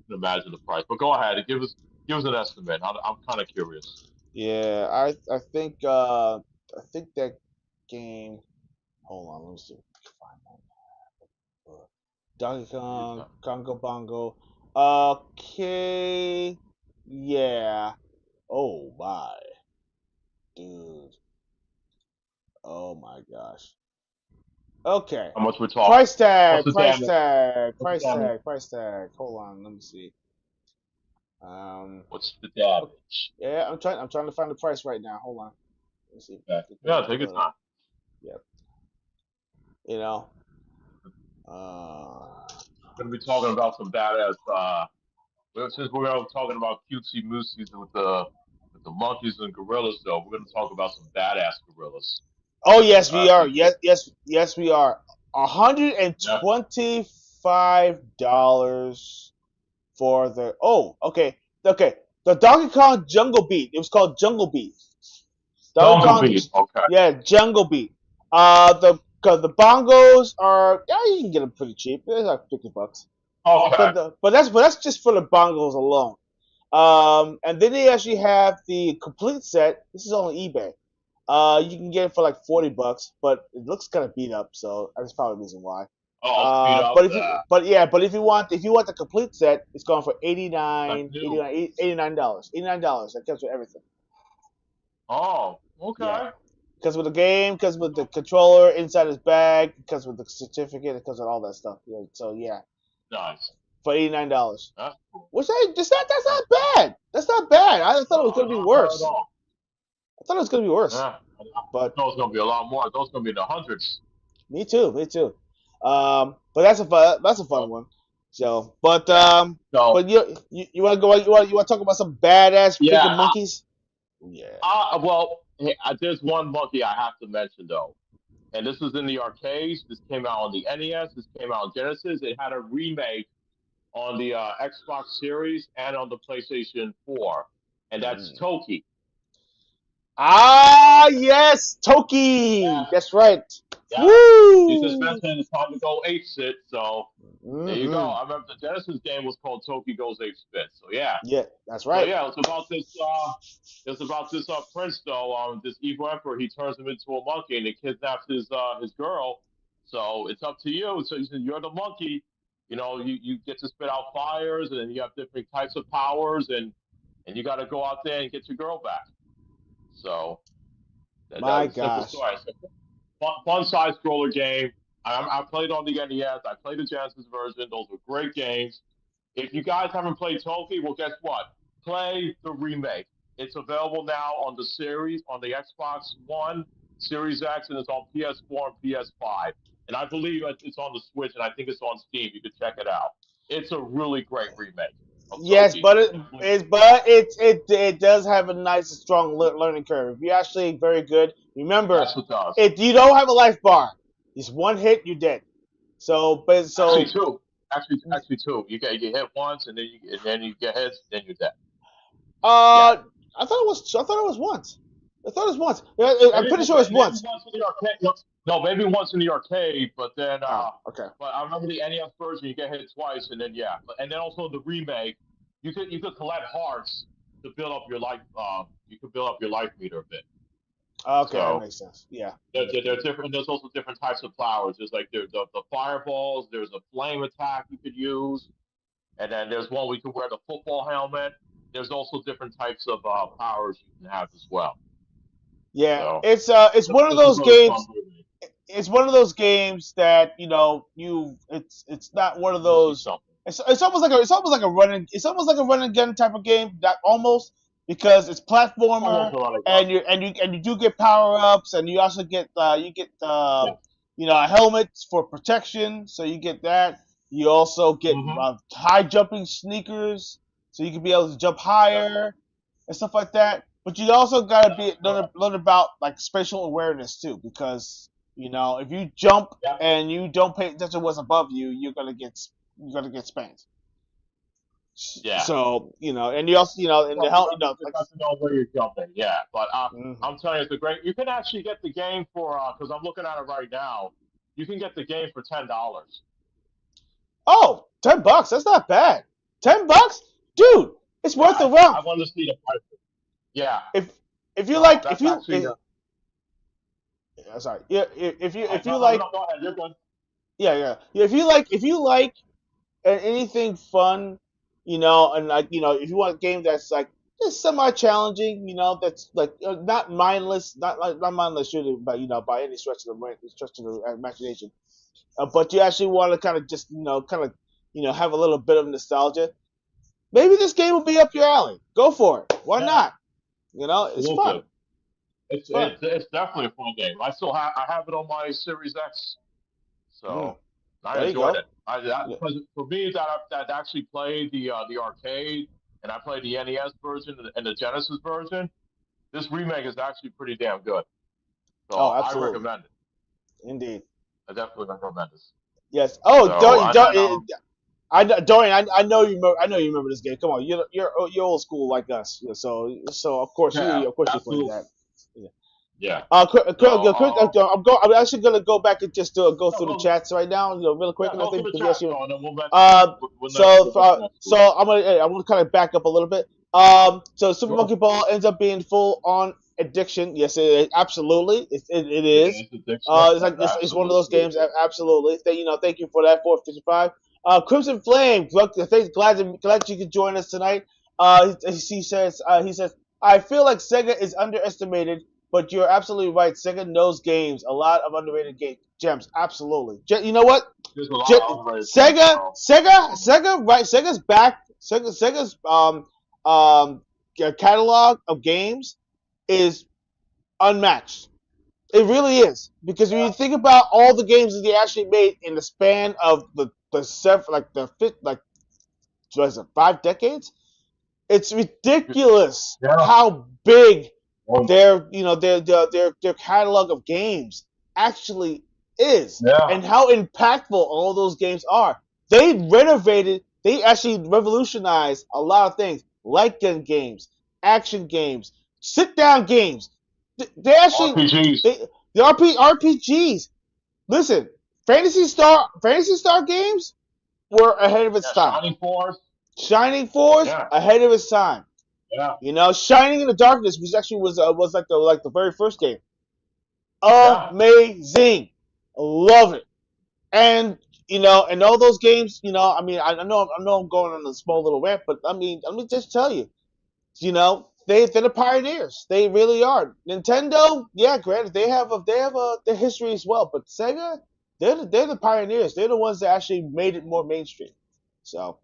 [SPEAKER 5] can imagine the price. But go ahead and give us an estimate. I'm kind of curious.
[SPEAKER 1] yeah. I think that game. Hold on, let me see. If I can find that. Donkey
[SPEAKER 5] You
[SPEAKER 1] Kong,
[SPEAKER 5] tell.
[SPEAKER 1] Congo Bongo. Okay, yeah. Oh my, dude. Oh my gosh. Okay.
[SPEAKER 5] How much we're talking? What's the damage? What's the damage?
[SPEAKER 1] Price tag. Hold on, let me see. Um,
[SPEAKER 5] What's the
[SPEAKER 1] okay.
[SPEAKER 5] damage?
[SPEAKER 1] Yeah, I'm trying to find the price right now. Hold on. Let me see.
[SPEAKER 5] Okay.
[SPEAKER 1] Let
[SPEAKER 5] Yeah,
[SPEAKER 1] me
[SPEAKER 5] take your
[SPEAKER 1] pull it up.
[SPEAKER 5] time.
[SPEAKER 1] Yep. You know. Uh,
[SPEAKER 5] We're gonna be talking about some badass. Since we're talking about cutesy moosies with the monkeys and gorillas, though, we're gonna talk about some badass gorillas.
[SPEAKER 1] oh yes, we are.
[SPEAKER 5] Since we're
[SPEAKER 1] Yes, we are.
[SPEAKER 5] yeah.
[SPEAKER 1] $125 for the. Oh, okay. The Donkey Kong Jungle Beat. It was called Jungle Beat. Donkey
[SPEAKER 5] Jungle
[SPEAKER 1] Kong,
[SPEAKER 5] Beat. Okay.
[SPEAKER 1] yeah, Jungle Beat. The bongos are, yeah, you can get them pretty cheap. They're like $50.
[SPEAKER 5] Okay.
[SPEAKER 1] But that's just for the bongos alone. And then they actually have the complete set. This is on eBay. You can get it for like $40, but it looks kind of beat up, so that's probably the reason why.
[SPEAKER 5] Oh, speed up.
[SPEAKER 1] But if you want the complete set, it's going for
[SPEAKER 5] That's new.
[SPEAKER 1] $89. That comes with everything.
[SPEAKER 5] Oh,
[SPEAKER 1] Yeah,
[SPEAKER 5] okay.
[SPEAKER 1] because with the game, because with the controller inside his bag, because with the certificate, because with all that stuff. Yeah, so yeah,
[SPEAKER 5] Nice.
[SPEAKER 1] for $89.
[SPEAKER 5] That's cool.
[SPEAKER 1] Which that's
[SPEAKER 5] That's
[SPEAKER 1] not
[SPEAKER 5] cool.
[SPEAKER 1] bad. That's not bad. I thought it was
[SPEAKER 5] No,
[SPEAKER 1] gonna be
[SPEAKER 5] not bad at
[SPEAKER 1] worse.
[SPEAKER 5] all.
[SPEAKER 1] I thought it was gonna be worse.
[SPEAKER 5] Yeah. I
[SPEAKER 1] But
[SPEAKER 5] thought it was gonna be a lot more. I thought it was gonna be in the hundreds.
[SPEAKER 1] me too. Me too. But that's a fun
[SPEAKER 5] So,
[SPEAKER 1] one.
[SPEAKER 5] yeah. So
[SPEAKER 1] But you want to go? You want to talk about some badass freaking
[SPEAKER 5] yeah.
[SPEAKER 1] monkeys? Yeah.
[SPEAKER 5] Well, hey, there's one monkey I have to mention though, and this is in the arcades. This came out on the NES. This came out on Genesis. It had a remake on the Xbox Series and on the PlayStation 4, and that's
[SPEAKER 1] Mm.
[SPEAKER 5] Toki.
[SPEAKER 1] Ah, yes, Toki.
[SPEAKER 5] Yeah,
[SPEAKER 1] That's right.
[SPEAKER 5] yeah. You just
[SPEAKER 1] Woo.
[SPEAKER 5] mentioned it's time to go ape shit, so there you go.
[SPEAKER 1] Mm-hmm.
[SPEAKER 5] I remember the Genesis game was called Toki Goes Ape Spit. So yeah,
[SPEAKER 1] Yeah, that's
[SPEAKER 5] so
[SPEAKER 1] right.
[SPEAKER 5] yeah, it's about this. It's about this prince though. This evil emperor. He turns him into a monkey and he kidnaps his girl. So it's up to you. So you're the monkey. You know, you get to spit out fires and you have different types of powers and you got to go out there and get your girl back. So
[SPEAKER 1] My
[SPEAKER 5] that's a simple
[SPEAKER 1] gosh.
[SPEAKER 5] story. It's a fun side scroller game. I played on the NES. I played the Genesis version. Those were great games. If you guys haven't played Toki, well, guess what? Play the remake. It's available now on the series, on the Xbox One, Series X, and it's on PS4 and PS5. And I believe it's on the Switch, and I think it's on Steam. You can check it out. It's a really great remake of
[SPEAKER 1] Yes,
[SPEAKER 5] Toki.
[SPEAKER 1] but
[SPEAKER 5] Definitely.
[SPEAKER 1] it does have a nice strong learning curve. If you're actually very good, remember,
[SPEAKER 5] Yes, it does.
[SPEAKER 1] if you don't have a life bar, just one hit, you're dead.
[SPEAKER 5] Actually, two. Actually, two. You get hit once, and then you get hit, then you're dead. Yeah.
[SPEAKER 1] uh, I thought it was once. I thought it was once. I'm pretty sure it's
[SPEAKER 5] Maybe
[SPEAKER 1] once.
[SPEAKER 5] once in the arcade. No, maybe once in the arcade, but then
[SPEAKER 1] Oh, okay.
[SPEAKER 5] but I remember the NES version. You get hit twice, and then yeah, and then also the remake. You could collect hearts to build up your life. You could build up your life meter a bit.
[SPEAKER 1] Okay, that
[SPEAKER 5] So
[SPEAKER 1] makes sense. Yeah.
[SPEAKER 5] there's different. There's also different types of flowers. There's like there's the fireballs. There's a flame attack you could use, and then there's one where you can wear the football helmet. There's also different types of powers you can have as well.
[SPEAKER 1] Yeah,
[SPEAKER 5] So
[SPEAKER 1] it's one of
[SPEAKER 5] it's a
[SPEAKER 1] those
[SPEAKER 5] really fun
[SPEAKER 1] games.
[SPEAKER 5] movie.
[SPEAKER 1] It's one of those games that it's not one of
[SPEAKER 5] You see
[SPEAKER 1] those
[SPEAKER 5] something.
[SPEAKER 1] It's almost like a run and gun type of game. That almost because it's
[SPEAKER 5] Almost
[SPEAKER 1] platformer
[SPEAKER 5] like
[SPEAKER 1] and you do get power ups and you also get
[SPEAKER 5] yeah.
[SPEAKER 1] helmets for protection. So you get that. You also get
[SPEAKER 5] Mm-hmm.
[SPEAKER 1] high jumping sneakers, so you can be able to jump
[SPEAKER 5] Yeah.
[SPEAKER 1] higher and stuff like that. But you also gotta be learn about like spatial awareness too, because if you jump
[SPEAKER 5] Yeah.
[SPEAKER 1] and you don't pay attention to what's above you, you're gonna get spanked.
[SPEAKER 5] Yeah.
[SPEAKER 1] So and you also and the
[SPEAKER 5] Well, you
[SPEAKER 1] hell
[SPEAKER 5] got, you
[SPEAKER 1] like
[SPEAKER 5] got to know where you're jumping. Yeah. But
[SPEAKER 1] mhm.
[SPEAKER 5] I'm telling you, it's a great. You can actually get the game for because I'm looking at it right now. You can get the game for $10.
[SPEAKER 1] Oh, $10. That's not bad. $10, dude. It's
[SPEAKER 5] Yeah.
[SPEAKER 1] worth the run.
[SPEAKER 5] I wanted to see the price. Yeah.
[SPEAKER 1] If if you
[SPEAKER 5] So
[SPEAKER 1] like if
[SPEAKER 5] that's
[SPEAKER 1] you
[SPEAKER 5] actually.
[SPEAKER 1] sorry yeah if you
[SPEAKER 5] No, no,
[SPEAKER 1] like
[SPEAKER 5] no. Go ahead. You're good.
[SPEAKER 1] yeah if you like anything fun, and like if you want a game that's like just semi challenging, that's like not mindless, not mindless shooting, but by any stretch of the imagination, but you actually want to kind of just kind of have a little bit of nostalgia. Maybe this game will be up your alley. Go for it. Why
[SPEAKER 5] Yeah.
[SPEAKER 1] not? It's fun.
[SPEAKER 5] Absolutely. It's
[SPEAKER 1] It's fun.
[SPEAKER 5] it's it's definitely a fun game. I have it on my Series X,
[SPEAKER 1] Mm,
[SPEAKER 5] so I
[SPEAKER 1] there you
[SPEAKER 5] enjoyed
[SPEAKER 1] go.
[SPEAKER 5] it. That
[SPEAKER 1] Yeah.
[SPEAKER 5] because for me that actually played the arcade and I played the NES version and the Genesis version. This remake is actually pretty damn good. So
[SPEAKER 1] Oh,
[SPEAKER 5] I
[SPEAKER 1] absolutely.
[SPEAKER 5] recommend it.
[SPEAKER 1] Indeed.
[SPEAKER 5] I definitely recommend this.
[SPEAKER 1] Yes. Oh,
[SPEAKER 5] So and then
[SPEAKER 1] Dorian, I know you. I know you remember this game. Come on, you're old school like us. Yeah, so
[SPEAKER 5] yeah,
[SPEAKER 1] of course you played
[SPEAKER 5] absolutely,
[SPEAKER 1] that. Yeah.
[SPEAKER 5] yeah. So
[SPEAKER 1] I'm actually gonna go back and just go
[SPEAKER 5] no,
[SPEAKER 1] through the chats right now, real quick,
[SPEAKER 5] yeah,
[SPEAKER 1] and I
[SPEAKER 5] go through
[SPEAKER 1] think
[SPEAKER 5] the
[SPEAKER 1] because
[SPEAKER 5] chat,
[SPEAKER 1] yes, you.
[SPEAKER 5] so and then
[SPEAKER 1] Um,
[SPEAKER 5] we'll mention
[SPEAKER 1] so
[SPEAKER 5] next week.
[SPEAKER 1] I'm gonna kind of back up a little bit. So Super
[SPEAKER 5] Sure.
[SPEAKER 1] Monkey Ball ends up being full on addiction. Yes, absolutely, it
[SPEAKER 5] It
[SPEAKER 1] is.
[SPEAKER 5] is addiction.
[SPEAKER 1] It's like it's one of those
[SPEAKER 5] Absolutely, it
[SPEAKER 1] games.
[SPEAKER 5] is.
[SPEAKER 1] Absolutely. Thank you for that 455. Crimson Flame. Glad you could join us tonight. He says I feel like Sega is underestimated, but you're absolutely right. Sega knows games. A lot of underrated gems. Absolutely. You know what?
[SPEAKER 5] There's a lot of underrated games, bro.
[SPEAKER 1] Right? Sega's back. Sega's catalog of games is unmatched. It really is, because when you think about all the games that they actually made in the span of the fifth, like what is it, 5 decades, it's ridiculous
[SPEAKER 5] Yeah.
[SPEAKER 1] how big
[SPEAKER 5] Well,
[SPEAKER 1] their catalog of games actually is,
[SPEAKER 5] yeah.
[SPEAKER 1] and how impactful all those games are. They actually revolutionized a lot of things, like gun games, action games, sit down games. They actually
[SPEAKER 5] RPGs.
[SPEAKER 1] the RPGs. Listen, Fantasy Star games were ahead of its
[SPEAKER 5] Yeah.
[SPEAKER 1] time.
[SPEAKER 5] Shining Force.
[SPEAKER 1] Shining Force
[SPEAKER 5] Yeah.
[SPEAKER 1] ahead of its time.
[SPEAKER 5] Yeah.
[SPEAKER 1] Shining in the Darkness, which actually was like the very first game.
[SPEAKER 5] Yeah.
[SPEAKER 1] Amazing, love it. And and all those games. I mean, I know I'm going on a small little rant, but I mean, let me just tell you, they're the pioneers. They really are. Nintendo, yeah, granted, they have their history as well, but Sega, they're the pioneers. They're the ones that actually made it more mainstream. So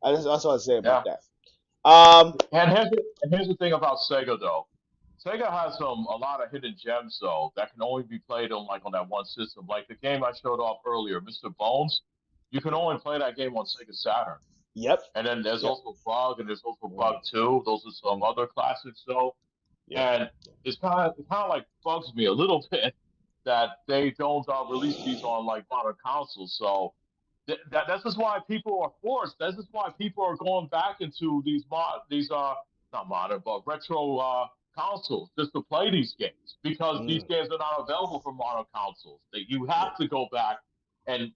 [SPEAKER 1] that's what I say about
[SPEAKER 5] Yeah.
[SPEAKER 1] that. Um,
[SPEAKER 5] And here's the thing about Sega though. Sega has a lot of hidden gems though that can only be played on that one system. Like the game I showed off earlier, Mr. Bones. You can only play that game on Sega Saturn.
[SPEAKER 1] yep,
[SPEAKER 5] And then there's
[SPEAKER 1] yep,
[SPEAKER 5] also Bug and there's also
[SPEAKER 1] mm,
[SPEAKER 5] Bug 2. Those are some other classics though.
[SPEAKER 1] yep.
[SPEAKER 5] And it kind of like bugs me a little bit that they don't release these on like modern consoles. So that's just why people are forced. That's just why people are going back into these not modern but retro consoles just to play these games because these
[SPEAKER 1] Mm.
[SPEAKER 5] games are not available for modern consoles. That you have to go back and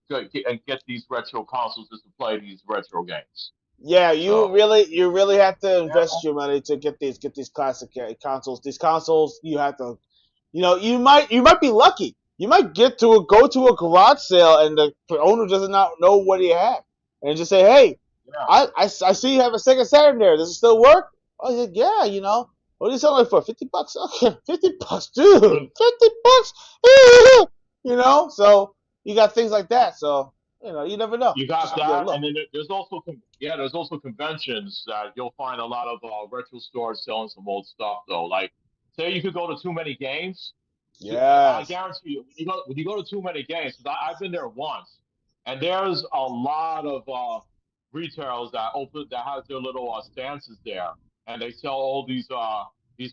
[SPEAKER 5] get these retro consoles just to play these retro games.
[SPEAKER 1] Yeah,
[SPEAKER 5] So
[SPEAKER 1] you really have to
[SPEAKER 5] yeah,
[SPEAKER 1] invest your money to get these classic consoles. These consoles, you have to, you might be lucky. You might go to a garage sale and the owner does not know what he had, and just say, "Hey,
[SPEAKER 5] yeah,
[SPEAKER 1] I see you have a Sega Saturn there. Does it still work?" I said, "Yeah, What are you selling it for? $50? Okay, $50, dude. $50? So you got things like that. So You never know.
[SPEAKER 5] You got
[SPEAKER 1] Just a
[SPEAKER 5] that, and
[SPEAKER 1] look.
[SPEAKER 5] then there's also there's also conventions that you'll find a lot of retro stores selling some old stuff though. Like, say you could go to too many games. I
[SPEAKER 1] Yes.
[SPEAKER 5] guarantee you, when you go to too many games, 'cause I've been there once, and there's a lot of retailers that has their little stances there, and they sell all these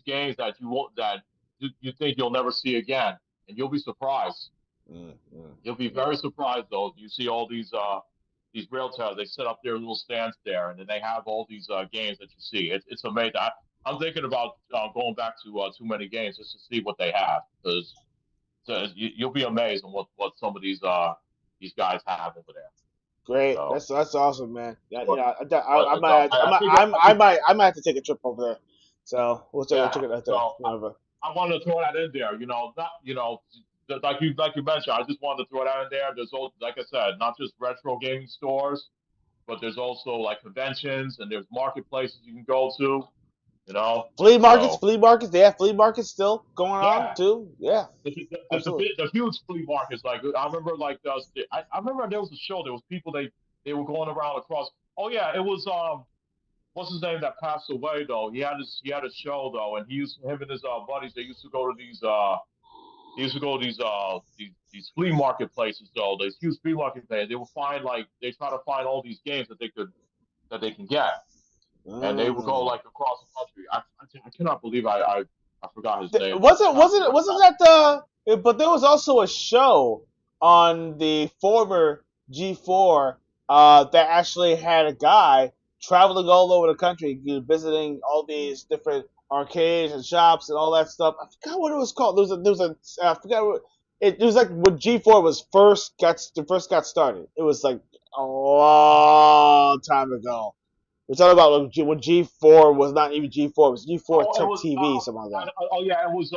[SPEAKER 5] games that you won't that you think you'll never see again, and you'll be surprised.
[SPEAKER 1] Mm, mm,
[SPEAKER 5] You'll be
[SPEAKER 1] mm.
[SPEAKER 5] very surprised though. You see all these railtels. They set up their little stands there, and then they have all these games that you see. It's amazing. I'm thinking about going back to too many games just to see what they have because you'll be amazed on what some of these guys have over there.
[SPEAKER 1] Great.
[SPEAKER 5] So,
[SPEAKER 1] That's awesome, man. Yeah,
[SPEAKER 5] but,
[SPEAKER 1] I
[SPEAKER 5] so
[SPEAKER 1] might I might have to take a trip over there. So we'll check
[SPEAKER 5] yeah.
[SPEAKER 1] it out there.
[SPEAKER 5] So
[SPEAKER 1] Whatever.
[SPEAKER 5] I wanted to throw that in there. Not like you mentioned. I just wanted to throw that in there. There's all like I said, not just retro gaming stores, but there's also like conventions and there's marketplaces you can go to. So
[SPEAKER 1] Flea markets. They have flea markets still going on
[SPEAKER 5] yeah,
[SPEAKER 1] too. Yeah, absolutely.
[SPEAKER 5] the huge flea markets. Like I remember, I remember there was a show. There was people they were going around across. Oh yeah, it was what's his name that passed away though. He had a show though, and him and his buddies. They used to go to these flea market places though. These huge flea market places. They would find they try to find all these games that they can get, and they would go
[SPEAKER 1] Mm.
[SPEAKER 5] like across the country. I cannot believe I forgot his name. I
[SPEAKER 1] Wasn't
[SPEAKER 5] passed away.
[SPEAKER 1] that but there was also a show on the former G4 that actually had a guy traveling all over the country, visiting all these different arcades and shops and all that stuff. I forgot what it was called. I forgot what it was like when G4 was first got started. It was like a long time ago. We're talking about when G4 was not even G4. It was G4
[SPEAKER 5] Oh, it
[SPEAKER 1] Tech
[SPEAKER 5] was.
[SPEAKER 1] TV, something like that.
[SPEAKER 5] Oh yeah, it was.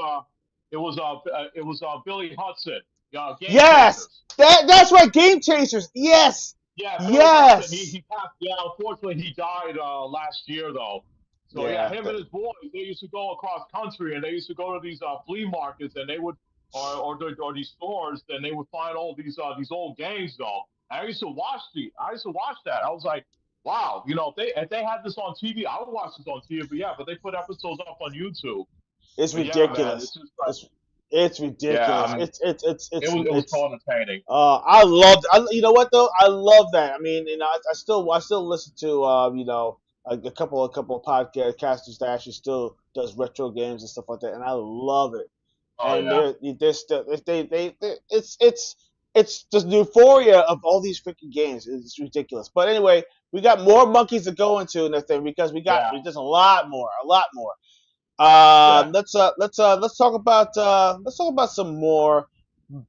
[SPEAKER 5] It was Billy Hudson. Game
[SPEAKER 1] Yes,
[SPEAKER 5] Chasers.
[SPEAKER 1] that's right. Game Chasers. Yes,
[SPEAKER 5] Yeah, Billy Hudson.
[SPEAKER 1] yes.
[SPEAKER 5] He passed. Yeah, unfortunately, he died last year though. So yeah,
[SPEAKER 1] Yeah.
[SPEAKER 5] him and his boys, they used to go across country and they used to go to these flea markets and they would or these stores and they would find all these old games though. I used to watch that. I was like, wow, if they had this on TV, I would watch this on TV. But yeah, but they put episodes up on YouTube.
[SPEAKER 1] It's
[SPEAKER 5] But yeah, man, it's
[SPEAKER 1] ridiculous.
[SPEAKER 5] just like
[SPEAKER 1] It's
[SPEAKER 5] yeah,
[SPEAKER 1] ridiculous.
[SPEAKER 5] I mean, it was
[SPEAKER 1] It's
[SPEAKER 5] so entertaining.
[SPEAKER 1] I loved. You know what though? I love that. I mean, I still listen to a couple of podcasters that actually still does retro games and stuff like that, and I love it.
[SPEAKER 5] Oh
[SPEAKER 1] And
[SPEAKER 5] yeah,
[SPEAKER 1] they're still they it's the euphoria of all these freaking games. It's ridiculous. But anyway, we got more monkeys to go into and everything because
[SPEAKER 5] yeah,
[SPEAKER 1] there's a lot more.
[SPEAKER 5] yeah.
[SPEAKER 1] Let's talk about some more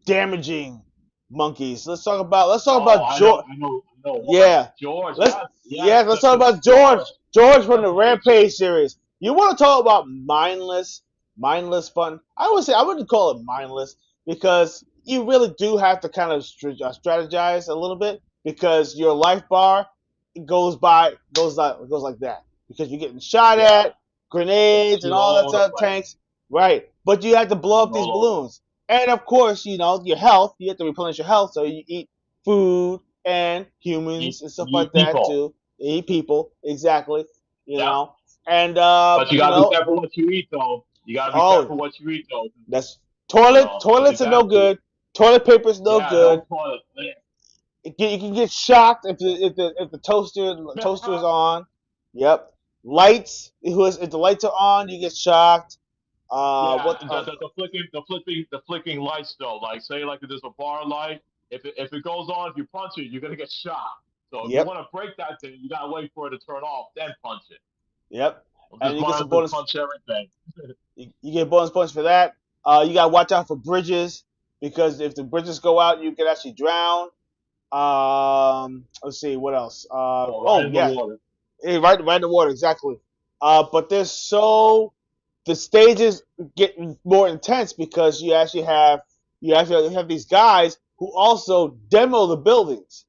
[SPEAKER 1] damaging monkeys. Let's talk
[SPEAKER 5] Oh,
[SPEAKER 1] about George.
[SPEAKER 5] I know one.
[SPEAKER 1] Yeah,
[SPEAKER 5] George,
[SPEAKER 1] let's
[SPEAKER 5] yes,
[SPEAKER 1] let's talk about George.
[SPEAKER 5] George,
[SPEAKER 1] George from the
[SPEAKER 5] Rampage.
[SPEAKER 1] Rampage series. You want to talk about mindless fun? I wouldn't call it mindless because you really do have to kind of strategize a little bit because your life bar goes like that because you're getting shot
[SPEAKER 5] Yeah,
[SPEAKER 1] at, grenades
[SPEAKER 5] she's
[SPEAKER 1] and all that
[SPEAKER 5] all over the
[SPEAKER 1] stuff,
[SPEAKER 5] place.
[SPEAKER 1] tanks, right? But you have to blow up
[SPEAKER 5] She's
[SPEAKER 1] these
[SPEAKER 5] all over.
[SPEAKER 1] balloons, and of course, your health. You have to replenish your health, so you eat food and humans and stuff
[SPEAKER 5] You
[SPEAKER 1] like that
[SPEAKER 5] people.
[SPEAKER 1] too. You eat people, exactly. You
[SPEAKER 5] Yeah,
[SPEAKER 1] know, and
[SPEAKER 5] but you gotta be careful what you eat, though. You gotta be
[SPEAKER 1] oh,
[SPEAKER 5] careful what you eat, though.
[SPEAKER 1] that's
[SPEAKER 5] Because you
[SPEAKER 1] toilets are no
[SPEAKER 5] got to.
[SPEAKER 1] good. Toilet paper's no
[SPEAKER 5] Yeah,
[SPEAKER 1] good.
[SPEAKER 5] no toilet.
[SPEAKER 1] You can get shocked if the toaster is on. Yep. Lights. If the lights are on, you get shocked.
[SPEAKER 5] Yeah,
[SPEAKER 1] What?
[SPEAKER 5] the flicking lights though. Like say like if there's a bar light, if it goes on, if you punch it, you're gonna get shot. So if you
[SPEAKER 1] Yep.
[SPEAKER 5] want to break that thing, you gotta wait for it to turn off, then punch it.
[SPEAKER 1] Yep. And
[SPEAKER 5] Just
[SPEAKER 1] you get
[SPEAKER 5] learn
[SPEAKER 1] some
[SPEAKER 5] to
[SPEAKER 1] bonus.
[SPEAKER 5] punch everything.
[SPEAKER 1] You get bonus points for that. You gotta watch out for bridges because if the bridges go out, you can actually drown. Let's see what else.
[SPEAKER 5] Oh, right
[SPEAKER 1] Oh
[SPEAKER 5] in the
[SPEAKER 1] yeah,
[SPEAKER 5] water.
[SPEAKER 1] right in the water exactly. But the stages get more intense because you actually have these guys who also demo the buildings,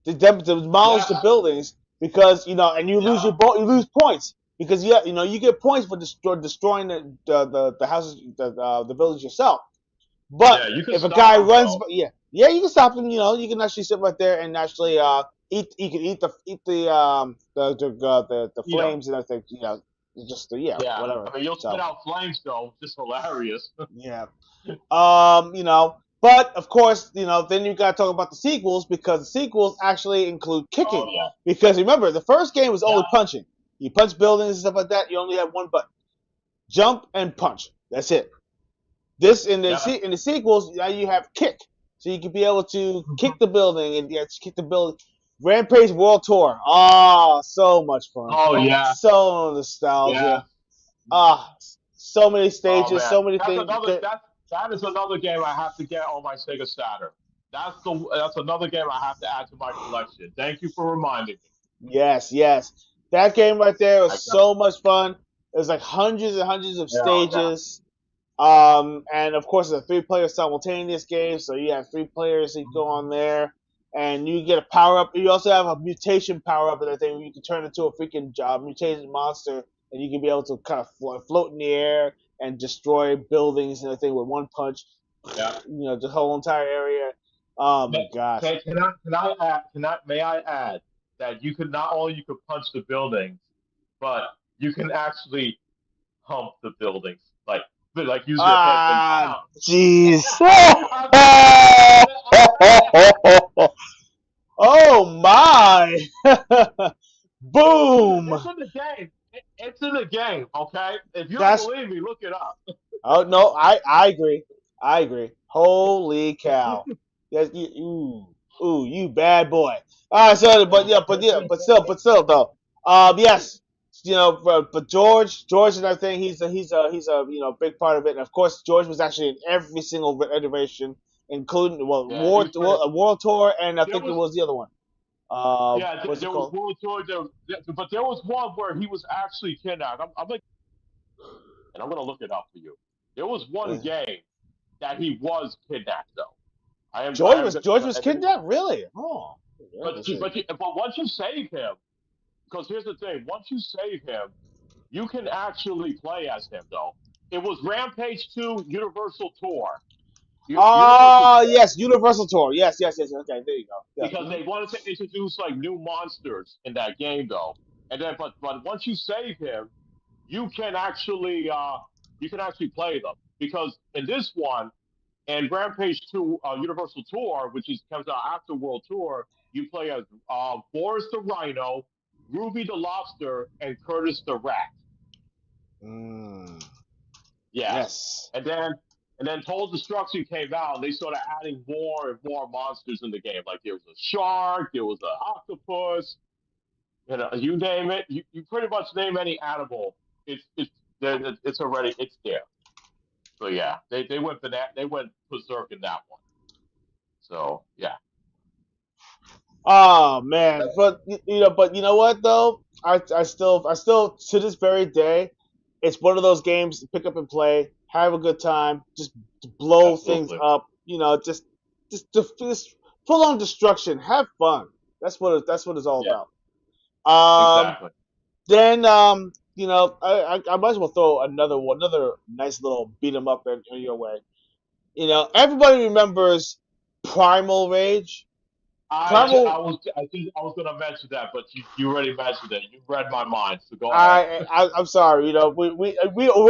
[SPEAKER 1] demolish the
[SPEAKER 5] Yeah,
[SPEAKER 1] buildings because and
[SPEAKER 5] yeah,
[SPEAKER 1] you lose points because you get points for destroying the houses the buildings yourself. But
[SPEAKER 5] Yeah, you can
[SPEAKER 1] if a
[SPEAKER 5] stop
[SPEAKER 1] guy
[SPEAKER 5] them
[SPEAKER 1] runs,
[SPEAKER 5] though.
[SPEAKER 1] yeah, you can stop him. You know, you can actually sit right there and actually eat. You can eat the
[SPEAKER 5] Eat them.
[SPEAKER 1] flames and everything. You know, just yeah,
[SPEAKER 5] Yeah,
[SPEAKER 1] whatever.
[SPEAKER 5] I mean you'll spit
[SPEAKER 1] So
[SPEAKER 5] out flames though, just hilarious.
[SPEAKER 1] yeah. You know, but of course, you know, then you got to talk about the sequels because the sequels actually include
[SPEAKER 5] Oh
[SPEAKER 1] kicking.
[SPEAKER 5] yeah,
[SPEAKER 1] Because remember, the first game was
[SPEAKER 5] yeah,
[SPEAKER 1] only punching. You punch buildings and stuff like that. You only have one button: jump and punch. That's it. This
[SPEAKER 5] yeah.
[SPEAKER 1] in the sequels, now you have kick, so you can be able to kick
[SPEAKER 5] Mhm.
[SPEAKER 1] the building and yeah, kick the building. Rampage World Tour. Ah, so much fun.
[SPEAKER 5] Oh yeah,
[SPEAKER 1] So
[SPEAKER 5] yeah.
[SPEAKER 1] nostalgia. Ah, so many
[SPEAKER 5] Oh
[SPEAKER 1] stages,
[SPEAKER 5] man,
[SPEAKER 1] so many
[SPEAKER 5] that's
[SPEAKER 1] things.
[SPEAKER 5] another that is another game I have to get on my Sega Saturn. That's another game I have to add to my collection. Thank you for reminding me.
[SPEAKER 1] Yes, yes. That game right there
[SPEAKER 5] I
[SPEAKER 1] was
[SPEAKER 5] got
[SPEAKER 1] so much fun. There's like hundreds and hundreds of
[SPEAKER 5] yeah,
[SPEAKER 1] stages. And of course, it's a three-player simultaneous game, so you have three players that go on there, and you get a power up. You also have a mutation power up, and I think you can turn into a freaking mutated monster, and you can be able to kind of float in the air and destroy buildings and everything with one punch.
[SPEAKER 5] yeah.
[SPEAKER 1] You know, the whole entire area. Oh my gosh!
[SPEAKER 5] May I add that you could not only you could punch the buildings, but you can actually hump the buildings, like use your hip and
[SPEAKER 1] Ah,
[SPEAKER 5] pound.
[SPEAKER 1] jeez.
[SPEAKER 5] I'm sorry.
[SPEAKER 1] Oh my!
[SPEAKER 5] It's
[SPEAKER 1] Boom!
[SPEAKER 5] in the game. It's in the game. Okay, if you don't
[SPEAKER 1] That's
[SPEAKER 5] believe me, look it up.
[SPEAKER 1] oh no, I agree. I agree. Holy cow! Yes, ooh, you bad boy. All right, so but still though. Yes, you know, but George and everything, he's a big part of it. And of course, George was actually in every single iteration, including
[SPEAKER 5] Yeah, he was pretty.
[SPEAKER 1] A World Tour, and I
[SPEAKER 5] There
[SPEAKER 1] think it
[SPEAKER 5] was
[SPEAKER 1] was the other one. What's it
[SPEAKER 5] there was
[SPEAKER 1] called?
[SPEAKER 5] World Tour, but there was one where he was actually kidnapped. I'm like, and I'm gonna look it up for you. There was one game that he was kidnapped though. I am,
[SPEAKER 1] George was
[SPEAKER 5] and then,
[SPEAKER 1] kidnapped, really? Oh, interesting.
[SPEAKER 5] but once you save him, because here's the thing: once you save him, you can actually play as him though. It was Rampage 2 Universal Tour. Universal
[SPEAKER 1] Ah,
[SPEAKER 5] Tour.
[SPEAKER 1] yes, Universal Tour. Yes, yes, yes. Okay, there you go. Yeah.
[SPEAKER 5] Because they wanted to introduce like new monsters in that game though. And then but once you save him, you can actually play them. Because in this one and Rampage 2 Universal Tour, which is comes out after World Tour, you play as Boris the Rhino, Ruby the Lobster, and Curtis the Rat.
[SPEAKER 1] Mm,
[SPEAKER 5] Yeah.
[SPEAKER 1] yes.
[SPEAKER 5] And then Total Destruction came out, and they started adding more and more monsters in the game. Like there was a shark, there was an octopus, you name it. You pretty much name any animal, it's it's already it's there. So yeah, they went berserk in that one. So yeah,
[SPEAKER 1] Oh man, but but you know what though? I still to this very day, it's one of those games to pick up and play, have a good time, just to blow things
[SPEAKER 5] absolutely,
[SPEAKER 1] up. You know, just full on destruction, have fun. That's what it's all
[SPEAKER 5] yeah,
[SPEAKER 1] about. Um,
[SPEAKER 5] exactly.
[SPEAKER 1] then I might as well throw another nice little beat 'em up in your way. You know, everybody remembers Primal Rage. Primal
[SPEAKER 5] I think I was gonna mention that, but you already mentioned it. You read my mind, so go ahead.
[SPEAKER 1] I'm sorry. You know, we're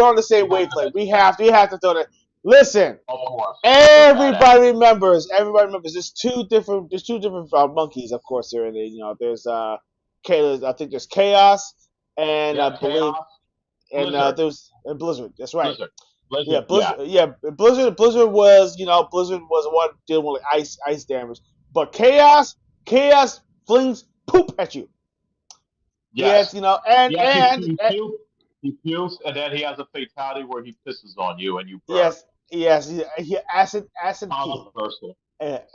[SPEAKER 1] on the same
[SPEAKER 5] You have to
[SPEAKER 1] wavelength.
[SPEAKER 5] mention that,
[SPEAKER 1] We have to throw that. Listen,
[SPEAKER 5] of course. You're a badass.
[SPEAKER 1] everybody remembers. Everybody remembers. There's two different monkeys, of course. Here, there's I think there's Chaos, and I
[SPEAKER 5] Yeah,
[SPEAKER 1] believe,
[SPEAKER 5] chaos,
[SPEAKER 1] and
[SPEAKER 5] blizzard,
[SPEAKER 1] there's and Blizzard. That's right.
[SPEAKER 5] blizzard,
[SPEAKER 1] Yeah,
[SPEAKER 5] blizzard. Yeah,
[SPEAKER 1] Blizzard. Yeah, Blizzard was Blizzard was the one dealing with like ice damage, but Chaos flings poop at you. Yes,
[SPEAKER 5] yes.
[SPEAKER 1] you know,
[SPEAKER 5] Yes, he pukes, and then he has a fatality where he pisses on you and you burn.
[SPEAKER 1] yes, yes, acid puke,
[SPEAKER 5] Controversial.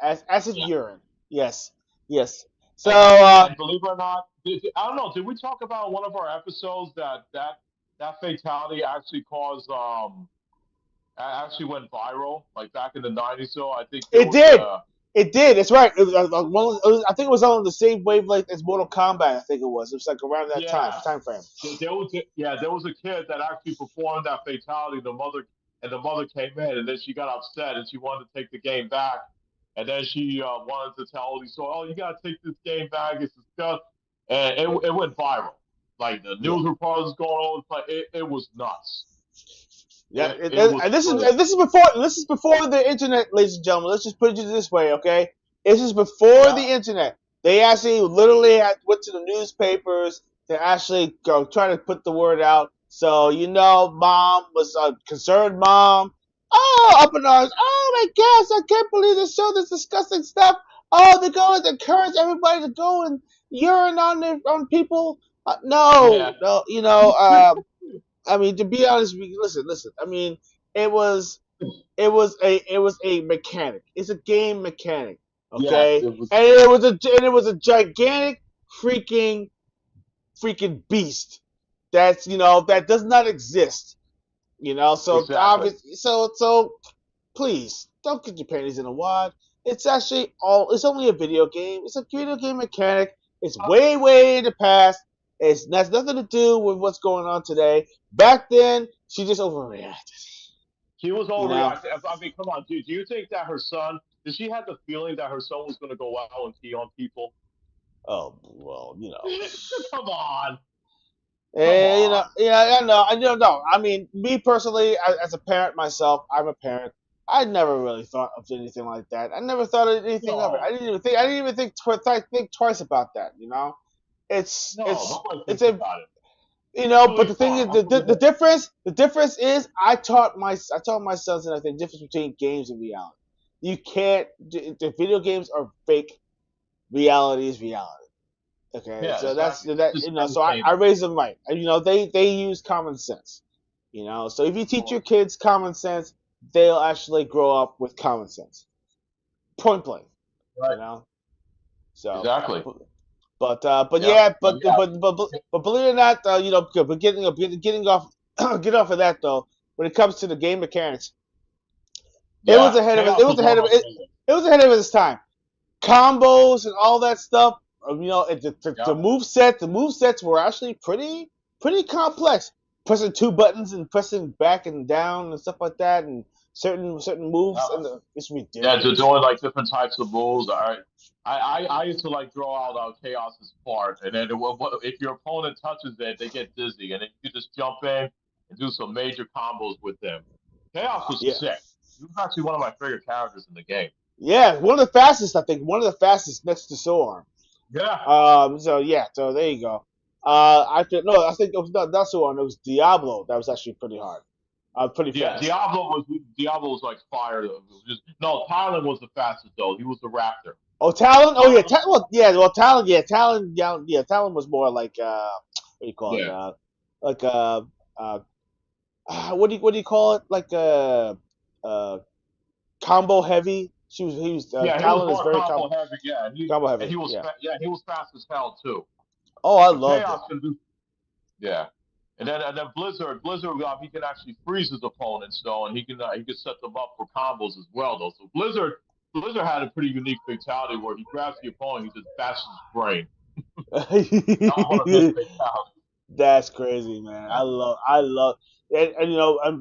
[SPEAKER 1] acid
[SPEAKER 5] Yeah.
[SPEAKER 1] urine. Yes, yes. So,
[SPEAKER 5] And believe it or not, I don't know. Did we talk about one of our episodes that fatality actually caused actually went viral like back in the '90s? So I think there
[SPEAKER 1] it
[SPEAKER 5] was
[SPEAKER 1] did, it did. It's right. It was, I think it was on the same wavelength as Mortal Kombat. I think it was. It was like around that
[SPEAKER 5] yeah
[SPEAKER 1] time frame.
[SPEAKER 5] there was a kid that actually performed that fatality. The mother and the mother came in, and then she got upset and she wanted to take the game back, and then she wanted to tell Odie, so, oh, you gotta take this game back. It's disgusting, and it went viral. Like the
[SPEAKER 1] Yeah.
[SPEAKER 5] news reports going on, like it was nuts.
[SPEAKER 1] Yeah,
[SPEAKER 5] It was
[SPEAKER 1] and this is
[SPEAKER 5] crazy.
[SPEAKER 1] and this is before the internet, ladies and gentlemen. Let's just put it this way, okay? This is before the
[SPEAKER 5] Yeah,
[SPEAKER 1] internet. They actually literally went to the newspapers to actually go try to put the word out. So mom was a concerned mom. Oh, up in arms. Oh my gosh, I can't believe they show this disgusting stuff. Oh, they're going to encourage everybody to go and urine on people. No,
[SPEAKER 5] yeah,
[SPEAKER 1] no, I mean, to be honest, listen. I mean, it was it was a mechanic. It's a game mechanic,
[SPEAKER 5] yes,
[SPEAKER 1] okay?
[SPEAKER 5] it was.
[SPEAKER 1] And it was a gigantic freaking beast that's that does not exist. So
[SPEAKER 5] Exactly.
[SPEAKER 1] obviously, so please don't get your panties in a wad. It's only a video game. It's a video game mechanic. It's way in the past. Has nothing to do with what's going on today. Back then, she just overreacted.
[SPEAKER 5] She was
[SPEAKER 1] You know?
[SPEAKER 5] overreacting. I mean, come on, dude. Do you think that her son? Did she have the feeling that her son was going to go out and pee on people?
[SPEAKER 1] Oh well,
[SPEAKER 5] Come on, come on.
[SPEAKER 1] Yeah, I know. I don't know. I mean, me personally, as a parent myself, I'm a parent. I never really thought of anything like that. I never thought of anything of it.
[SPEAKER 5] No,
[SPEAKER 1] I didn't even think twice about that. It's
[SPEAKER 5] no,
[SPEAKER 1] it's
[SPEAKER 5] nobody
[SPEAKER 1] it's
[SPEAKER 5] thinks
[SPEAKER 1] a
[SPEAKER 5] about it.
[SPEAKER 1] but
[SPEAKER 5] Really
[SPEAKER 1] the thing
[SPEAKER 5] fun.
[SPEAKER 1] is
[SPEAKER 5] That's what it is.
[SPEAKER 1] the difference is I taught my sons that the difference between games and reality. You can't the video games are fake. Reality is reality. Okay,
[SPEAKER 5] Yeah,
[SPEAKER 1] so that's
[SPEAKER 5] exactly.
[SPEAKER 1] that.
[SPEAKER 5] It's just
[SPEAKER 1] So I
[SPEAKER 5] entertainment.
[SPEAKER 1] raise them right. They use common sense. So if you
[SPEAKER 5] Of
[SPEAKER 1] teach your
[SPEAKER 5] course.
[SPEAKER 1] kids common sense, they'll actually grow up with common sense. Point blank. You
[SPEAKER 5] Right.
[SPEAKER 1] know. So,
[SPEAKER 5] Exactly.
[SPEAKER 1] but
[SPEAKER 5] Yep.
[SPEAKER 1] yeah,
[SPEAKER 5] But yeah.
[SPEAKER 1] but believe it or not, but getting off get off of that though. When it comes to the game mechanics,
[SPEAKER 5] Yeah. Chaos was one of my favorites.
[SPEAKER 1] it was ahead of its time. Combos and all that stuff. The
[SPEAKER 5] Yep.
[SPEAKER 1] move sets were actually pretty complex. Pressing two buttons and pressing back and down and stuff like that, and certain moves,
[SPEAKER 5] Yep.
[SPEAKER 1] and it's
[SPEAKER 5] Yeah, to
[SPEAKER 1] ridiculous.
[SPEAKER 5] doing like different types of moves. All right. I used to like throw out Chaos's part, and then if your opponent touches it, they get dizzy, and then you just jump in and do some major combos with them. Chaos was
[SPEAKER 1] Yeah,
[SPEAKER 5] sick. He was actually one of my favorite characters in the game.
[SPEAKER 1] yeah, one of the fastest, I think, one of the fastest next to Soarm.
[SPEAKER 5] Yeah,
[SPEAKER 1] So yeah, so there you go. I think it was not Soarm. It was Diablo. That was actually pretty hard. Pretty
[SPEAKER 5] yeah.
[SPEAKER 1] fast.
[SPEAKER 5] Diablo was like fire. No, Tyler was the fastest though. He was the Raptor.
[SPEAKER 1] Oh, Talon. Oh yeah,
[SPEAKER 5] Tyler,
[SPEAKER 1] Talon. Yeah, Talon. Yeah, Talon was more like what do you call it?
[SPEAKER 5] yeah,
[SPEAKER 1] Like uh, what do you call it? Like uh, combo heavy. He was
[SPEAKER 5] yeah. He was
[SPEAKER 1] Talon is
[SPEAKER 5] more
[SPEAKER 1] very
[SPEAKER 5] combo heavy. Yeah,
[SPEAKER 1] combo
[SPEAKER 5] and
[SPEAKER 1] heavy.
[SPEAKER 5] he was
[SPEAKER 1] Yeah.
[SPEAKER 5] he was fast as hell too.
[SPEAKER 1] Oh, I
[SPEAKER 5] But
[SPEAKER 1] loved
[SPEAKER 5] Chaos
[SPEAKER 1] him.
[SPEAKER 5] can do. Yeah. And then Blizzard, he can actually freeze his opponents though, and he can set them up for combos as well though. So Blizzard had a pretty unique fatality where he grabs the opponent, he just bashes his brain. That was one of his fatalities.
[SPEAKER 1] That's crazy, man.
[SPEAKER 5] Yeah.
[SPEAKER 1] I love,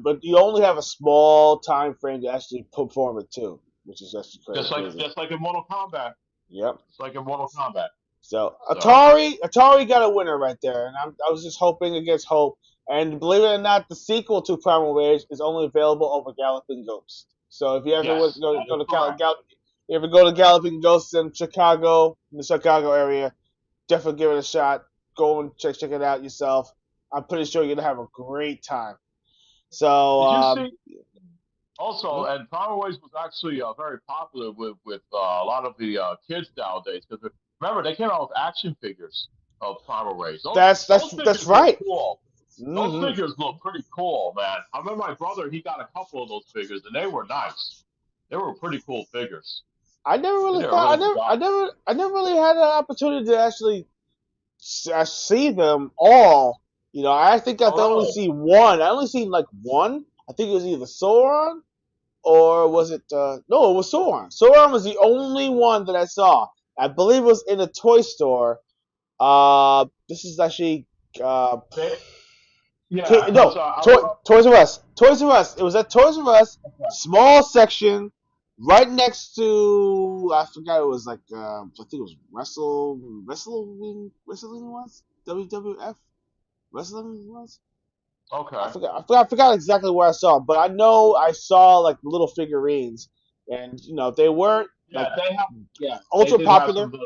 [SPEAKER 1] but you only have a small time frame to actually perform it too, which is actually crazy.
[SPEAKER 5] Just like in Mortal Kombat.
[SPEAKER 1] Yep.
[SPEAKER 5] Just like in Mortal Kombat.
[SPEAKER 1] So
[SPEAKER 5] So
[SPEAKER 1] Atari got a winner right there, and I was just hoping against hope. And believe it or not, the sequel to Primal Rage is only available over Galloping Ghost. So if you ever
[SPEAKER 5] yes, that
[SPEAKER 1] go
[SPEAKER 5] is
[SPEAKER 1] to
[SPEAKER 5] correct.
[SPEAKER 1] you ever go to Galloping Ghost in the Chicago area, definitely give it a shot. Go and check it out yourself. I'm pretty sure you're gonna have a great time. So
[SPEAKER 5] Did you see
[SPEAKER 1] hmm?
[SPEAKER 5] also, and Primal Ways was actually very popular with a lot of the kids nowadays because remember they came out with action figures of Primal Ways. Those
[SPEAKER 1] That's
[SPEAKER 5] figures look
[SPEAKER 1] right.
[SPEAKER 5] cool. Those
[SPEAKER 1] Hmm.
[SPEAKER 5] figures look pretty cool, man. I remember my brother; he got a couple of those figures, and they were nice. They were pretty cool figures.
[SPEAKER 1] I never
[SPEAKER 5] They
[SPEAKER 1] really
[SPEAKER 5] did a
[SPEAKER 1] thought
[SPEAKER 5] really good job.
[SPEAKER 1] I never really had an opportunity to actually see them all. I think I've only
[SPEAKER 5] Oh,
[SPEAKER 1] seen one. I only seen like one. I think it was either Sauron or was it? No, it was Sauron. Sauron was the only one that I saw. I believe it was in a toy store. This is actually uh,
[SPEAKER 5] really? Yeah.
[SPEAKER 1] No,
[SPEAKER 5] So I remember.
[SPEAKER 1] Toys R Us. Toys R Us. It was at Toys R Us, small section, right next to I forgot it was like I think it was wrestling was WWF wrestling was.
[SPEAKER 5] Okay.
[SPEAKER 1] I forgot exactly where I saw, but I know I saw like little figurines, and they weren't
[SPEAKER 5] Yeah,
[SPEAKER 1] like
[SPEAKER 5] they have. Yeah, they
[SPEAKER 1] ultra
[SPEAKER 5] did have
[SPEAKER 1] popular.
[SPEAKER 5] some.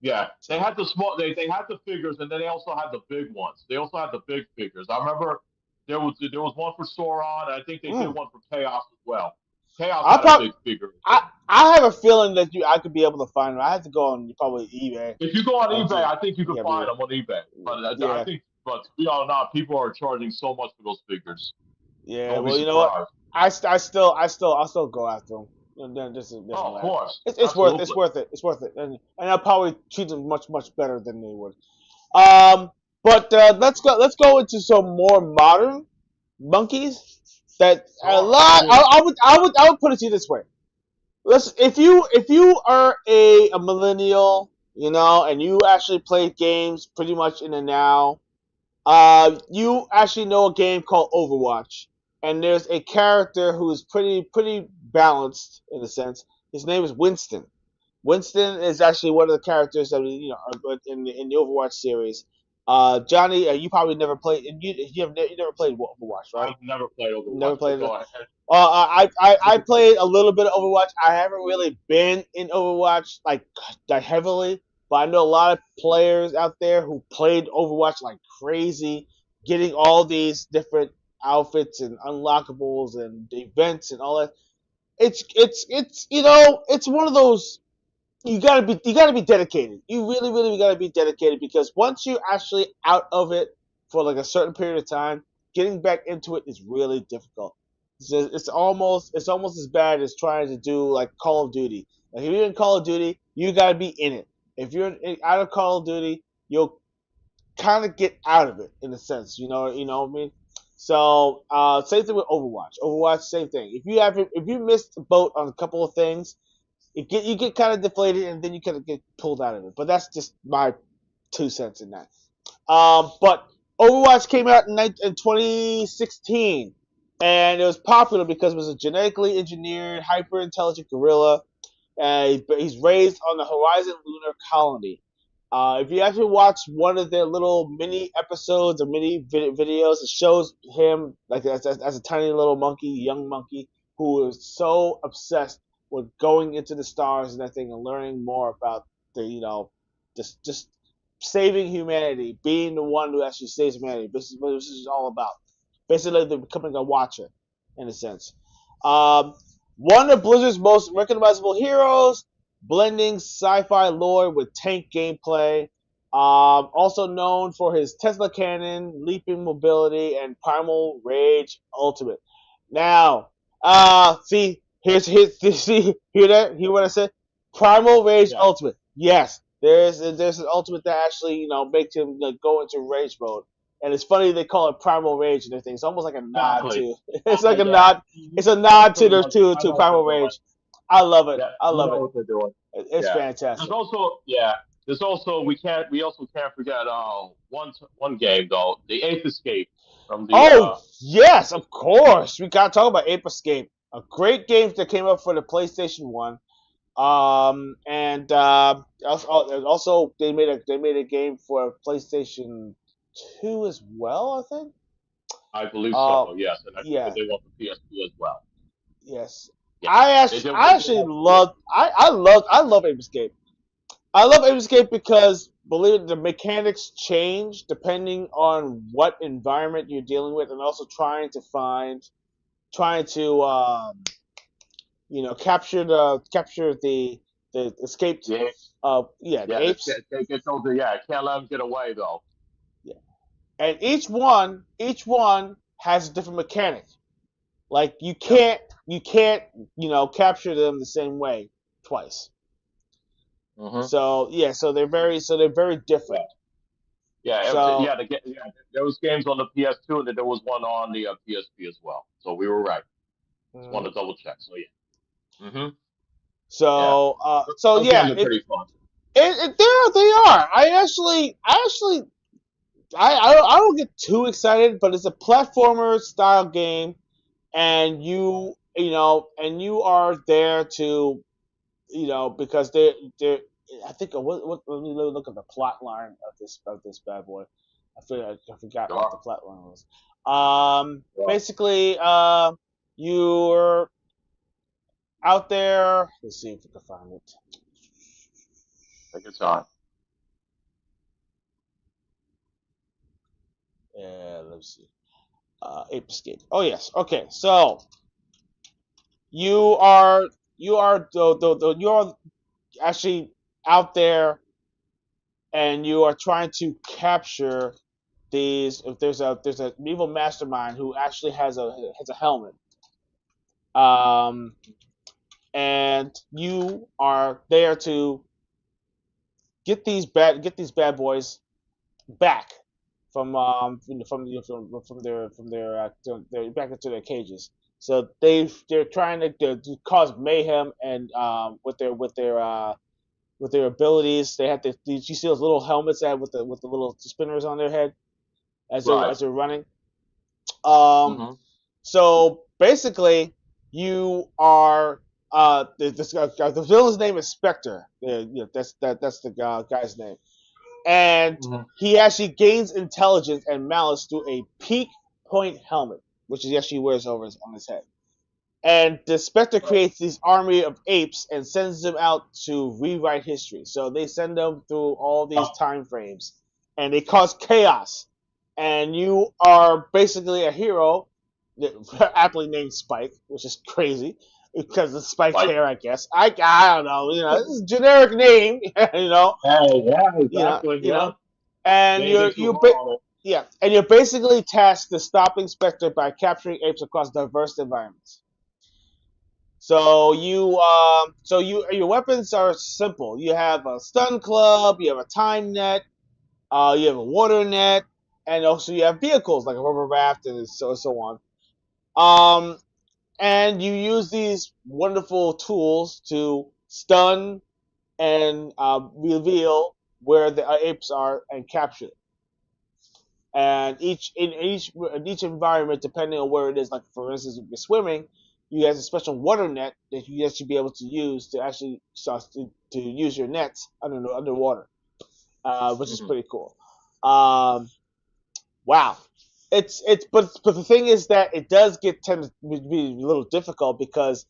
[SPEAKER 5] Yeah, they had the small. They had the figures, and then they also had the big ones. They also had the big figures. I remember there was one for Sauron. I think they did
[SPEAKER 1] Mm.
[SPEAKER 5] one for Chaos as well. Chaos
[SPEAKER 1] I
[SPEAKER 5] had a
[SPEAKER 1] probably
[SPEAKER 5] big figure as
[SPEAKER 1] I
[SPEAKER 5] well.
[SPEAKER 1] I have a feeling that I could be able to find them. I have to go on probably eBay
[SPEAKER 5] If you go on
[SPEAKER 1] and
[SPEAKER 5] eBay,
[SPEAKER 1] see.
[SPEAKER 5] I think you can
[SPEAKER 1] Yeah,
[SPEAKER 5] find them on eBay. But I
[SPEAKER 1] yeah,
[SPEAKER 5] think, but to be honest, not people are charging so much for those figures.
[SPEAKER 1] yeah.
[SPEAKER 5] Don't be
[SPEAKER 1] Well, you know what?
[SPEAKER 5] surprised.
[SPEAKER 1] I'll still go after them. And then doesn't
[SPEAKER 5] Oh, of
[SPEAKER 1] matter.
[SPEAKER 5] course,
[SPEAKER 1] It's
[SPEAKER 5] absolutely.
[SPEAKER 1] worth it. It's worth it. And I'll probably treat them much better than they would. Um, but let's go into some more modern monkeys. That a
[SPEAKER 5] Sure, let's
[SPEAKER 1] lot.
[SPEAKER 5] do it.
[SPEAKER 1] I would put it to you this way. Listen, if you are a millennial, and you actually play games pretty much in the now, you actually know a game called Overwatch, and there's a character who is pretty balanced in a sense. His name is Winston. Winston is actually one of the characters that are in the Overwatch series. Johnny, you probably never played. You never played Overwatch, right?
[SPEAKER 5] I've never played
[SPEAKER 1] Never
[SPEAKER 5] Overwatch, but
[SPEAKER 1] played it.
[SPEAKER 5] go ahead.
[SPEAKER 1] I played a little bit of Overwatch. I haven't really been in Overwatch like that heavily, but I know a lot of players out there who played Overwatch like crazy, getting all these different outfits and unlockables and events and all that. It's one of those you gotta be dedicated. You really gotta be dedicated because once you're actually out of it for like a certain period of time, getting back into it is really difficult. It's almost as bad as trying to do like Call of Duty. Like if you're in Call of Duty, you gotta be in it. If you're out of Call of Duty, you'll kind of get out of it in a sense. You know what I mean. So same thing with Overwatch. Overwatch, same thing. If you missed the boat on a couple of things, you get kind of deflated and then you kind of get pulled out of it. But that's just my 2 cents in that. But Overwatch came out in 2016, and it was popular because it was a genetically engineered, hyper intelligent gorilla. He's raised on the Horizon Lunar Colony. If you actually watch one of their little mini episodes or mini videos, it shows him like as a tiny little monkey, young monkey, who is so obsessed with going into the stars and everything and learning more about just saving humanity, being the one who actually saves humanity. This is what this is all about. Basically, they're becoming a watcher, in a sense. Um, One of Blizzard's most recognizable heroes, blending sci-fi lore with tank gameplay. Also known for his Tesla cannon, leaping mobility, and primal rage ultimate. Now, see, see, hear that? Hear what I said? Primal rage
[SPEAKER 5] Yeah,
[SPEAKER 1] ultimate. Yes, there's an ultimate that actually makes him like, go into rage mode. And it's funny they call it primal rage and everything. It's almost like a nod
[SPEAKER 5] exactly.
[SPEAKER 1] to. It's like a
[SPEAKER 5] Yeah,
[SPEAKER 1] nod. It's a nod to
[SPEAKER 5] pretty
[SPEAKER 1] the
[SPEAKER 5] much.
[SPEAKER 1] to
[SPEAKER 5] I
[SPEAKER 1] to
[SPEAKER 5] know what they're
[SPEAKER 1] primal
[SPEAKER 5] doing.
[SPEAKER 1] rage. I love it.
[SPEAKER 5] Yeah,
[SPEAKER 1] I
[SPEAKER 5] you
[SPEAKER 1] love
[SPEAKER 5] know
[SPEAKER 1] it.
[SPEAKER 5] what they're doing.
[SPEAKER 1] It's
[SPEAKER 5] Yeah. There's
[SPEAKER 1] fantastic.
[SPEAKER 5] also yeah. There's also we also can't forget one game though, the Eighth Escape from the
[SPEAKER 1] Oh yes, of course. We gotta talk about Ape Escape. A great game that came up for the PlayStation One. And also they made a game for PlayStation Two as well. I think.
[SPEAKER 5] I believe
[SPEAKER 1] Uh,
[SPEAKER 5] so, yes, and I think that
[SPEAKER 1] yeah,
[SPEAKER 5] they want the PSP as well.
[SPEAKER 1] yes.
[SPEAKER 5] Yeah.
[SPEAKER 1] I
[SPEAKER 5] They did
[SPEAKER 1] actually
[SPEAKER 5] have two.
[SPEAKER 1] love. I love Ape Escape. I love Ape Escape because believe it, the mechanics change depending on what environment you're dealing with, and also trying to capture the escaped
[SPEAKER 5] Yeah,
[SPEAKER 1] the
[SPEAKER 5] yeah,
[SPEAKER 1] apes.
[SPEAKER 5] they get told that, yeah, can't let them get away though.
[SPEAKER 1] Yeah. And each one has a different mechanic. Like
[SPEAKER 5] Yep.
[SPEAKER 1] you can't capture them the same way twice.
[SPEAKER 5] Hmm.
[SPEAKER 1] So they're very different.
[SPEAKER 5] Yeah. Yeah,
[SPEAKER 1] So
[SPEAKER 5] yeah, there was games on the PS2 and then there was one on the PSP as well. So we were right. Just want
[SPEAKER 1] mhm.
[SPEAKER 5] to double check. So yeah. Hmm. Yeah.
[SPEAKER 1] so
[SPEAKER 5] Those
[SPEAKER 1] yeah,
[SPEAKER 5] games are pretty fun.
[SPEAKER 1] they are. I actually I don't get too excited, but it's a platformer style game, and you are there to because they're I think what let me look at the plot line of this bad boy. I forgot what the
[SPEAKER 5] Sure.
[SPEAKER 1] plot line was.
[SPEAKER 5] Sure.
[SPEAKER 1] Basically, you're out there. Let's see if we can find it.
[SPEAKER 5] Take your time.
[SPEAKER 1] Let's see. Ape Escape. Oh yes. Okay. So you are you're actually out there, and you are trying to capture these. If there's a evil mastermind who actually has a helmet, um, and you are there to get these bad boys back from their back into their cages. So they're trying to cause mayhem, and with their abilities, they have to. You see those little helmets that with the little spinners on their head
[SPEAKER 5] Right.
[SPEAKER 1] as they're running. Um,
[SPEAKER 5] Mm-hmm.
[SPEAKER 1] so basically, you are the villain's name is Spectre. That's the guy's name, and
[SPEAKER 5] Mm-hmm.
[SPEAKER 1] he actually gains intelligence and malice through a peak point helmet, which he actually wears on his head. And the Spectre creates this army of apes and sends them out to rewrite history. So they send them through all these time frames, and they cause chaos. And you are basically a hero, aptly named Spike, which is crazy because of Spike
[SPEAKER 5] Like,
[SPEAKER 1] hair, I guess. I don't know, this is a generic name, you know,
[SPEAKER 5] hey, yeah, exactly.
[SPEAKER 1] you
[SPEAKER 5] Yeah.
[SPEAKER 1] know, and
[SPEAKER 5] They too hard on it.
[SPEAKER 1] yeah, and you're basically tasked to stop Spectre by capturing apes across diverse environments. Your weapons are simple. You have a stun club, you have a time net, you have a water net, and also you have vehicles like a rubber raft and so on. Um, and you use these wonderful tools to stun and reveal where the apes are and capture them. And each environment, depending on where it is, like for instance, if you're swimming, you have a special water net that you should be able to use to actually start to use your nets underwater, which is
[SPEAKER 5] Mm-hmm.
[SPEAKER 1] pretty cool. Um, wow, but the thing is that it does tend to be a little difficult because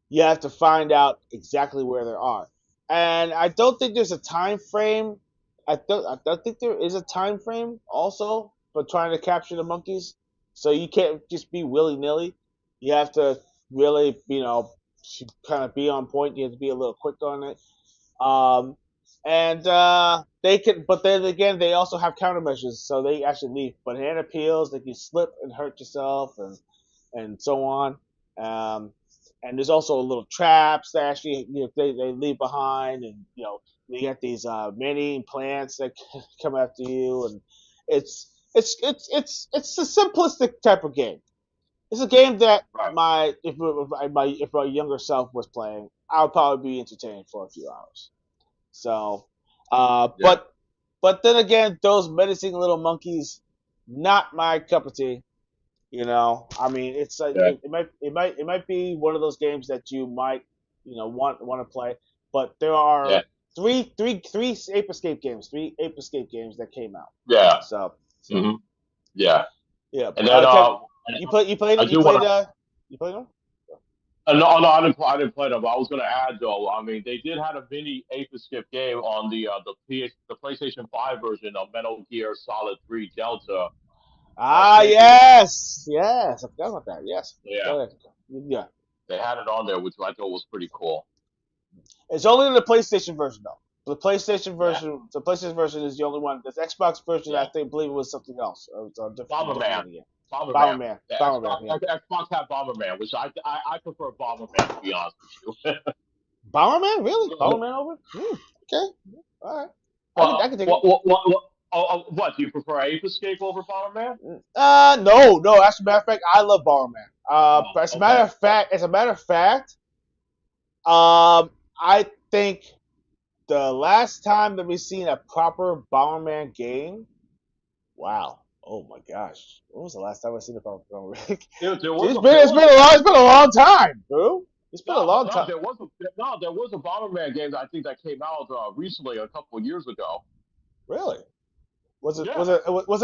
[SPEAKER 1] you have to find out exactly where they are. And I don't think there's a time frame. I don't think there is a time frame also for trying to capture the monkeys. So you can't just be willy nilly. You have to really, kind of be on point. You have to be a little quick on it. Um, and they can, but then again, they also have countermeasures, so they actually leave banana peels. They can slip and hurt yourself, and so on. Um, and there's also little traps that actually they leave behind, and you get these many plants that come after you, and it's a simplistic type of game. It's a game that
[SPEAKER 5] Right.
[SPEAKER 1] if my younger self was playing, I would probably be entertained for a few hours. So, uh,
[SPEAKER 5] Yeah.
[SPEAKER 1] but but then again, those menacing little monkeys, not my cup of tea. I mean, it's
[SPEAKER 5] Yeah.
[SPEAKER 1] it might be one of those games that you might want to play, but there
[SPEAKER 5] Yeah.
[SPEAKER 1] are three Ape Escape games, three Ape Escape games that came out.
[SPEAKER 5] Yeah.
[SPEAKER 1] So
[SPEAKER 5] Mm-hmm. Yeah.
[SPEAKER 1] yeah.
[SPEAKER 5] And then I
[SPEAKER 1] You
[SPEAKER 5] do want
[SPEAKER 1] played
[SPEAKER 5] to.
[SPEAKER 1] you played them?
[SPEAKER 5] No, I didn't play them. But I was going to add though. I mean, they did have a mini Ape Escape game on the PlayStation 5 version of Metal Gear Solid 3 Delta.
[SPEAKER 1] Ah,
[SPEAKER 5] Taken.
[SPEAKER 1] yes, I forgot about that. Yes,
[SPEAKER 5] Yeah,
[SPEAKER 1] go ahead. Yeah,
[SPEAKER 5] they had it on there, which I thought was pretty cool.
[SPEAKER 1] it's only in the PlayStation version though.
[SPEAKER 5] Yeah.
[SPEAKER 1] The PlayStation version is the only one. The Xbox version, I
[SPEAKER 5] Yeah.
[SPEAKER 1] think, believe it was something else. It was a different
[SPEAKER 5] Bomberman.
[SPEAKER 1] game again.
[SPEAKER 5] Bomberman. Yeah,
[SPEAKER 1] Bomberman, yeah.
[SPEAKER 5] Xbox had Bomberman, which I prefer Bomberman to be honest with you.
[SPEAKER 1] Bomberman, really? Bomberman over? Okay, all right. I
[SPEAKER 5] Well,
[SPEAKER 1] can take it.
[SPEAKER 5] what do you prefer, Ape Escape over Bomberman?
[SPEAKER 1] No. As a matter of fact, I love Bomberman.
[SPEAKER 5] Oh, okay.
[SPEAKER 1] As a matter of fact, I think. The last time that we've seen a proper Bomberman game Wow. Oh my gosh. When was the last time I seen a Power Rick?
[SPEAKER 5] There was
[SPEAKER 1] It's
[SPEAKER 5] a there was
[SPEAKER 1] it's been a long time, bro. It's been a
[SPEAKER 5] no
[SPEAKER 1] long
[SPEAKER 5] no
[SPEAKER 1] time.
[SPEAKER 5] there was a no there was a Bomberman game that I think that came out recently a couple of years ago.
[SPEAKER 1] Really?
[SPEAKER 5] Yeah,
[SPEAKER 1] Was it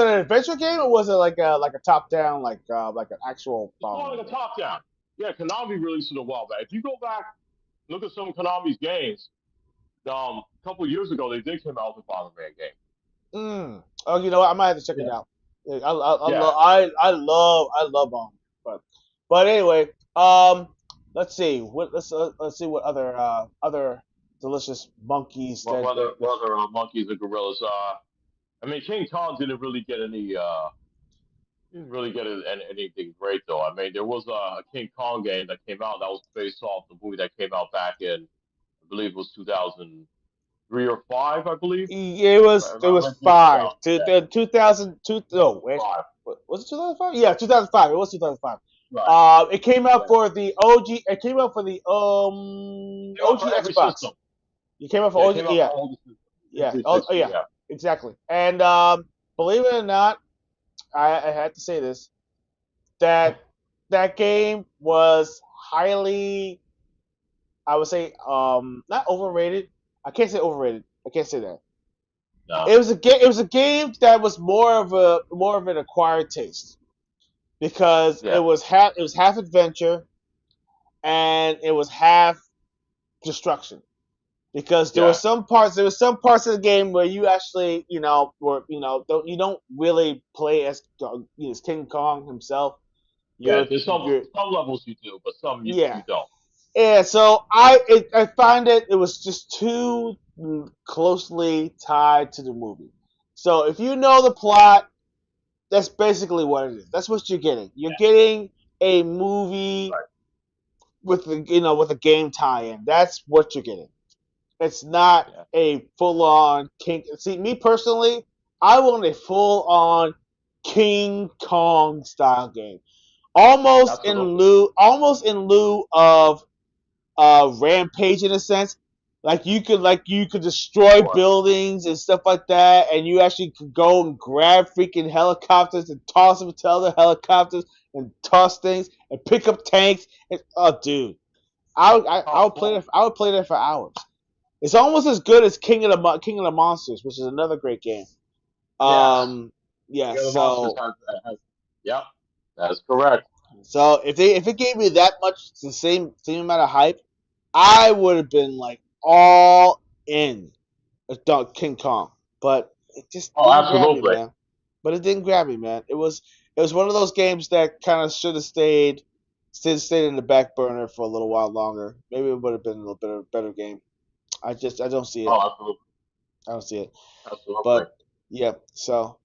[SPEAKER 1] an adventure game or was it like a top down like an actual
[SPEAKER 5] it's more
[SPEAKER 1] Bomberman
[SPEAKER 5] like a
[SPEAKER 1] game?
[SPEAKER 5] top down. Yeah, Konami released it a while back. If you go back look at some of Konami's games, a couple of years ago they did come out with a Bomberman game.
[SPEAKER 1] Mm. Oh, you know what? I might have to check it
[SPEAKER 5] Yeah,
[SPEAKER 1] out. Yeah,
[SPEAKER 5] yeah.
[SPEAKER 1] I love Bomberman. But anyway, let's see. Let's see what other delicious monkeys
[SPEAKER 5] What
[SPEAKER 1] that.
[SPEAKER 5] whether monkeys or gorillas? I mean, King Kong didn't really get anything great though. I mean, there was a King Kong game that came out that was based off the movie that came out back in, I believe it was 2003 or five, I believe.
[SPEAKER 1] It was
[SPEAKER 5] Around
[SPEAKER 1] five.
[SPEAKER 5] 2000, yeah,
[SPEAKER 1] 2002. No, wait.
[SPEAKER 5] five.
[SPEAKER 1] Was it 2005? Yeah, 2005. It was 2005.
[SPEAKER 5] Right.
[SPEAKER 1] It came out
[SPEAKER 5] Yeah.
[SPEAKER 1] for the OG. It came out for the
[SPEAKER 5] Came out
[SPEAKER 1] OG
[SPEAKER 5] for every
[SPEAKER 1] Xbox.
[SPEAKER 5] system.
[SPEAKER 1] It came out
[SPEAKER 5] Yeah,
[SPEAKER 1] for
[SPEAKER 5] it
[SPEAKER 1] OG.
[SPEAKER 5] came out for
[SPEAKER 1] Yeah,
[SPEAKER 5] all the systems.
[SPEAKER 1] yeah. Oh,
[SPEAKER 5] 360.
[SPEAKER 1] yeah.
[SPEAKER 5] Yeah.
[SPEAKER 1] Exactly. And believe it or not, I had to say this that that game was highly, I would say, not overrated. I can't say overrated. I can't say that.
[SPEAKER 5] No.
[SPEAKER 1] It was a game that was more of an acquired taste because
[SPEAKER 5] Yeah.
[SPEAKER 1] it was half adventure and it was half destruction because
[SPEAKER 5] Yeah.
[SPEAKER 1] there was some parts of the game where you actually you don't really play as as King Kong himself.
[SPEAKER 5] Yeah.
[SPEAKER 1] You're
[SPEAKER 5] There's
[SPEAKER 1] you're
[SPEAKER 5] some levels you do, but some
[SPEAKER 1] yeah
[SPEAKER 5] you don't.
[SPEAKER 1] yeah. So I find it was just too closely tied to the movie. So if you know the plot, that's basically what it is. That's what you're getting. You're getting a movie
[SPEAKER 5] Right.
[SPEAKER 1] with with a game tie-in. That's what you're getting. It's not
[SPEAKER 5] Yeah.
[SPEAKER 1] a full-on King. See, me personally, I want a full-on King Kong style game,
[SPEAKER 5] Absolutely.
[SPEAKER 1] almost in lieu of Rampage in a sense. Like you could destroy
[SPEAKER 5] Sure.
[SPEAKER 1] buildings and stuff like that, and you actually could go and grab freaking helicopters and toss them to other helicopters and toss things and pick up tanks. And, oh, dude, I
[SPEAKER 5] Oh,
[SPEAKER 1] would play that. I would play that for hours. It's almost as good as King of the Monsters, which is another great game.
[SPEAKER 5] yeah.
[SPEAKER 1] Yeah.
[SPEAKER 5] The other monsters has yep. That's correct.
[SPEAKER 1] So if it gave me that much the same amount of hype, I would have been like all in King Kong, but it just
[SPEAKER 5] Oh,
[SPEAKER 1] didn't grab me,
[SPEAKER 5] absolutely.
[SPEAKER 1] man. But it didn't grab me, man. It was one of those games that kind of should have stayed in the back burner for a little while longer. Maybe it would have been a little bit of a better game. I don't see it.
[SPEAKER 5] Oh, absolutely.
[SPEAKER 1] I don't see it.
[SPEAKER 5] Absolutely.
[SPEAKER 1] But yeah, so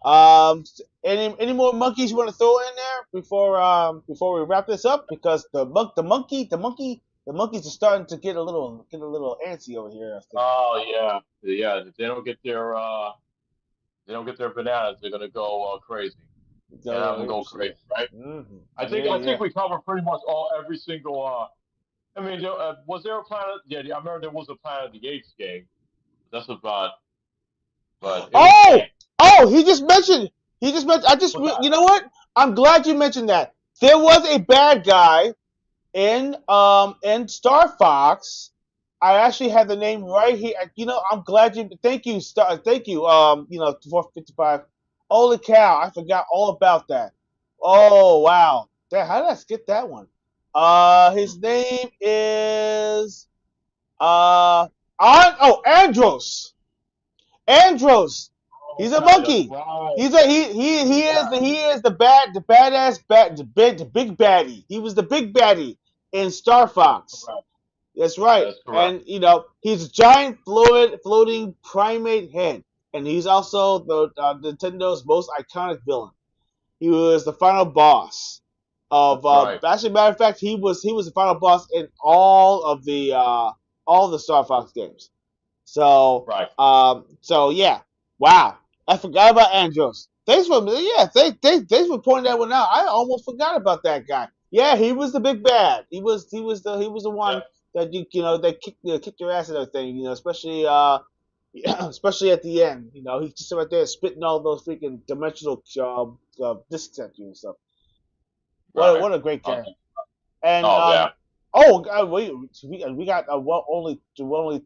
[SPEAKER 1] um, any more monkeys you want to throw in there before we wrap this up? Because the monkeys are starting to get a little antsy over here. I think.
[SPEAKER 5] Oh yeah. Yeah. If they don't get their bananas, they're gonna go crazy.
[SPEAKER 1] So,
[SPEAKER 5] And
[SPEAKER 1] yeah,
[SPEAKER 5] have them go crazy, right?
[SPEAKER 1] Yeah,
[SPEAKER 5] I
[SPEAKER 1] yeah.
[SPEAKER 5] think we covered pretty much every single. I mean, was there a Planet? Yeah, I remember there was a Planet of the Apes game. That's about. But it was
[SPEAKER 1] Oh,
[SPEAKER 5] bad.
[SPEAKER 1] oh, he just mentioned. He just mentioned.
[SPEAKER 5] What's that?
[SPEAKER 1] You know what? I'm glad you mentioned that. There was a bad guy in Star Fox. I actually had the name right here. You know, I'm glad you. Thank you. 455. Holy cow! I forgot all about that. Oh wow! How did I skip that one? His name is Andros. Andros. He's a
[SPEAKER 5] Okay, that's
[SPEAKER 1] monkey.
[SPEAKER 5] right.
[SPEAKER 1] He is the badass the big baddie. He was the big baddie in Star
[SPEAKER 5] That's
[SPEAKER 1] Fox.
[SPEAKER 5] correct.
[SPEAKER 1] That's right.
[SPEAKER 5] That's correct.
[SPEAKER 1] And he's a giant floating primate head, and he's also the Nintendo's most iconic villain. He was the final boss of
[SPEAKER 5] Right.
[SPEAKER 1] actually matter of fact he was the final boss in all of the Star Fox games.
[SPEAKER 5] Right.
[SPEAKER 1] So yeah, wow, I forgot about Andros. Thanks for pointing that one out. I almost forgot about that guy. Yeah, he was the big bad. He was the
[SPEAKER 5] Yep.
[SPEAKER 1] one that kick your ass and everything. Especially especially at the end. He's just right there spitting all those freaking dimensional discs at you and stuff.
[SPEAKER 5] Right.
[SPEAKER 1] What a great
[SPEAKER 5] Oh,
[SPEAKER 1] character. And
[SPEAKER 5] oh yeah.
[SPEAKER 1] oh God, we got only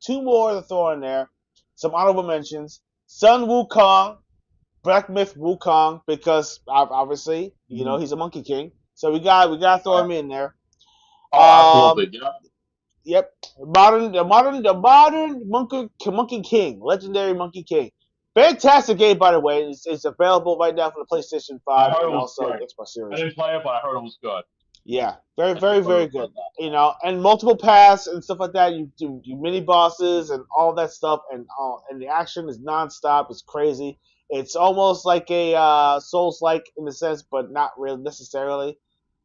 [SPEAKER 1] two more to throw in there. Some honorable mentions: Sun Wukong, Black Myth Wukong, because obviously
[SPEAKER 5] Mhm.
[SPEAKER 1] he's a Monkey King, so we got to throw
[SPEAKER 5] Right.
[SPEAKER 1] him in there.
[SPEAKER 5] Oh,
[SPEAKER 1] Um,
[SPEAKER 5] absolutely. Yeah.
[SPEAKER 1] yep, the modern Monkey King, legendary Monkey King. Fantastic game, by the way. It's available right now for the PlayStation
[SPEAKER 5] I
[SPEAKER 1] 5
[SPEAKER 5] heard it
[SPEAKER 1] and
[SPEAKER 5] was
[SPEAKER 1] also
[SPEAKER 5] great.
[SPEAKER 1] Xbox
[SPEAKER 5] I
[SPEAKER 1] Series.
[SPEAKER 5] didn't play it, but I heard it was good.
[SPEAKER 1] Yeah, very,
[SPEAKER 5] I
[SPEAKER 1] very,
[SPEAKER 5] heard it
[SPEAKER 1] very
[SPEAKER 5] was
[SPEAKER 1] good.
[SPEAKER 5] good.
[SPEAKER 1] And multiple paths and stuff like that. You do mini bosses and all that stuff, and the action is nonstop. It's crazy. It's almost like a Souls like in the sense, but not really necessarily.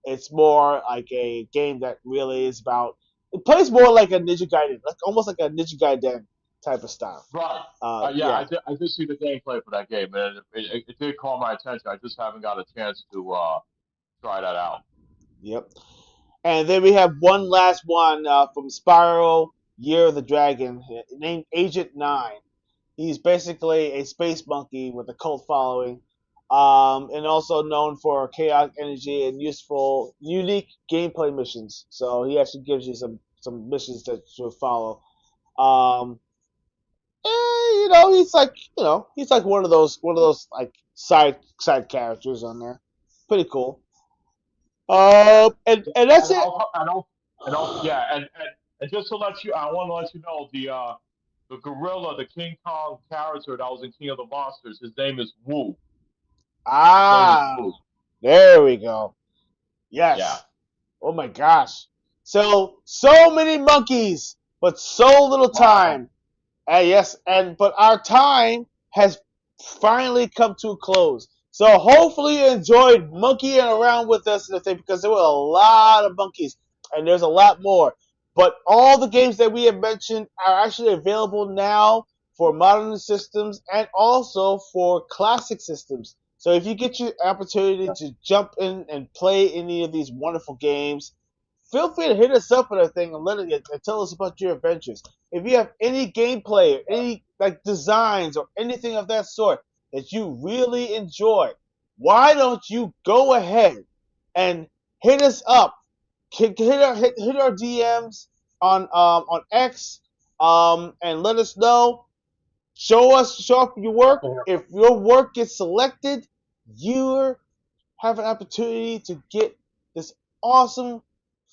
[SPEAKER 1] It's more like a game that really is about. It plays more like a Ninja Gaiden, like almost like a Ninja Gaiden type of style.
[SPEAKER 5] Right. Yeah,
[SPEAKER 1] Yeah,
[SPEAKER 5] I did see the gameplay for that game, and it did call my attention. I just haven't got a chance to try that out.
[SPEAKER 1] yep. And then we have one last one from Spiral Year of the Dragon, named Agent 9. He's basically a space monkey with a cult following, and also known for chaotic energy and useful, unique gameplay missions. So he actually gives you some missions that you follow. Um, he's like one of those like side characters on there. Pretty cool. And that's
[SPEAKER 5] And
[SPEAKER 1] it.
[SPEAKER 5] also, yeah, and just to let you, I want to let you know the gorilla, the King Kong character that was in King of the Monsters. His name is Wu. His name is
[SPEAKER 1] Ah,
[SPEAKER 5] Wu.
[SPEAKER 1] there we go.
[SPEAKER 5] Yeah.
[SPEAKER 1] Yes. Oh my gosh. So many monkeys, but so little
[SPEAKER 5] Wow.
[SPEAKER 1] time. Yes, but our time has finally come to a close. So hopefully you enjoyed monkeying around with us today because there were a lot of monkeys and there's a lot more. But all the games that we have mentioned are actually available now for modern systems and also for classic systems. So if you get your opportunity to jump in and play any of these wonderful games, feel free to hit us up with our thing and tell us about your adventures. If you have any gameplay, or any like designs or anything of that sort that you really enjoy, why don't you go ahead and hit us up? Hit our DMs on X, and let us know. Show off your work. If your work gets selected, you have an opportunity to get this awesome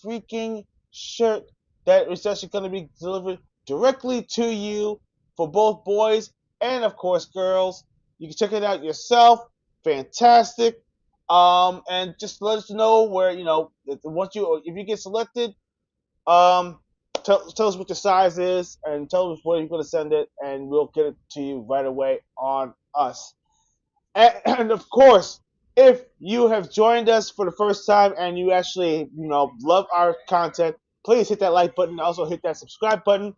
[SPEAKER 1] freaking shirt that is actually going to be delivered directly to you for both boys and of course girls. You can check it out yourself. Fantastic. And just let us know where once if you get selected, um, tell us what your size is and tell us where you're going to send it, and we'll get it to you right away on us. And of course, if you have joined us for the first time and you actually, love our content, please hit that like button. Also hit that subscribe button.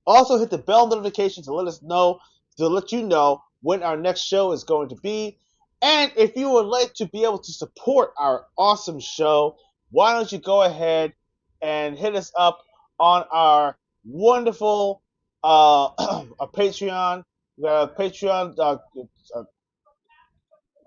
[SPEAKER 1] Also hit the bell notification to let you know when our next show is going to be. And if you would like to be able to support our awesome show, why don't you go ahead and hit us up on our wonderful a Patreon. We got a Patreon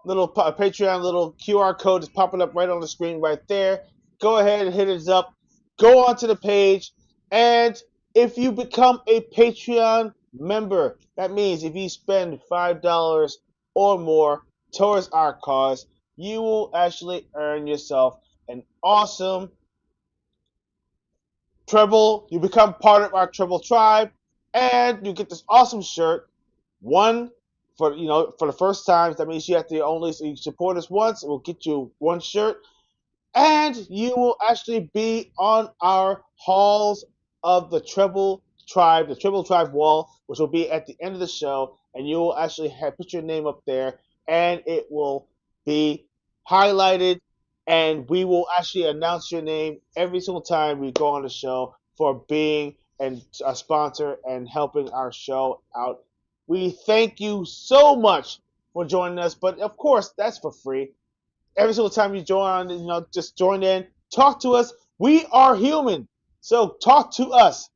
[SPEAKER 1] little Patreon little QR code is popping up right on the screen right there. Go ahead and hit it up. Go onto the page, and if you become a Patreon member, that means if you spend $5 or more towards our cause, you will actually earn yourself an awesome Treble. You become part of our Treble tribe, and you get this awesome shirt. One for the first time. That means you have to only so you support us once. It will get you one shirt, and you will actually be on our halls of the Treble Tribe wall, which will be at the end of the show, and you will actually put your name up there, and it will be highlighted, and we will actually announce your name every single time we go on the show for being a sponsor and helping our show out. We thank you so much for joining us, but of course that's for free. Every single time you join, just join in, talk to us. We are human, so talk to us.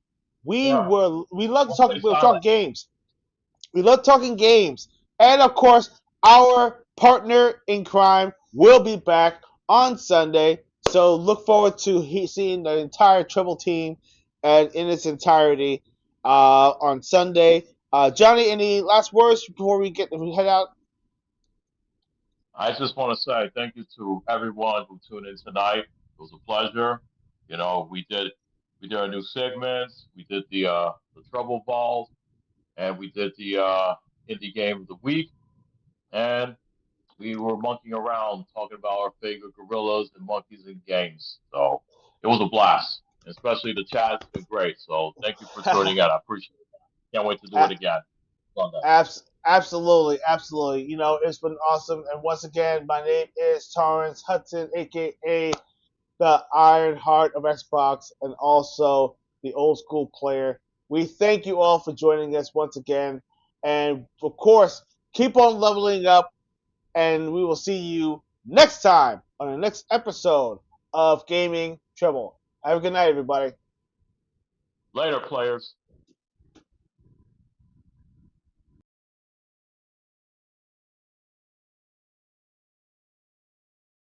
[SPEAKER 1] We
[SPEAKER 5] Yeah.
[SPEAKER 1] were we love to
[SPEAKER 5] Don't
[SPEAKER 1] talk.
[SPEAKER 5] stay
[SPEAKER 1] We'll
[SPEAKER 5] silent.
[SPEAKER 1] talk games. We love talking games. And of course, our partner in crime will be back on Sunday. So look forward to seeing the entire Treble team and in its entirety on Sunday. Johnny, any last words before we head out?
[SPEAKER 5] I just want to say thank you to everyone who tuned in tonight. It was a pleasure. You know, we did our new segments. We did the Trouble Balls, and we did the indie game of the week, and we were monkeying around talking about our favorite gorillas and monkeys in games. So it was a blast. Especially the chat's been great. So thank you for tuning in. I appreciate it. Can't wait to do it again Sunday.
[SPEAKER 1] Absolutely, absolutely. You know, it's been awesome. And once again, my name is Torrance Hudson, aka the Iron Heart of Xbox, and also the old school player. We thank you all for joining us once again. And of course, keep on leveling up, and we will see you next time on the next episode of Gaming Treble. Have a good night, everybody.
[SPEAKER 5] Later, players.